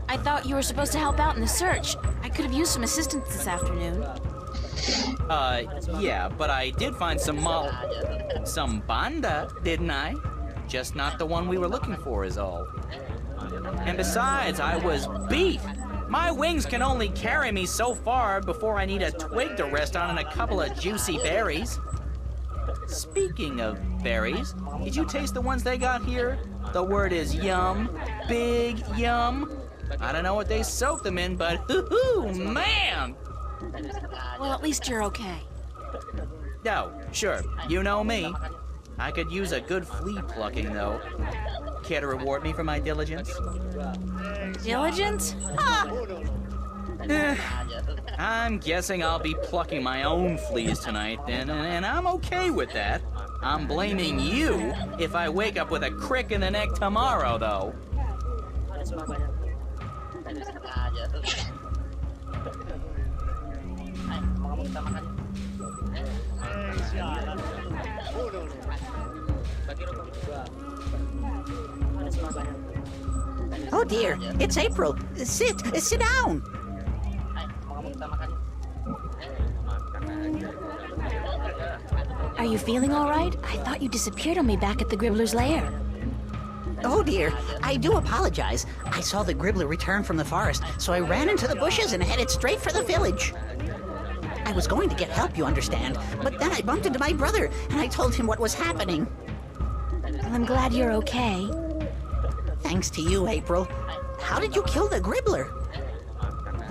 I thought you were supposed to help out in the search. I could have used some assistance this afternoon. Yeah, but I did find some banda, didn't I? Just not the one we were looking for is all. And besides, I was beat. My wings can only carry me so far before I need a twig to rest on and a couple of juicy berries. Speaking of berries, did you taste the ones they got here? The word is yum. Big yum. I don't know what they soak them in, but hoo-hoo, man! Well, at least you're okay. No, sure, you know me. I could use a good flea plucking, though. Care to reward me for my diligence? Diligence? I'm guessing I'll be plucking my own fleas tonight, then, and I'm okay with that. I'm blaming you if I wake up with a crick in the neck tomorrow, though. Oh dear, it's April. Sit down. Are you feeling all right? I thought you disappeared on me back at the Gribbler's lair. Oh dear, I do apologize. I saw the Gribbler return from the forest, so I ran into the bushes and headed straight for the village. I was going to get help, you understand, but then I bumped into my brother, and I told him what was happening. Well, I'm glad you're okay. Thanks to you, April. How did you kill the Gribbler?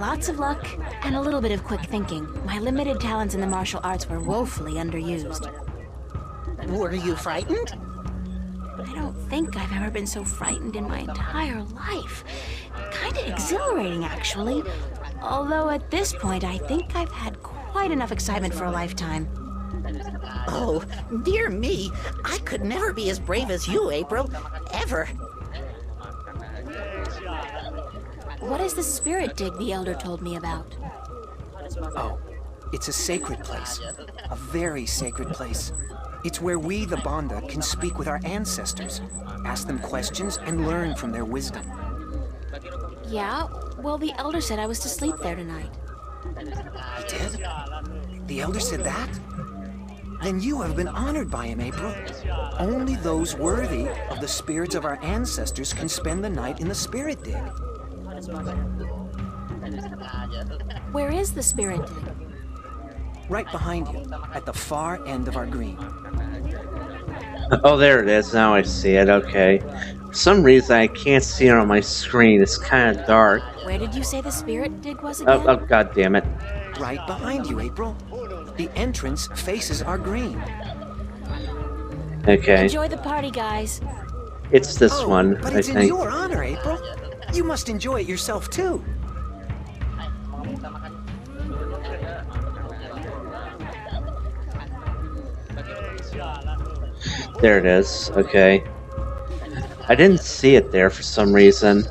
lots of luck and a little bit of quick thinking. My limited talents in the martial arts were woefully underused. Were you frightened? I don't think I've ever been so frightened in my entire life. Kinda exhilarating, actually. Although at this point, I think I've had quite enough excitement for a lifetime. Oh, dear me. I could never be as brave as you, April. Ever. What is the spirit dig the Elder told me about? Oh, it's a sacred place. A very sacred place. It's where we, the Banda, can speak with our ancestors, ask them questions, and learn from their wisdom. Yeah? Well, the Elder said I was to sleep there tonight. He did? The Elder said that? Then you have been honored by him, April. Only those worthy of the spirits of our ancestors can spend the night in the spirit dig. Where is the spirit dig? Right behind you, at the far end of our green. Oh, there it is. Now I see it. Okay. For some reason, I can't see it on my screen. It's kind of dark. Where did you say the spirit dig was again? Oh, God damn it. Right behind you, April. The entrance faces our green. Okay. Enjoy the party, guys. It's this one, But I it's in think. your honor, April. You must enjoy it yourself, too. There it is. Okay. I didn't see it there for some reason.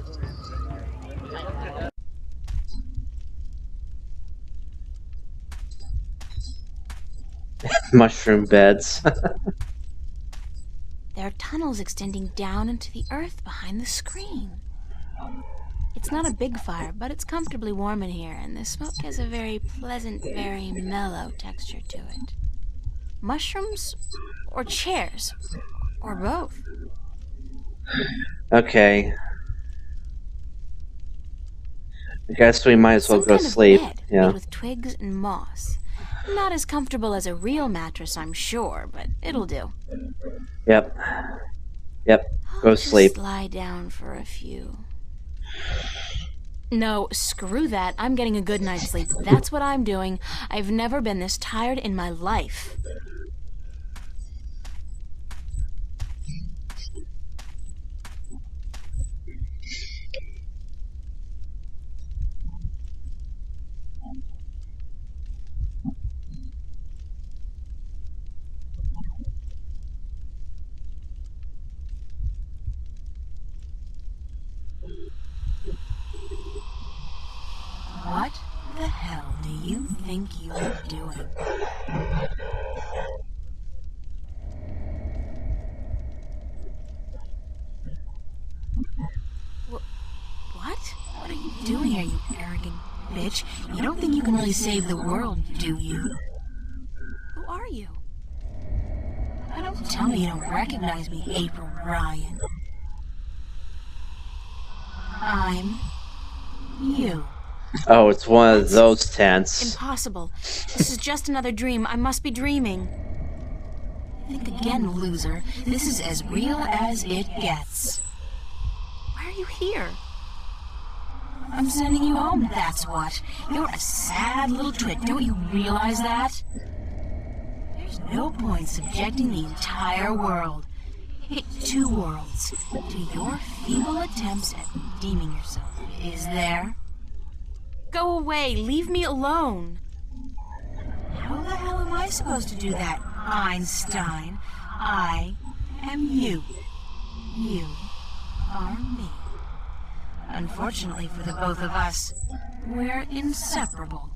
Mushroom beds. There are tunnels extending down into the earth behind the screen. It's not a big fire, but it's comfortably warm in here, and the smoke has a very pleasant, very mellow texture to it. Mushrooms? Or chairs? Or both? Okay. I guess we might as well Some go kind of sleep. bed Yeah. made with twigs and moss. Not as comfortable as a real mattress, I'm sure, but it'll do. Yep. Yep. I'll Go just sleep. lie down for a few. No, screw that. I'm getting a good night's sleep. That's what I'm doing. I've never been this tired in my life. What the hell do you think you're doing? What? What are you doing here, you arrogant bitch? You don't think you can really save the world, do you? Who are you? Don't tell me you don't recognize me, April Ryan. I'm you. Oh, it's one of those tents. Impossible. This is just another dream. I must be dreaming. Think again, loser. This is as real as it gets. Why are you here? I'm sending you home, that's what. You're a sad little twit, don't you realize that? There's no point subjecting the entire world, two worlds, to your feeble attempts at redeeming yourself, is there? Go away, leave me alone. How the hell am I supposed to do that, Einstein? I am you. You are me. Unfortunately for the both of us, we're inseparable.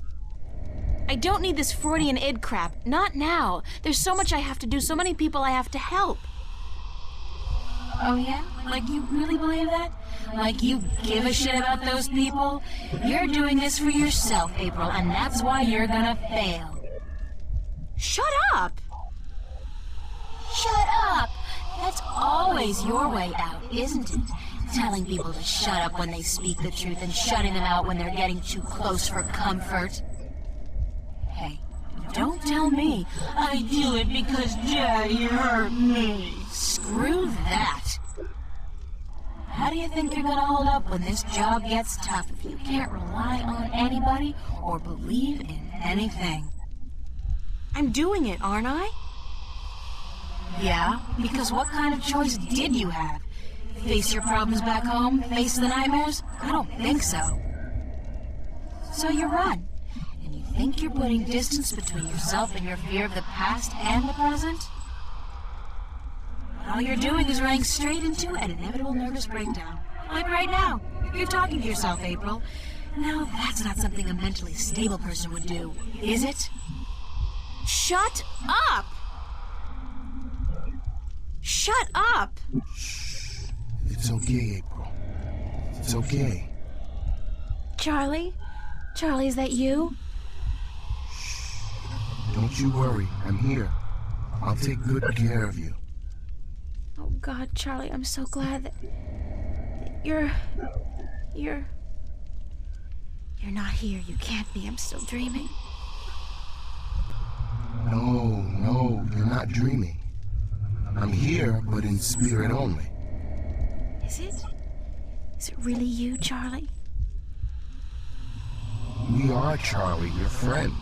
I don't need this Freudian id crap. Not now. There's so much I have to do, so many people I have to help. Oh yeah? Like you really believe that? Like you give a shit about those people? You're doing this for yourself, April, and that's why you're gonna fail. Shut up! Shut up! That's always your way out, isn't it? Telling people to shut up when they speak the truth and shutting them out when they're getting too close for comfort. Hey, don't tell me I do it because Daddy hurt me. Screw that. How do you think you're gonna hold up when this job gets tough if you can't rely on anybody or believe in anything? I'm doing it, aren't I? Yeah, because what kind of choice did you have? Face your problems back home? Face the nightmares? I don't think so. So you run, and you think you're putting distance between yourself and your fear of the past and the present? But all you're doing is running straight into an inevitable nervous breakdown. Like right now. You're talking to yourself, April. No, that's not something a mentally stable person would do, is it? Shut up! Shut up! It's okay, April. It's okay. Charlie? Charlie, is that you? Don't you worry. I'm here. I'll take good care of you. Oh, God, Charlie, I'm so glad that you're not here. You can't be. I'm still dreaming. No, you're not dreaming. I'm here, but in spirit only. Is it? Is it really you, Charlie? We are Charlie, your friend.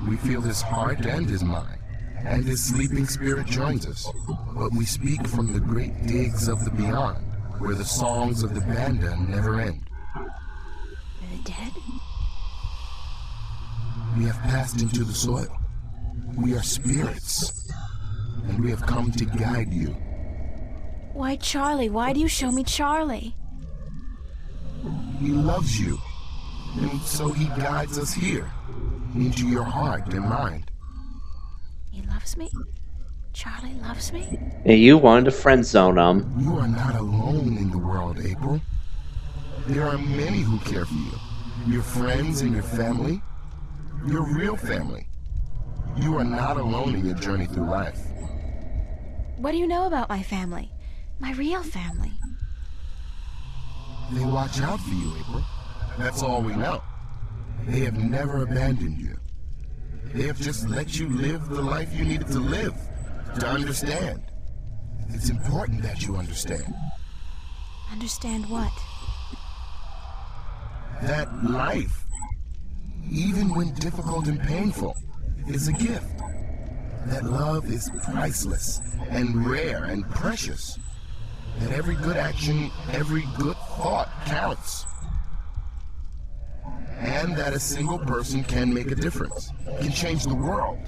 We feel his heart and his mind, and his sleeping spirit joins us. But we speak from the great digs of the beyond, where the songs of the banda never end. Are they dead? We have passed into the soil. We are spirits, and we have come to guide you. Why, Charlie? Why do you show me Charlie? He loves you, and so he guides us here, into your heart and mind. He loves me? Charlie loves me? Hey, you wanted to friend zone him. You are not alone in the world, April. There are many who care for you. Your friends and your family. Your real family. You are not alone in your journey through life. What do you know about my family? My real family? They watch out for you, April. That's all we know. They have never abandoned you. They have just let you live the life you needed to live, to understand. It's important that you understand. Understand what? That life, even when difficult and painful, is a gift. That love is priceless and rare and precious. That every good action, every good thought counts. And that a single person can make a difference, can change the world,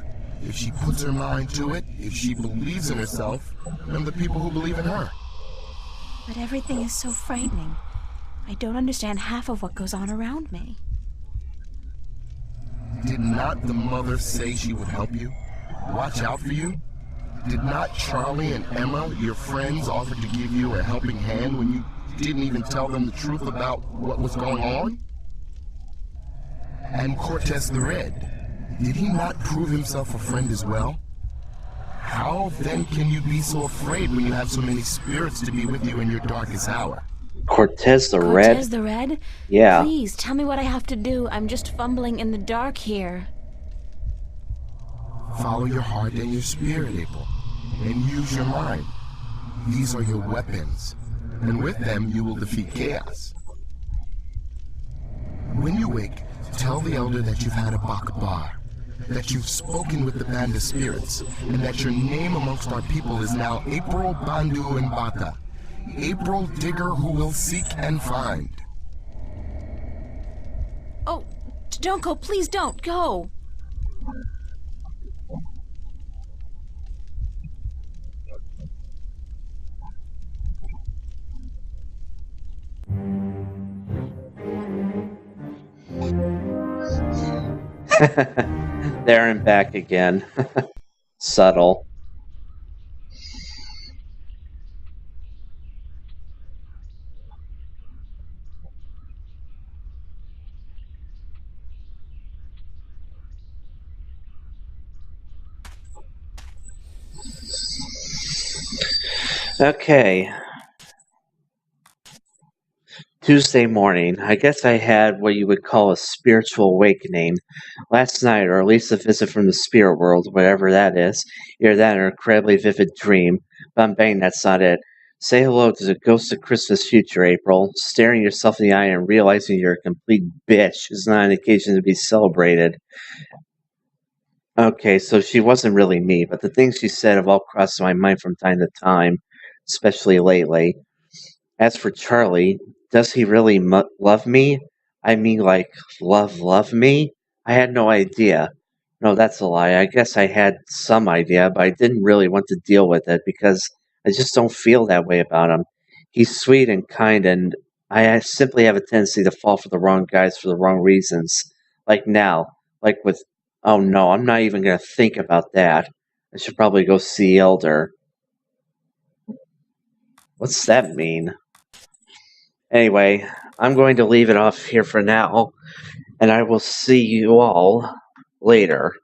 if she puts her mind to it, if she believes in herself, and the people who believe in her. But everything is so frightening. I don't understand half of what goes on around me. Did not the mother say she would help you? Watch out for you? Did not Charlie and Emma, your friends, offer to give you a helping hand when you didn't even tell them the truth about what was going on? And Cortez the Red, did he not prove himself a friend as well? How then can you be so afraid when you have so many spirits to be with you in your darkest hour? Cortez the Red? Cortez the Red? Yeah. Please, tell me what I have to do. I'm just fumbling in the dark here. Follow your heart and your spirit, April, and use your mind. These are your weapons, and with them you will defeat chaos. When you wake, tell the elder that you've had a bakbar, that you've spoken with the band of spirits, and that your name amongst our people is now April Bandu and Bata, April Digger who will seek and find. Oh, don't go, please don't go. There and back again. Subtle. Okay. Tuesday morning. I guess I had what you would call a spiritual awakening last night, or at least a visit from the spirit world, whatever that is. Either that or an incredibly vivid dream. But I'm betting that's not it. Say hello to the ghost of Christmas future, April. Staring yourself in the eye and realizing you're a complete bitch is not an occasion to be celebrated. Okay, so she wasn't really me, but the things she said have all crossed my mind from time to time, especially lately. As for Charlie, does he really love me? I mean, like, love me? I had no idea. No, that's a lie. I guess I had some idea, but I didn't really want to deal with it because I just don't feel that way about him. He's sweet and kind, and I simply have a tendency to fall for the wrong guys for the wrong reasons. Like now, like with, oh no, I'm not even going to think about that. I should probably go see Elder. What's that mean? Anyway, I'm going to leave it off here for now, and I will see you all later.